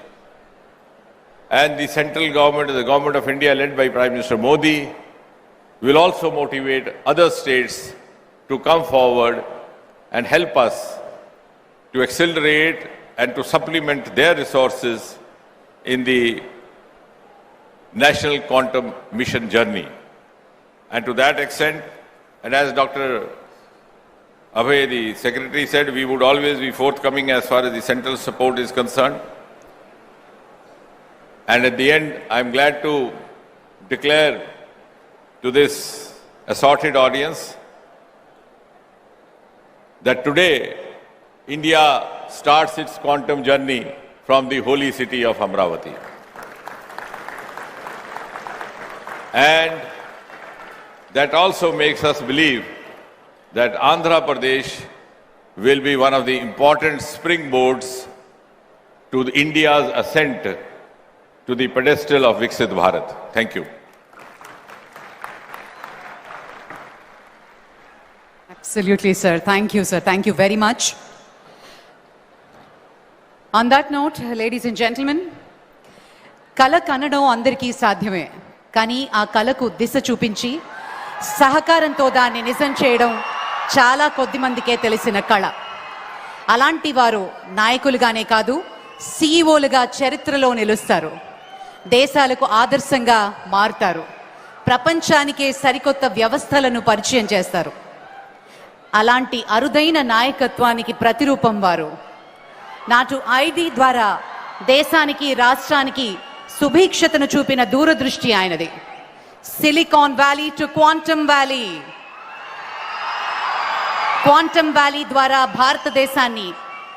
and the central government, the government of India led by Prime Minister Modi, will also motivate other states to come forward and help us to accelerate and to supplement their resources in the national quantum mission journey. And to that extent, and as Dr. Abhay, the Secretary, said, we would always be forthcoming as far as the central support is concerned. And at the end, I'm glad to declare to this assorted audience that today India starts its quantum journey from the holy city of Amravati. And that also makes us believe that Andhra Pradesh will be one of the important springboards to India's ascent to the pedestal of Viksit Bharat. Thank you. Absolutely, sir. Thank you, sir. Thank you very much. On that note, ladies and gentlemen, కళ కనడం అందరికీ సాధ్యమే, కానీ ఆ కళకు దిశ చూపించి సహకారంతో దాన్ని నిజం చేయడం చాలా కొద్ది మందికే తెలిసిన కళ. అలాంటి వారు నాయకులుగానే కాదు, సీఈఓలుగా చరిత్రలో నిలుస్తారు, దేశాలకు ఆదర్శంగా మారుతారు, ప్రపంచానికే సరికొత్త వ్యవస్థలను పరిచయం చేస్తారు. అలాంటి అరుదైన నాయకత్వానికి ప్రతిరూపం వారు. నాటు ఐడి ద్వారా దేశానికి రాష్ట్రానికి సుభిక్షతను చూపిన దూరదృష్టి ఆయనది. Silicon valley to quantum valley. Quantum valley ద్వారా భారతదేశాన్ని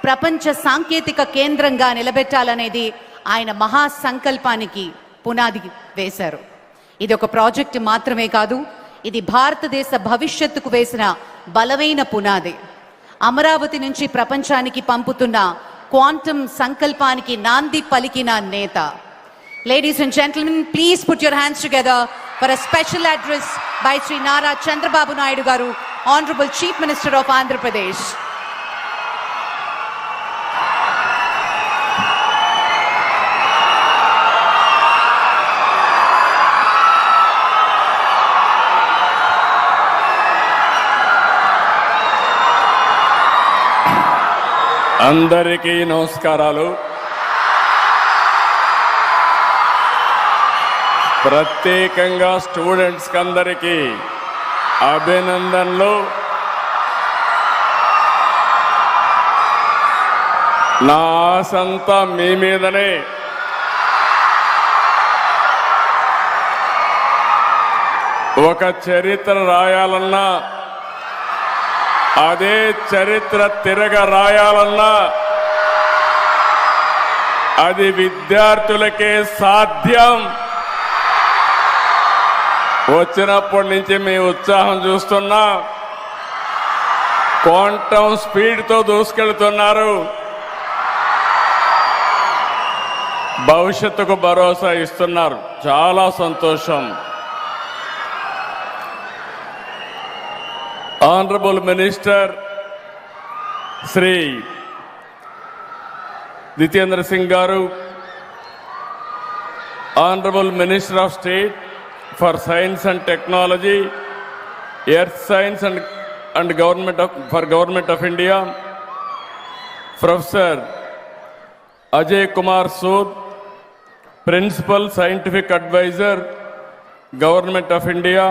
ప్రపంచ సాంకేతిక కేంద్రంగా నిలబెట్టాలనేది ఆయన మహా సంకల్పానికి పునాది వేశారు. ఇది ఒక ప్రాజెక్ట్ మాత్రమే కాదు, ఇది భారతదేశ భవిష్యత్తుకు వేసిన బలమైన పునాది. అమరావతి నుంచి ప్రపంచానికి పంపుతున్న క్వాంటమ్ సంకల్పానికి నాంది పలికిన నేత. Ladies and gentlemen, please put your hands together for a special address by Sri.Nara Chandrababu Naidu Garu, Honorable Chief Minister of Andhra Pradesh. అందరికీ నమస్కారాలు. ప్రత్యేకంగా స్టూడెంట్స్కి అందరికీ అభినందనలు. నా ఆశంతా మీ మీదనే. ఒక చరిత్ర రాయాలన్నా, అదే చరిత్ర తిరగ రాయాలన్నా అది విద్యార్థులకే సాధ్యం. వచ్చినప్పటి నుంచి మీ ఉత్సాహం చూస్తున్నా, క్వాంటమ్ స్పీడ్తో దూసుకెళ్తున్నారు. భవిష్యత్తుకు భరోసా ఇస్తున్నారు. చాలా సంతోషం. Honorable Minister Sri Jitendra Singh Garu, Honorable Minister of State for Science and Technology, Earth Science and Government of India, Professor Ajay Kumar Sood, Principal Scientific Advisor, Government of India,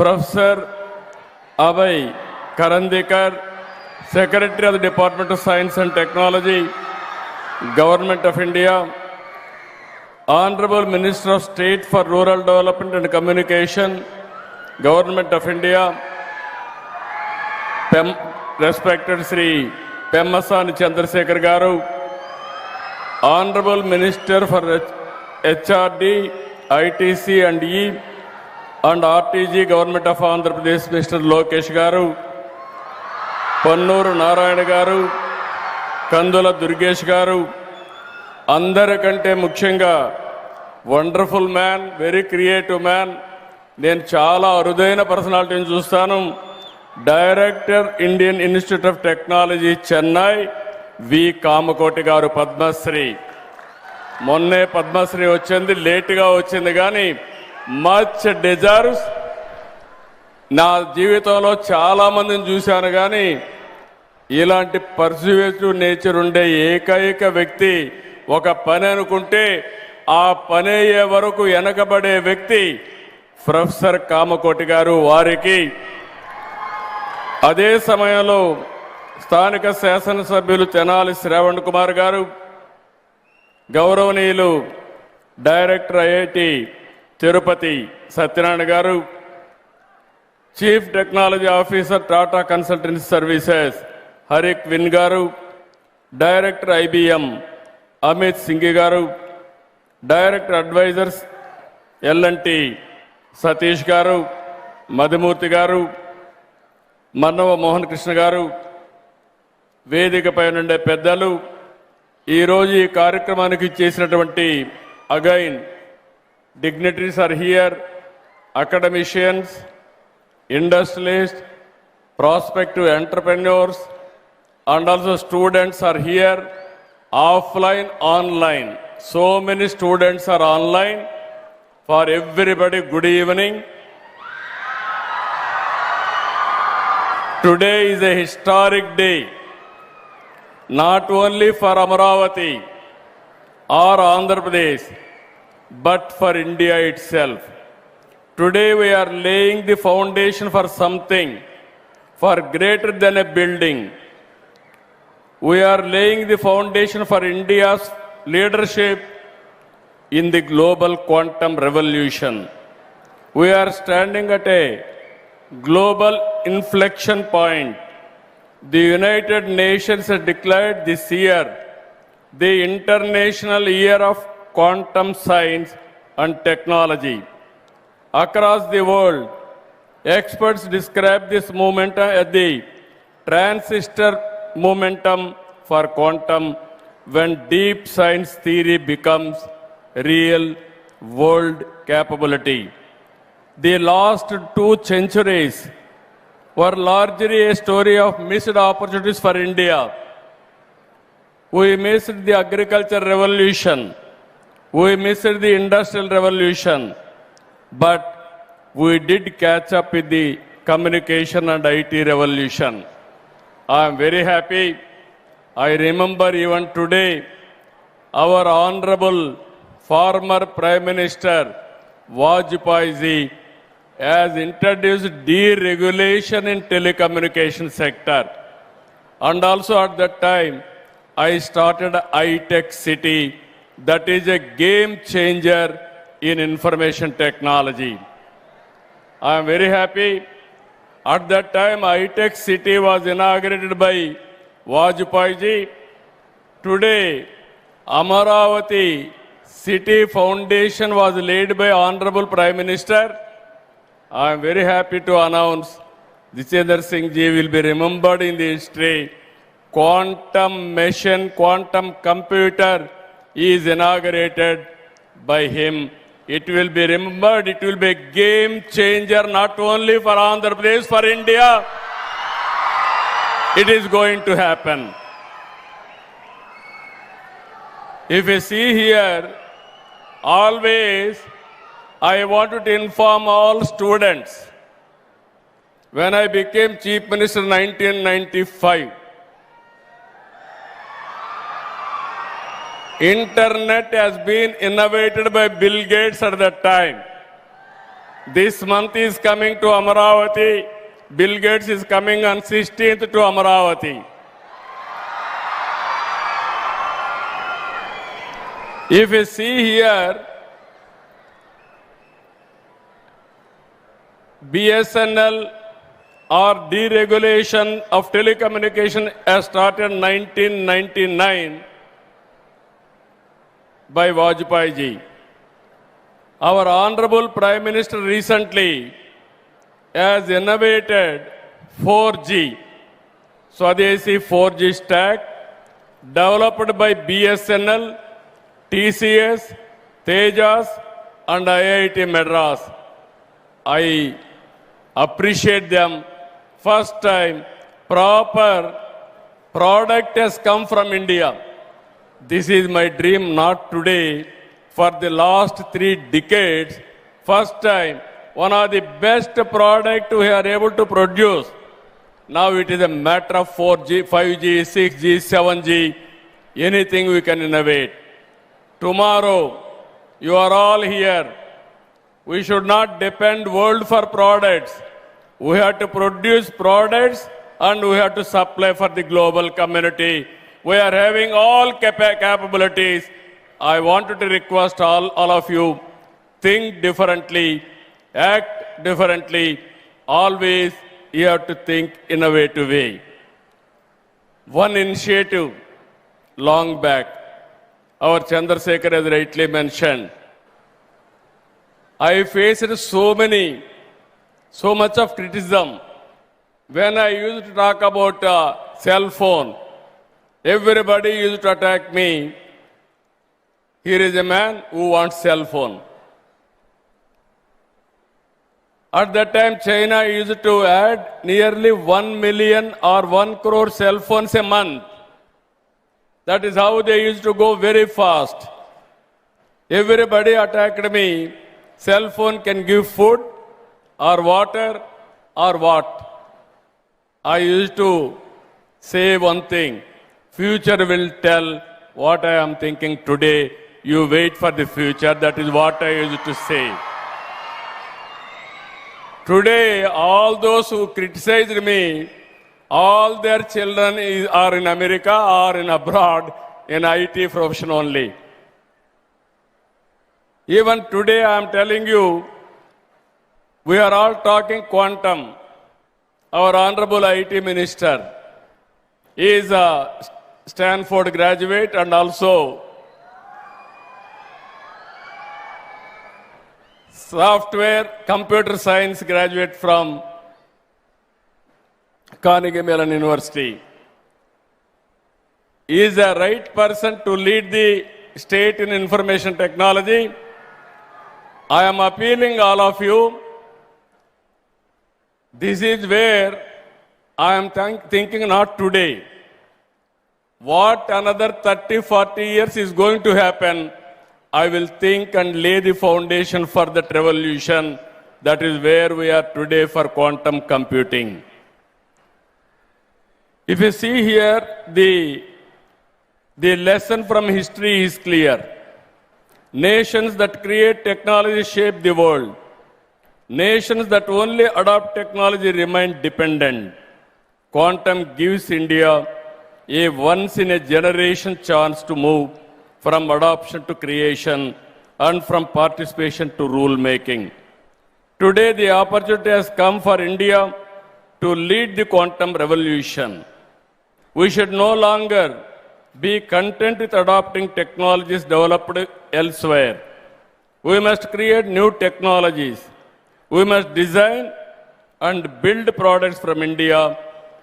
Professor Abhay Karandikar, Secretary of the Department of Science and Technology, Government of India, Honorable Minister of State for Rural Development and Communication, Government of India, respected Sri Pemmasani Chandrasekhar Garu, Honorable Minister for HRD, ITC and E and RTG, Government of Andhra Pradesh, Mr. Lokesh Garu, Pannuru Narayana Garu, Kandula Durgesh Garu, అందరికంటే ముఖ్యంగా wonderful man, very creative man. నేను చాలా అరుదైన పర్సనాలిటీని చూస్తాను. Director Indian Institute of Technology Chennai V Kamakoti garu, Padma Shri. మొన్నే పద్మశ్రీ వచ్చింది, లేటుగా వచ్చింది, కానీ మచ్ డిజర్వ్స్. నా జీవితంలో చాలా మందిని చూశాను, కానీ ఇలాంటి పర్సువేటివ్ నేచర్ ఉండే ఏకైక వ్యక్తి, ఒక పని అనుకుంటే ఆ పని అయ్యే వరకు వెనకబడే వ్యక్తి ప్రొఫెసర్ కామకోటి గారు. వారికి అదే సమయంలో స్థానిక శాసనసభ్యులు తెనాలి శ్రావణ్ కుమార్ గారు, గౌరవనీయులు director IIT Tirupati Satyanarayana garu, chief technology officer Tata Consultancy Services Harrick Vin garu, director IBM Amit Singh garu, director advisors L&T Satish గారు, మధుమూర్తి గారు, మన్నవ మోహన్ కృష్ణ గారు, వేదికపై నుండే పెద్దలు, ఈరోజు ఈ కార్యక్రమానికి చేసినటువంటి again dignitaries are here, academicians, industrialists, prospective entrepreneurs, and also students are here, offline, online. So many students are online. For everybody, good evening. Today is a historic day, not only for Amaravati or Andhra Pradesh, but for India itself. Today we are laying the foundation for something for greater than a building. We are laying the foundation for India's leadership in the global quantum revolution. We are standing at a global inflection point. The United Nations has declared this year the International Year of Quantum Science and Technology. Across the world, experts describe this momentum as the transistor momentum for quantum, when deep science theory becomes real world capability. The last 2 centuries were largely a story of missed opportunities for India. We missed the agriculture revolution. We missed the industrial revolution. But we did catch up with the communication and IT revolution. I am very happy. I remember even today, our Honorable former Prime Minister Vajpayee ji has introduced deregulation in telecommunication sector. And also at that time, I started iTech City, that is a game changer in information technology. I am very happy. At that time, iTech City was inaugurated by Vajpayee ji. Today, Amaravati City Foundation was laid by Honorable Prime Minister. I am very happy to announce Jitendra Singh ji will be remembered in the history. Quantum machine, quantum computer is inaugurated by him. It will be remembered, it will be a game changer not only for Andhra Pradesh, for India. It is going to happen. If you see here, always I wanted to inform all students. When I became Chief Minister in 1995, Internet has been innovated by Bill Gates at that time. This month is coming to Amaravati. Bill Gates is coming on 16th to Amaravati. If you see here, BSNL or deregulation of telecommunication has started in 1999 by Vajpayee ji. Our Honorable Prime Minister recently has innovated 4G, Swadeshi 4G stack, developed by BSNL, TCS, Tejas and IIT Madras. I appreciate them. First time, proper product has come from India. This is my dream, not today. For the last 3 decades, first time, one of the best product we are able to produce. Now it is a matter of 4G, 5G, 6G, 7G, anything we can innovate. Tomorrow, you are all here. We should not depend world for products. We have to produce products and we have to supply for the global community. We are having all capabilities. I wanted to request all of you, think differently, act differently. Always you have to think innovative way. One initiative long back, our Chandrasekhar has rightly mentioned. I faced so much of criticism when I used to talk about cell phone. Everybody used to attack me. Here is a man who wants cell phone. At that time, China used to add nearly 1 million or 1 crore cell phones a month. That is how they used to go very fast. Everybody attacked me. Cell phone can give food or water or what? I used to say one thing. Future will tell what I am thinking today. You wait for the future. That is what I used to say. Today, all those who criticized me, all their children are in America or in abroad in IT profession only. Even today, I am telling you, we are all talking quantum. Our Honorable IT Minister is a Stanford graduate and also software computer science graduate from Carnegie Mellon University. He is the right person to lead the state in information technology. I am appealing all of you. This is where I am thinking not today. What another 30, 40 years is going to happen, I will think and lay the foundation for that revolution. That is where we are today for quantum computing. If you see here, the lesson from history is clear. Nations that create technology shape the world. Nations that only adopt technology remain dependent. Quantum gives India a once-in-a-generation chance to move from adoption to creation and from participation to rule-making. Today, the opportunity has come for India to lead the quantum revolution. We should no longer be content with adopting technologies developed elsewhere. We must create new technologies. We must design and build products from India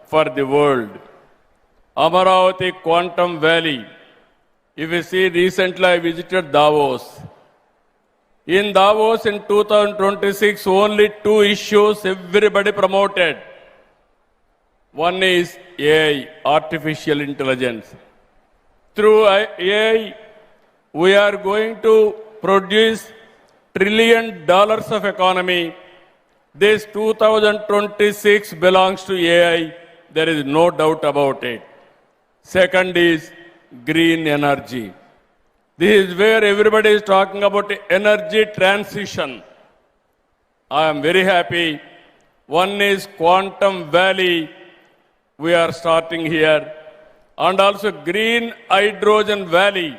for the world. Amaravati Quantum Valley. If you see, recently I visited Davos. In Davos in 2026, only 2 issues everybody promoted. One is AI, artificial intelligence. Through AI, we are going to produce $1 trillion of economy. This 2026 belongs to AI. There is no doubt about it. Second is green energy. This is where everybody is talking about energy transition. I am very happy. One is Quantum Valley. We are starting here. And also Green Hydrogen Valley.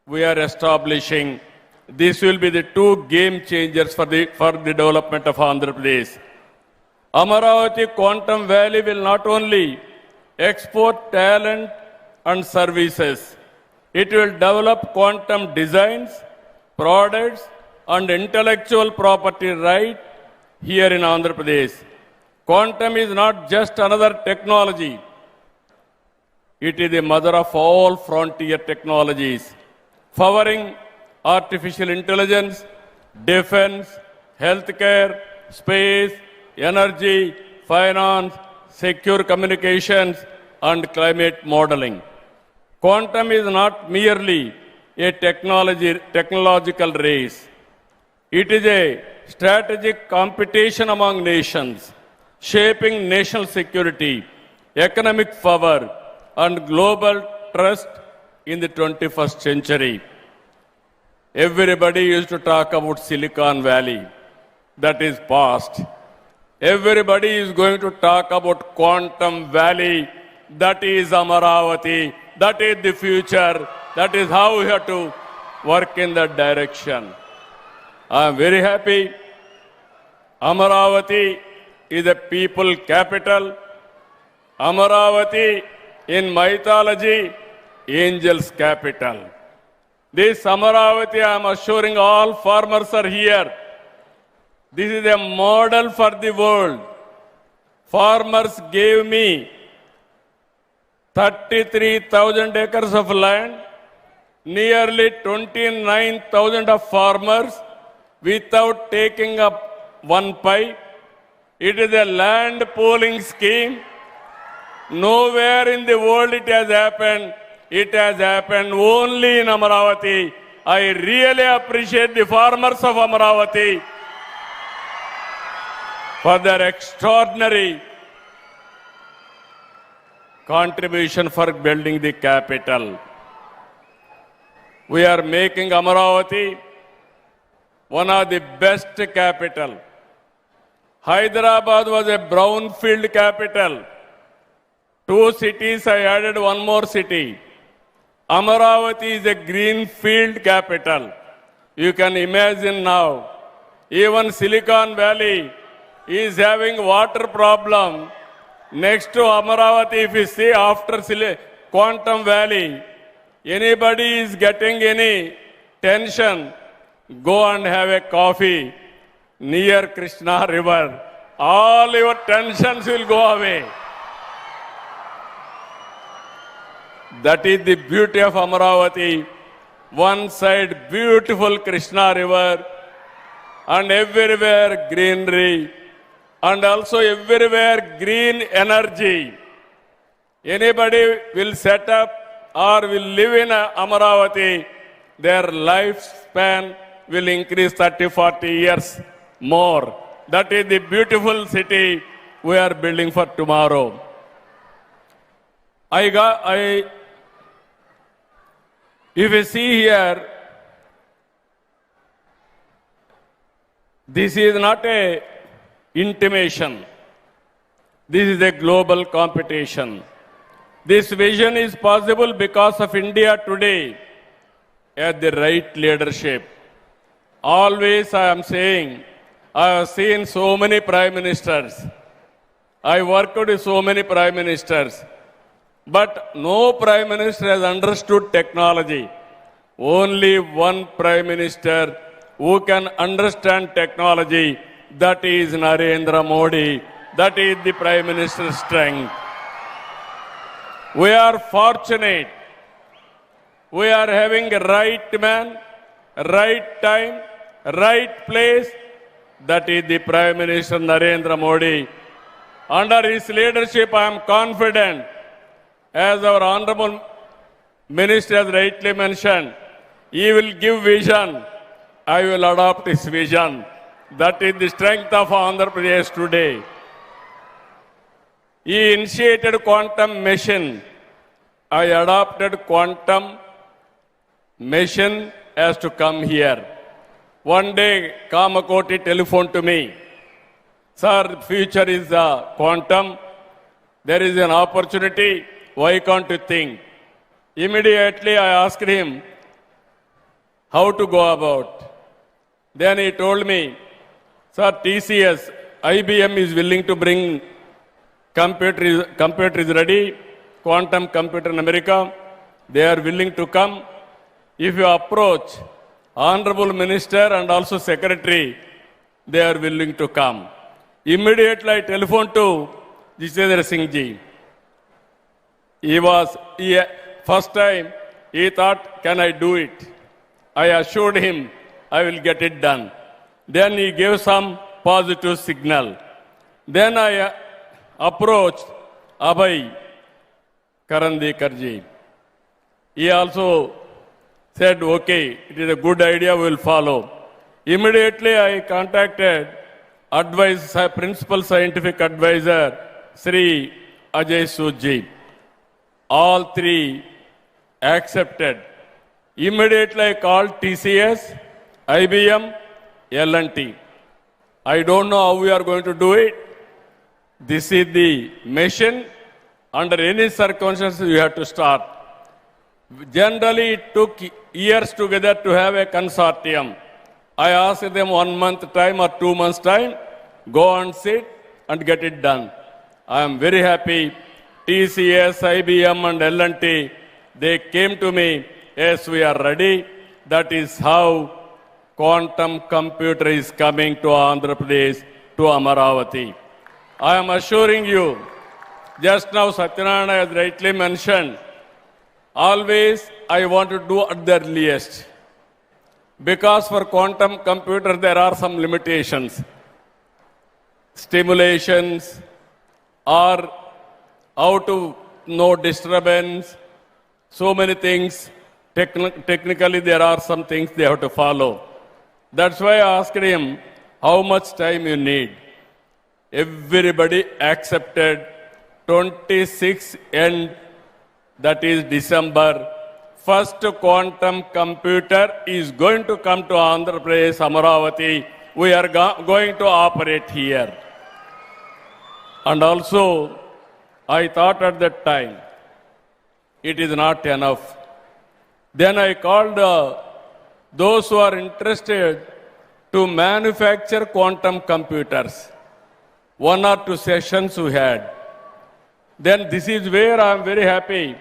We are establishing. This will be the 2 game changers for the development of Andhra Pradesh. Amaravati Quantum Valley will not only export talent and services, it will develop quantum designs, products, and intellectual property right here in Andhra Pradesh. Quantum is not just another technology. It is the mother of all frontier technologies, powering artificial intelligence, defense, healthcare, space, energy, finance, secure communications, and climate modeling. Quantum is not merely a technological race. It is a strategic competition among nations, shaping national security, economic power, and global trust in the 21st century. Everybody used to talk about Silicon Valley. That is past. Everybody is going to talk about Quantum Valley. That is Amaravati. That is the future. That is how we have to work in that direction. I am very happy. Amaravati is a people capital. Amaravati in mythology, angels capital. This Amaravati, I am assuring all farmers are here. This is a model for the world. Farmers gave me 33,000 acres of land, nearly 29,000 of farmers without taking up one pipe. It is a land pooling scheme. Nowhere in the world it has happened. It has happened only in Amaravati. I really appreciate the farmers of Amaravati for their extraordinary contribution for building the capital. We are making Amaravati one of the best capital. Hyderabad was a brownfield capital. 2 cities, I added one more city. Amaravati is a greenfield capital. You can imagine now, even Silicon Valley is having water problem. Next to Amaravati, if you see after Quantum Valley, anybody is getting any tension, go and have a coffee near Krishna River. All your tensions will go away. That is the beauty of Amaravati. One side beautiful Krishna River and everywhere greenery and also everywhere green energy. Anybody will set up or will live in Amaravati, their lifespan will increase 30-40 years more. That is the beautiful city we are building for tomorrow. If you see here, this is not a intimation. This is a global competition. This vision is possible because of India today at the right leadership. Always I am saying, I have seen so many prime ministers. I worked with so many prime ministers. But no prime minister has understood technology. Only one prime minister who can understand technology, that is Narendra Modi. That is the prime minister's strength. We are fortunate. We are having a right man, right time, right place. That is the Prime Minister Narendra Modi. Under his leadership, I am confident, as our Honorable Minister has rightly mentioned, he will give vision. I will adopt his vision. That is the strength of Andhra Pradesh today. He initiated quantum mission. I adopted quantum mission as to come here. One day, Kamakoti telephoned to me. Sir, future is quantum. There is an opportunity. Why can't you think? Immediately I asked him how to go about. Then he told me, sir, TCS, IBM is willing to bring computer is ready, quantum computer in America. They are willing to come. If you approach Honorable Minister and also Secretary, they are willing to come. Immediately I telephoned to Jitendra Singh ji. First time, he thought, can I do it? I assured him, I will get it done. Then he gave some positive signal. Then I approached Abhay Karandikar ji. He also said, okay, it is a good idea, we will follow. Immediately I contacted Principal Scientific Advisor, Sri Ajay Sood ji. All three accepted. Immediately I called TCS, IBM, L&T. I don't know how we are going to do it. This is the mission. Under any circumstances, you have to start. Generally, it took years together to have a consortium. I asked them 1 month time or 2 months time, go and sit and get it done. I am very happy. TCS, IBM and L&T, they came to me, yes, we are ready. That is how quantum computer is coming to Andhra Pradesh, to Amaravati. I am assuring you, just now Sri.Nara has rightly mentioned, always I want to do at the earliest. Because for quantum computer there are some limitations. stimulations, or how to know disturbance, so many things. Technically, there are some things they have to follow. That's why I asked him, how much time you need? Everybody accepted 26 end, that is December. First quantum computer is going to come to Andhra Pradesh, Amaravati. We are going to operate here. And also, I thought at that time, it is not enough. Then I called those who are interested to manufacture quantum computers. 1 or 2 sessions we had. Then this is where I am very happy.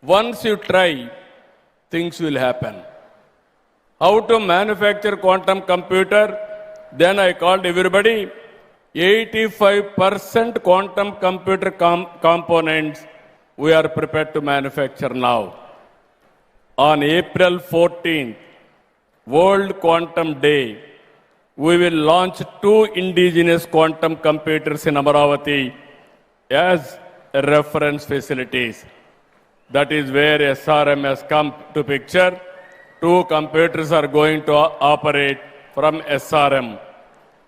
Once you try, things will happen. How to manufacture quantum computer? Then I called everybody. 85% quantum computer components we are prepared to manufacture now. On April 14th, World Quantum Day, we will launch 2 indigenous quantum computers in Amaravati as reference facilities. That is where SRM has come to picture. 2 computers are going to operate from SRM.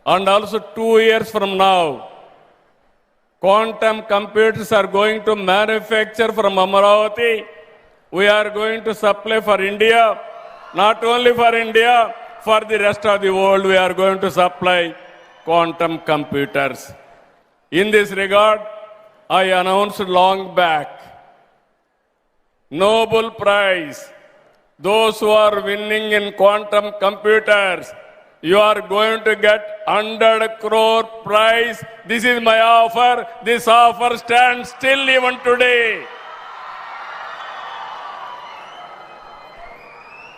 And also 2 years from now, quantum computers are going to manufacture from Amaravati. We are going to supply for India, not only for India, for the rest of the world we are going to supply quantum computers. In this regard, I announced long back, Nobel Prize, those who are winning in quantum computers, you are going to get 100 crore prize. This is my offer. This offer stands still even today.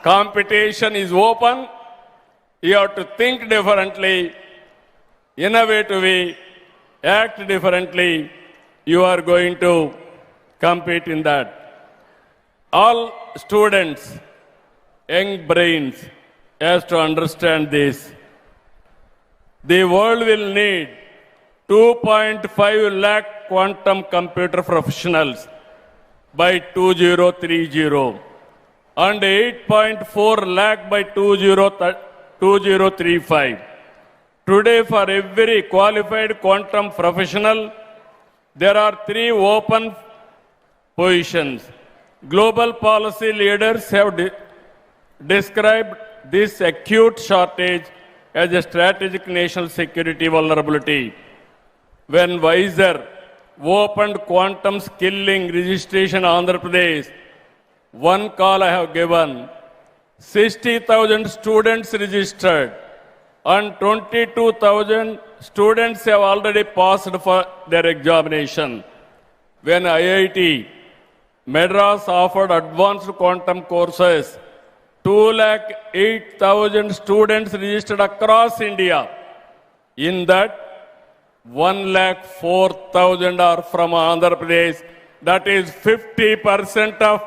Competition is open. You have to think differently, innovatively, act differently. You are going to compete in that. All students, young brains, has to understand this. The world will need 2.5 lakh quantum computer professionals by 2030 and 8.4 lakh by 2035. Today, for every qualified quantum professional, there are 3 open positions. Global policy leaders have described this acute shortage as a strategic national security vulnerability. When Wiser opened quantum skilling registration in Andhra Pradesh, one call I have given, 60,000 students registered and 22,000 students have already passed for their examination. When IIT Madras offered advanced quantum courses, 208,000 students registered across India. In that, 104,000 are from Andhra Pradesh. That is 50% of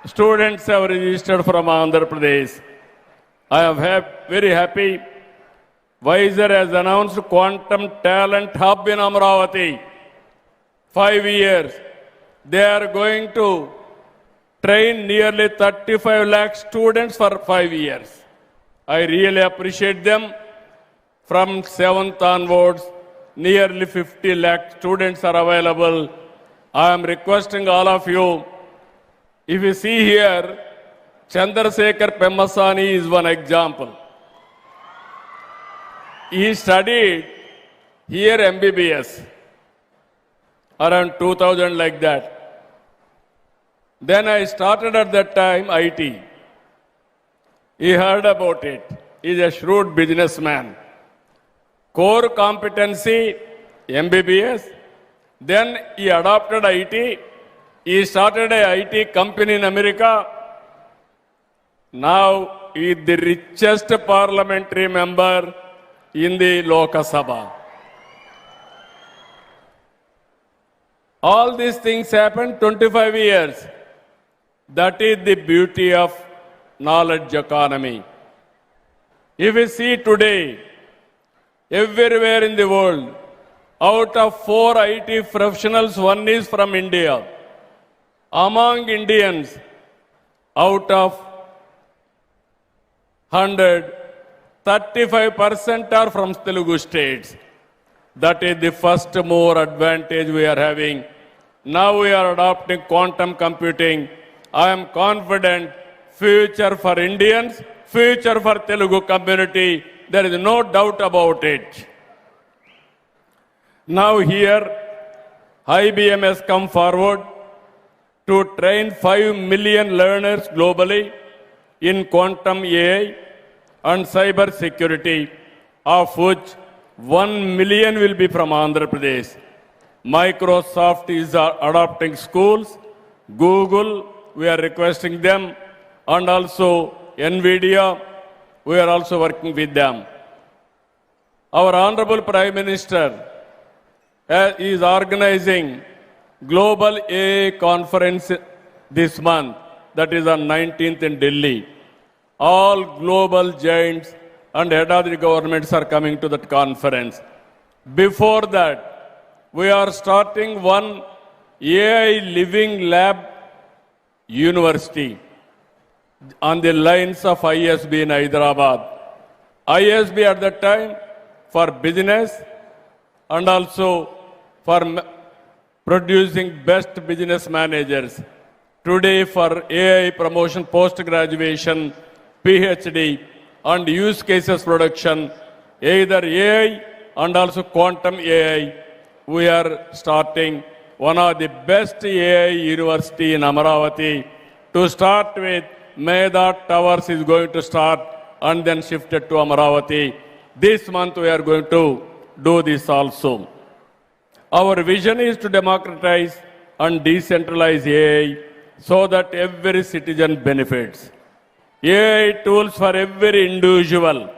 students have registered from Andhra Pradesh. I am very happy. Wiser has announced Quantum Talent Hub in Amaravati. 5 years. They are going to train nearly 35 lakh students for 5 years. I really appreciate them. From 7th onwards, nearly 50 lakh students are available. I am requesting all of you, if you see here, Chandrasekhar Pemmasani is one example. He studied here MBBS, around 2000 like that. Then I started at that time IT. He heard about it. He is a shrewd businessman. Core competency, MBBS. Then he adopted IT. He started a IT company in America. Now he is the richest parliamentary member in the Lok Sabha. All these things happened 25 years. That is the beauty of knowledge economy. If we see today, everywhere in the world. Out of 4 IT professionals, 1 is from India. Among Indians, out of 100, 35% are from Telugu states. That is the first more advantage we are having. Now we are adopting quantum computing. I am confident future for Indians, future for Telugu community. There is no doubt about it. Now here, IBM has come forward to train 5 million learners globally in quantum AI and cyber security, of which 1 million will be from Andhra Pradesh. Microsoft is adopting schools. Google, we are requesting them. And also NVIDIA, we are also working with them. Our Honorable Prime Minister is organizing Global AI Conference this month, that is on 19th in Delhi. All global giants and head of the governments are coming to that conference. Before that, we are starting one AI Living Lab University on the lines of ISB in Hyderabad. ISB at that time for business and also for producing best business managers. Today for AI promotion, post-graduation, PhD and use cases production, either AI and also quantum AI, we are starting one of the best AI university in Amaravati. To start with, Meda Towers is going to start and then shifted to Amaravati. This month we are going to do this also. Our vision is to democratize and decentralize AI so that every citizen benefits. AI tools for every individual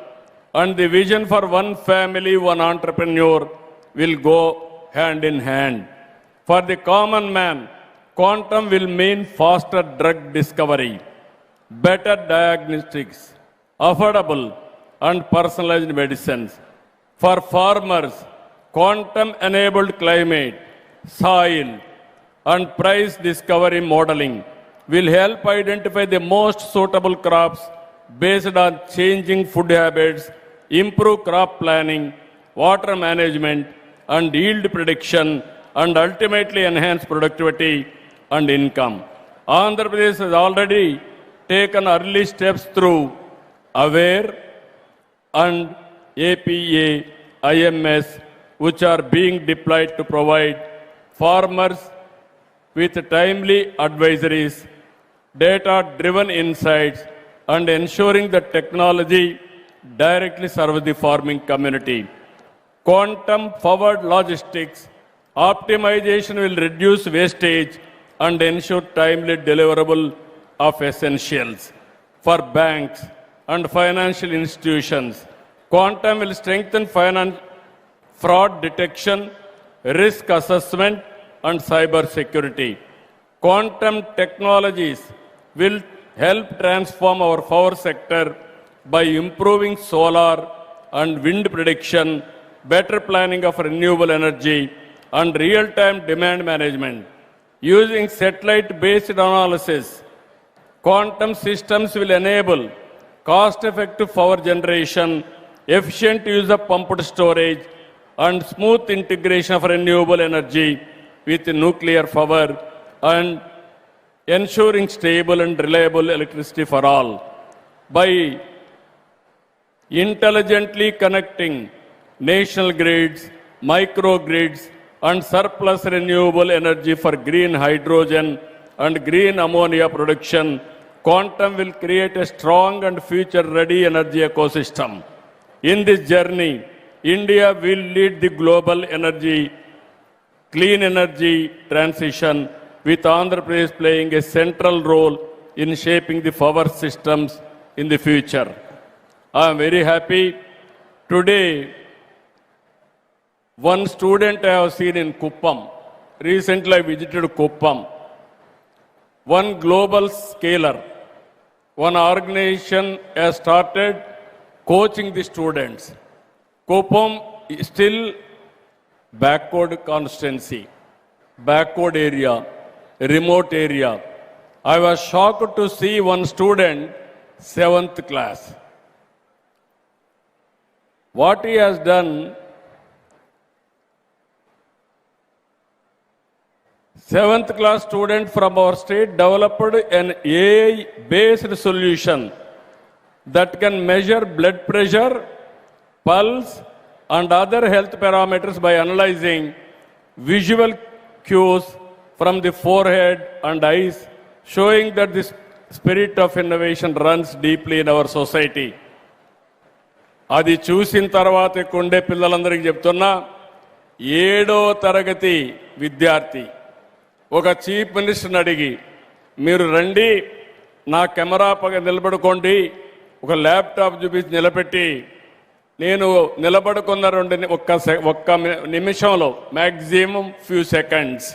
and the vision for one family, one entrepreneur will go hand in hand. For the common man, quantum will mean faster drug discovery, better diagnostics, affordable and personalized medicines. For farmers, quantum-enabled climate, soil and price discovery modeling will help identify the most suitable crops based on changing food habits, improve crop planning, water management and yield prediction, and ultimately enhance productivity and income. Andhra Pradesh has already taken early steps through AWARE and APA, IMS, which are being deployed to provide farmers with timely advisories, data-driven insights, and ensuring that technology directly serves the farming community. Quantum-forward logistics optimization will reduce wastage and ensure timely deliverable of essentials. For banks and financial institutions, quantum will strengthen fraud detection, risk assessment, and cyber security. Quantum technologies will help transform our power sector by improving solar and wind prediction, better planning of renewable energy, and real-time demand management. Using satellite-based analysis, quantum systems will enable cost-effective power generation, efficient use of pumped storage, and smooth integration of renewable energy with nuclear power and ensuring stable and reliable electricity for all. By intelligently connecting national grids, microgrids, and surplus renewable energy for green hydrogen and green ammonia production, quantum will create a strong and future-ready energy ecosystem. In this journey, India will lead the global clean energy transition, with Andhra Pradesh playing a central role in shaping the power systems in the future. I am very happy. Today, one student I have seen in Kuppam. Recently I visited Kuppam. One global scaler, one organization has started coaching the students. Kopam is still backward constituency, backward area, remote area. I was shocked to see one student, 7th class. What he has done, 7th class student from our state developed an AI-based solution that can measure blood pressure, pulse, and other health parameters by analyzing visual cues from the forehead and eyes, showing that the spirit of innovation runs deeply in our society. అది చూసిన తర్వాత కొండే పిల్లలందరికీ చెప్తున్నా, 7వ తరగతి విద్యార్థి ఒక chief మినిస్టర్ని అడిగి, మీరు రండి నా కెమెరా పక్క నిలబడుకోండి, ఒక ల్యాప్టాప్ చూపించి నిలబెట్టి, నేను నిలబడుకున్న ఒక్క నిమిషంలో మ్యాక్సిమం ఫ్యూ సెకండ్స్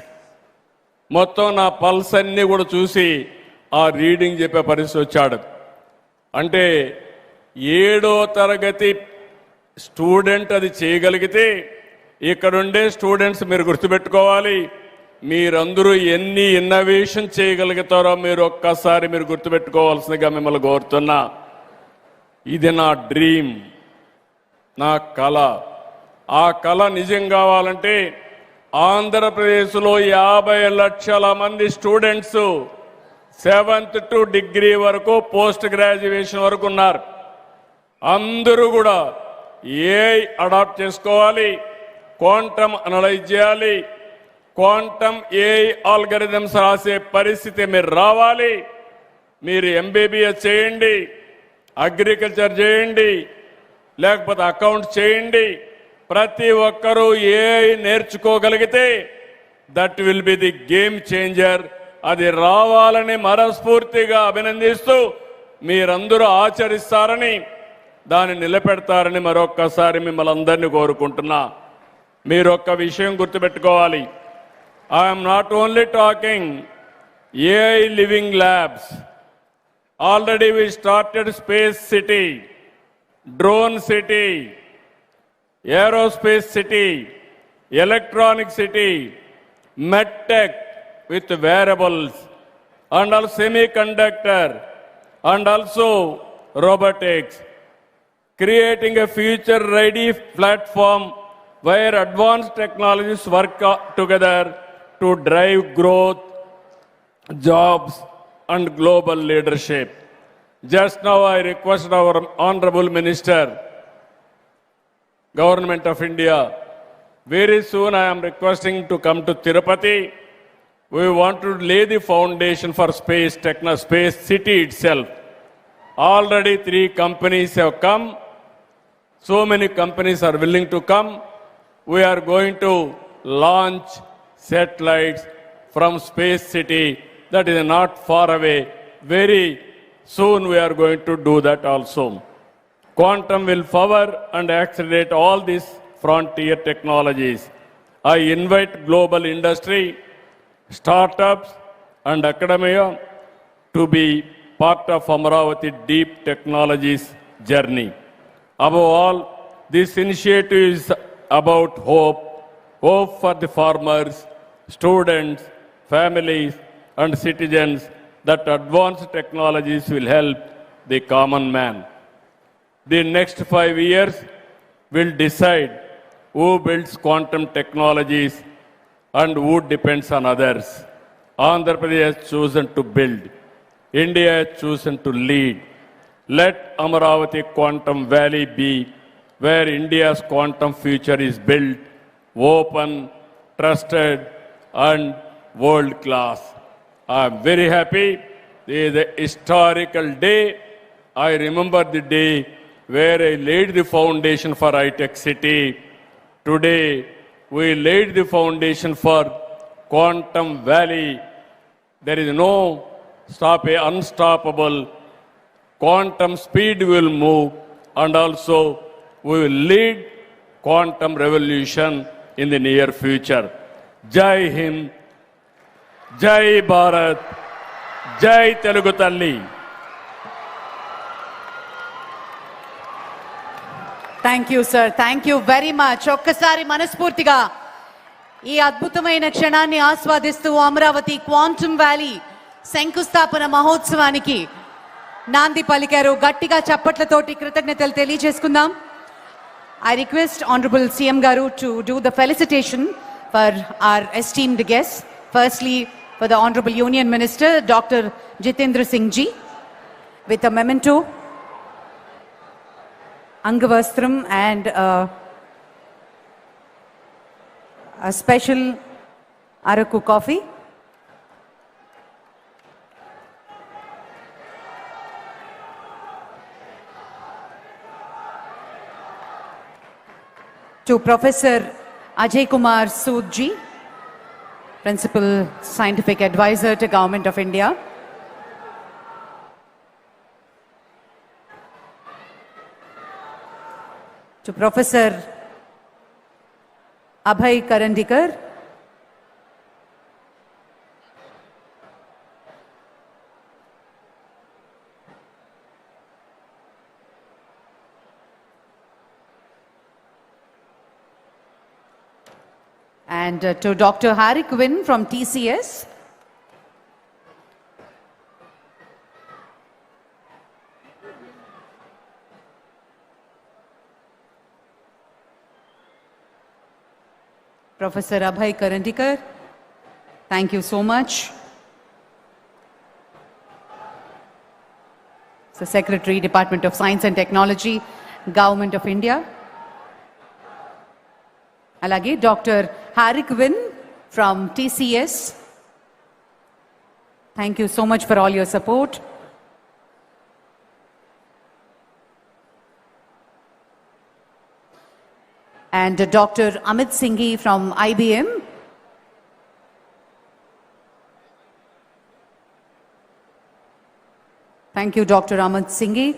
మొత్తం నా పల్స్ అన్నీ కూడా చూసి ఆ రీడింగ్ చెప్పే పరిస్థితి వచ్చాడు. అంటే 7వ తరగతి స్టూడెంట్ అది చేయగలిగితే, ఇక్కడుండే స్టూడెంట్స్ మీరు గుర్తుపెట్టుకోవాలి, మీరందరూ ఎన్ని ఇన్నోవేషన్ చేయగలుగుతారో మీరు ఒక్కసారి మీరు గుర్తుపెట్టుకోవాల్సిందిగా మిమ్మల్ని కోరుతున్నా. ఇది నా డ్రీమ్, నా కళ. ఆ కళ నిజం కావాలంటే ఆంధ్రప్రదేశ్లో 50 లక్షల మంది స్టూడెంట్స్ 7th to డిగ్రీ వరకు పోస్ట్ గ్రాడ్యుయేషన్ వరకు ఉన్నారు. అందరూ కూడా ఏఐ అడాప్ట్ చేసుకోవాలి, క్వాంటమ్ అనలైజ్ చేయాలి, క్వాంటమ్ ఏఐ ఆల్గరిథమ్స్ రాసే పరిస్థితి మీరు రావాలి. మీరు ఎంబీబీఎస్ చేయండి, అగ్రికల్చర్ చేయండి, లేకపోతే అకౌంట్స్ చేయండి. ప్రతి ఒక్కరూ ఏఐ నేర్చుకోగలిగితే that will be the game changer. అది రావాలని మనస్ఫూర్తిగా అభినందిస్తూ మీరందరూ ఆచరిస్తారని, దాన్ని నిలబెడతారని మరొక్కసారి మిమ్మల్ని అందరినీ కోరుకుంటున్నా. మీరు ఒక్క విషయం గుర్తుపెట్టుకోవాలి, I'm not only talking AI living labs. Already we started space city, drone city, aerospace city, electronic city, medtech with wearables, and also semiconductor, and also robotics, creating a future-ready platform where advanced technologies work together to drive growth, jobs, and global leadership. Just now I request our Honorable Minister, Government of India, very soon I am requesting to come to Tirupati. We want to lay the foundation for space city itself. Already 3 companies have come. So many companies are willing to come. We are going to launch satellites from space city. That is not far away. Very soon we are going to do that also. Quantum will power and accelerate all these frontier technologies. I invite global industry, startups, and academia to be part of Amaravati deep technologies journey. Above all, this initiative is about hope for the farmers, students, families, and citizens, that advanced technologies will help the common man. The next 5 years will decide who builds quantum technologies and who depends on others. Andhra Pradesh has chosen to build. India has chosen to lead. Let Amaravati Quantum Valley be where India's quantum future is built, open, trusted, and world class. I am very happy. It is a historical day. I remember the day where I laid the foundation for high-tech city. Today, we laid the foundation for Quantum Valley. There is no unstoppable. Quantum speed will move, and also we will lead quantum revolution in the near future. Jai Hind, Jai Bharat, Jai Telugu Talli. Thank you sir, thank you very much. ఒక్కసారి మనస్ఫూర్తిగా ఈ అద్భుతమైన క్షణాన్ని ఆస్వాదిస్తూ Amaravati quantum valley శంకుస్థాపన మహోత్సవానికి నాంది పలికారు. గట్టిగా చప్పట్లతోటి కృతజ్ఞతలు తెలియజేసుకుందాం. I request Honorable CM Garu to do the felicitation for our esteemed guests. Firstly, for the Honorable Union Minister, Dr. Jitendra Singh Ji, with a memento, Angavastram, and a special Araku coffee. To Professor Ajay Kumar Sood Ji, Principal Scientific Advisor to Government of India. To Professor Abhay Karandikar, and to Dr. Harry Quinn from TCS. Professor Abhay Karandikar, thank you so much. So Secretary, Department of Science and Technology, Government of India. Alagi, Dr. Harry Quinn from TCS. Thank you so much for all your support. And Dr. Amit Singhi from IBM. Thank you, Dr. Amit Singhi.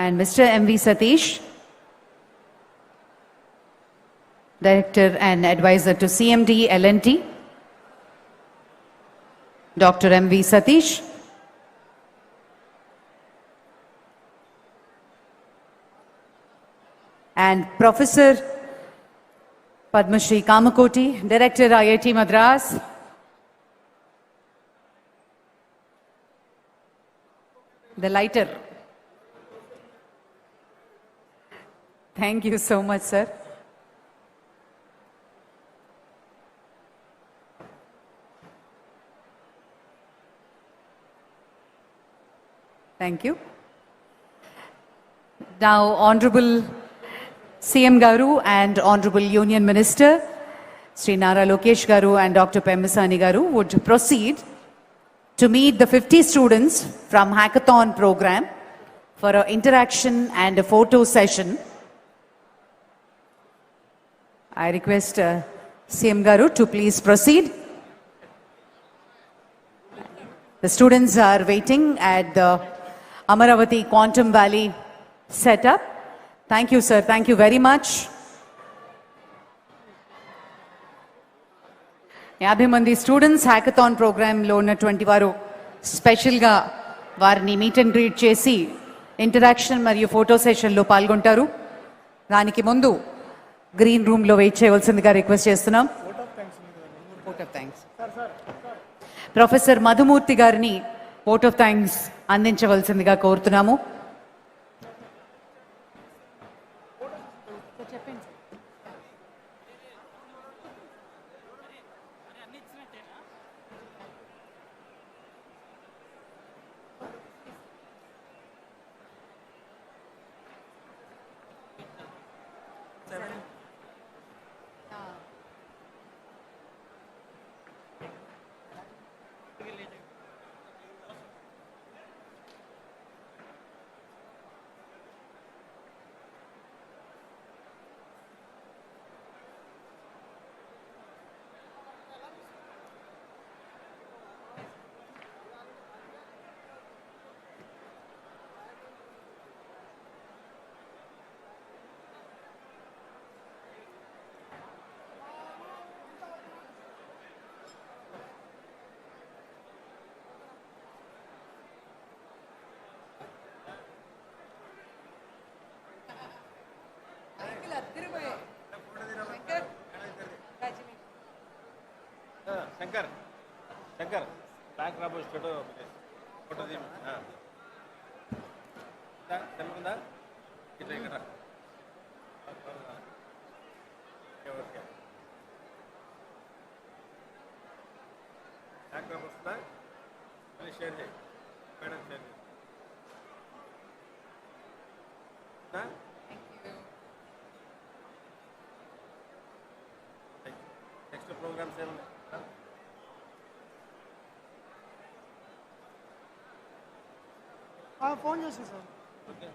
And Mr. M.V. Satish, Director and Advisor to CMD L&T. Dr. M.V. Satish. And Professor Padma Shri Kamakoti, Director IIT Madras. The lighter. Thank you so much, sir. Thank you. Now, Honorable CM Garu and Honorable Union Minister, Sri.Nara Lokesh Garu and Dr. Pemasani Garu would proceed to meet the 50 students from Hackathon program for an interaction and a photo session. I request CM Garu to please proceed. The students are waiting at the Amaravati Quantum Valley setup. Thank you, sir. Thank you very much. 50 మంది students hackathon ప్రోగ్రాంలో ఉన్నటువంటి వారు స్పెషల్గా వారిని meet and greet చేసి interaction మరియు photo సెషన్లో పాల్గొంటారు. దానికి ముందు గ్రీన్ రూమ్లో వెయిట్ చేయవలసిందిగా రిక్వెస్ట్ చేస్తున్నాం. ప్రొఫెసర్ మధుమూర్తి గారిని ఓట్ ఆఫ్ థ్యాంక్స్ అందించవలసిందిగా కోరుతున్నాము. శంకర్ శంకర్ బ్యాంక్ రాబోయే ఫోటో ఫోటో తెలుగుందా ఇట్లా ఇక్కడ ఓకే బ్యాంక్ రాబోయే వస్తుందా మళ్ళీ షేర్ చేయి మేడం షేర్ చేయి నెక్స్ట్ ప్రోగ్రామ్స్ ఏమన్నా ఫోన్ చేసాను sir. Okay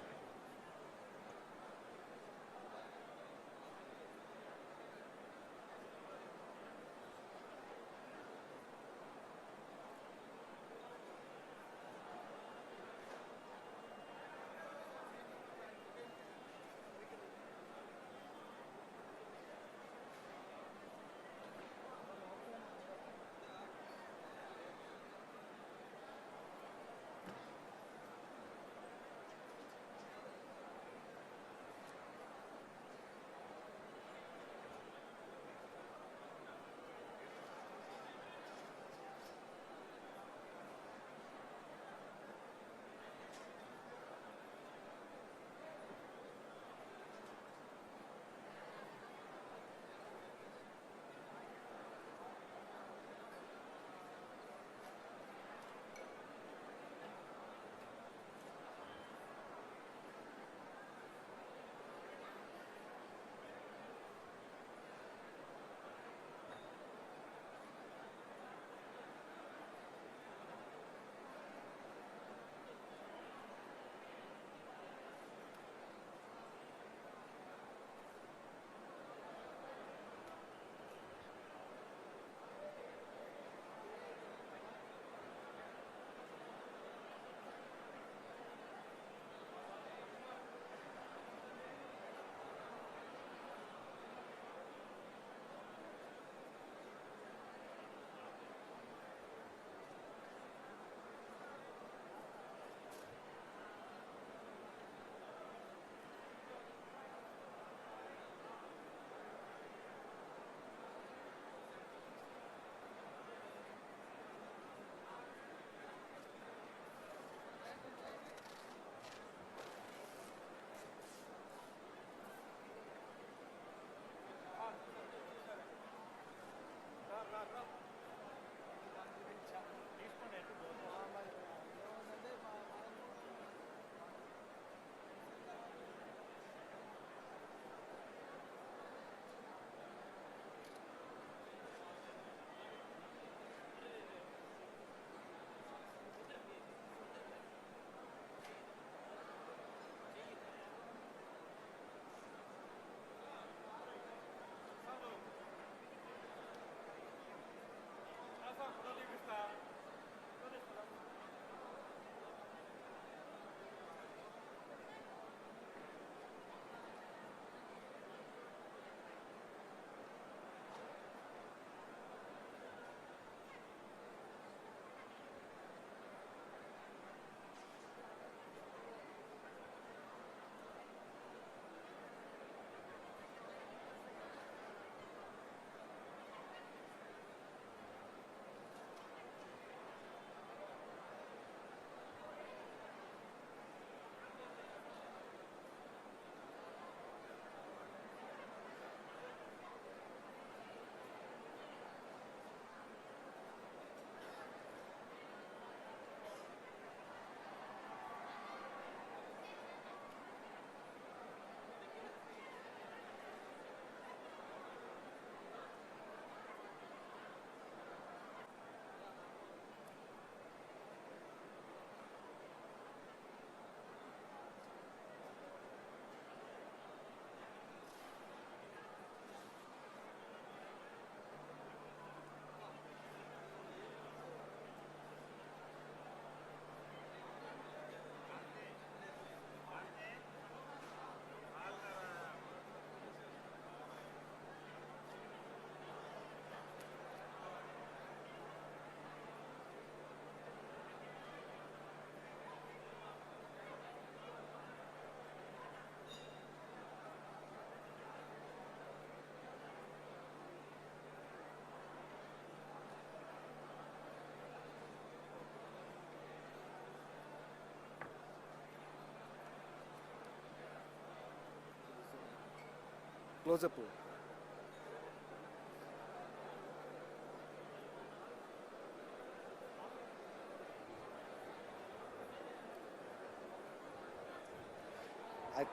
closeup.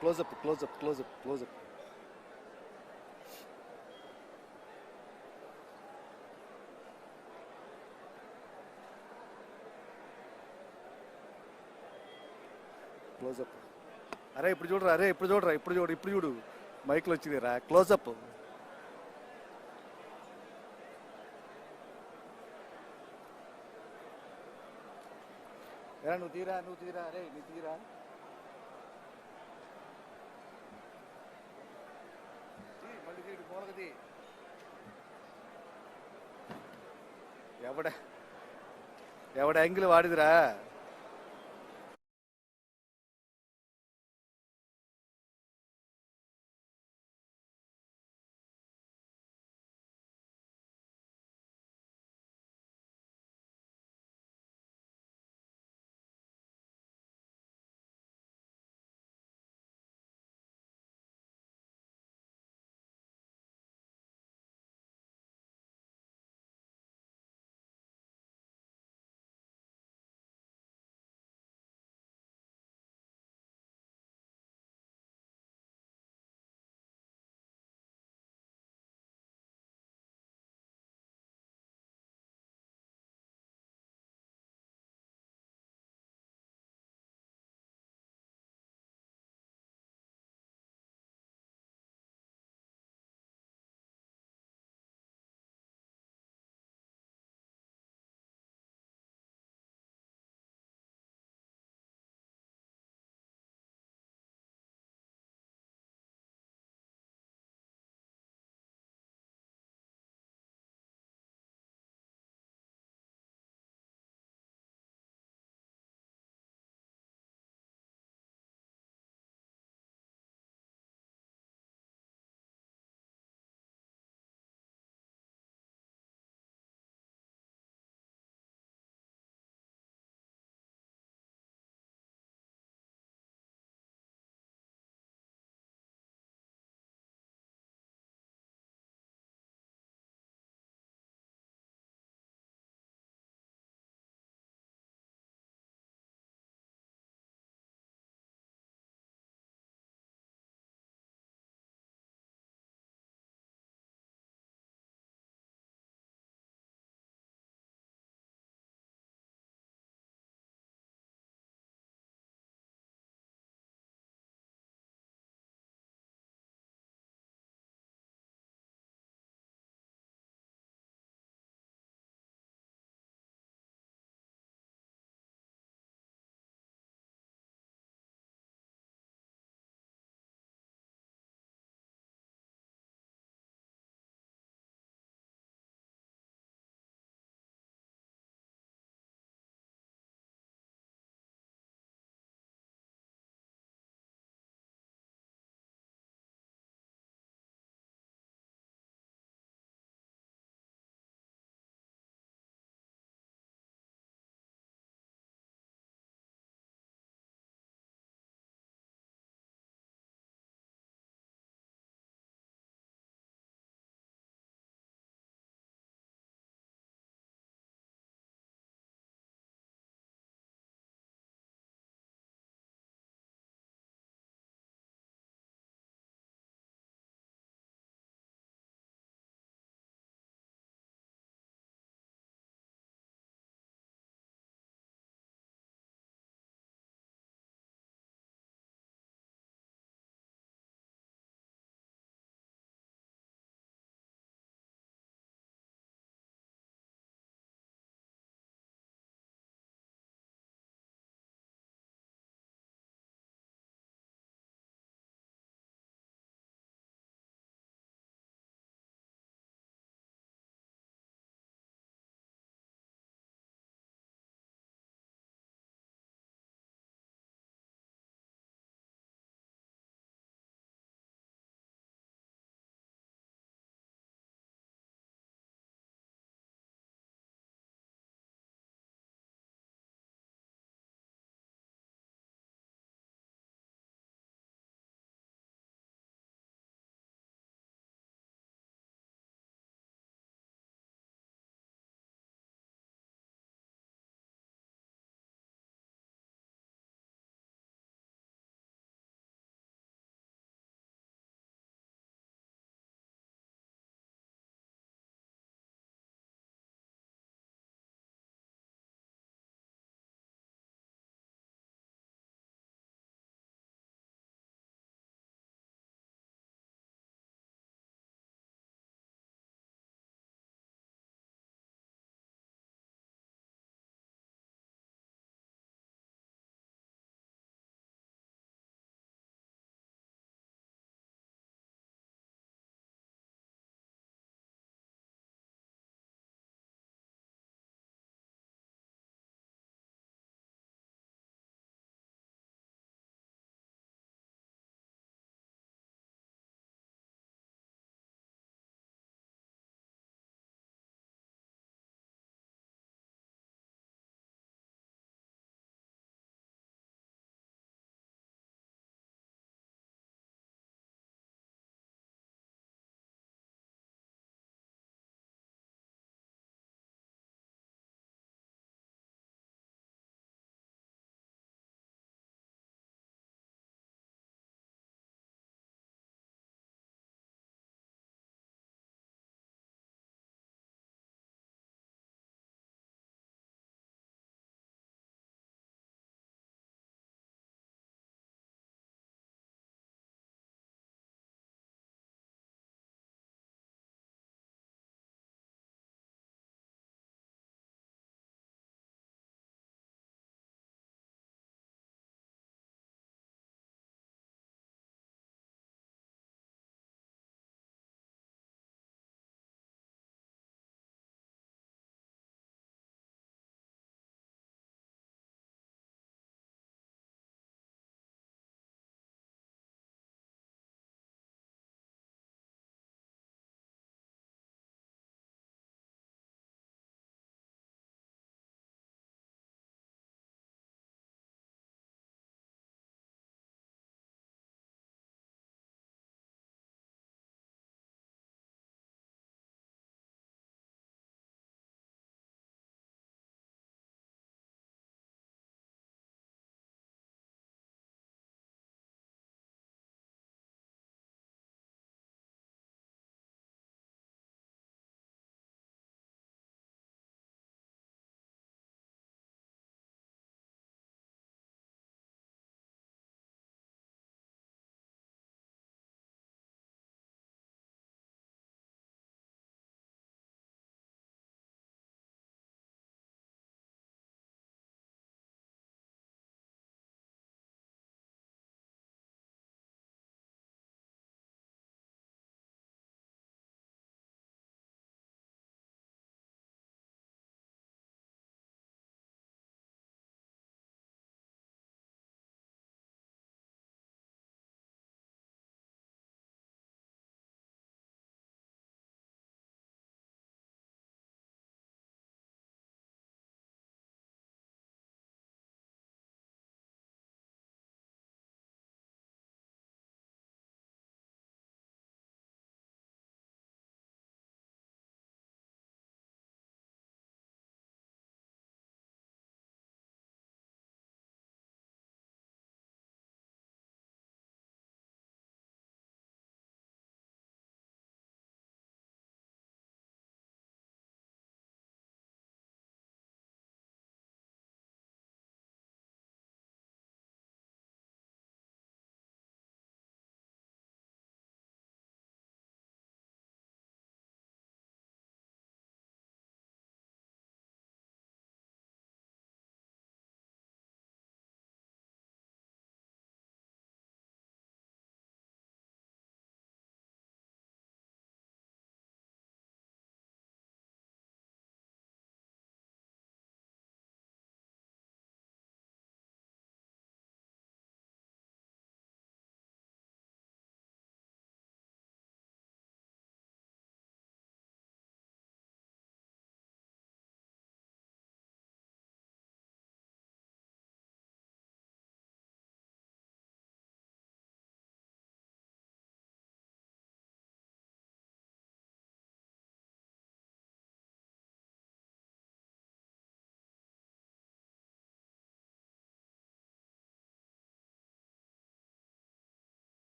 Closeup closeup closeup closeup. Closeup. అరే ఇప్పుడు చూడరా, అరే ఇప్పుడు చూడరా, ఇప్పుడు చూడు మైక్లో వచ్చింది రా. క్లోజప్. నువ్వు తీరా అరే నువ్వు తీరా. మళ్ళీ తీడు మూలకది. ఎవడ యాంగిల్ వాడిదిరా.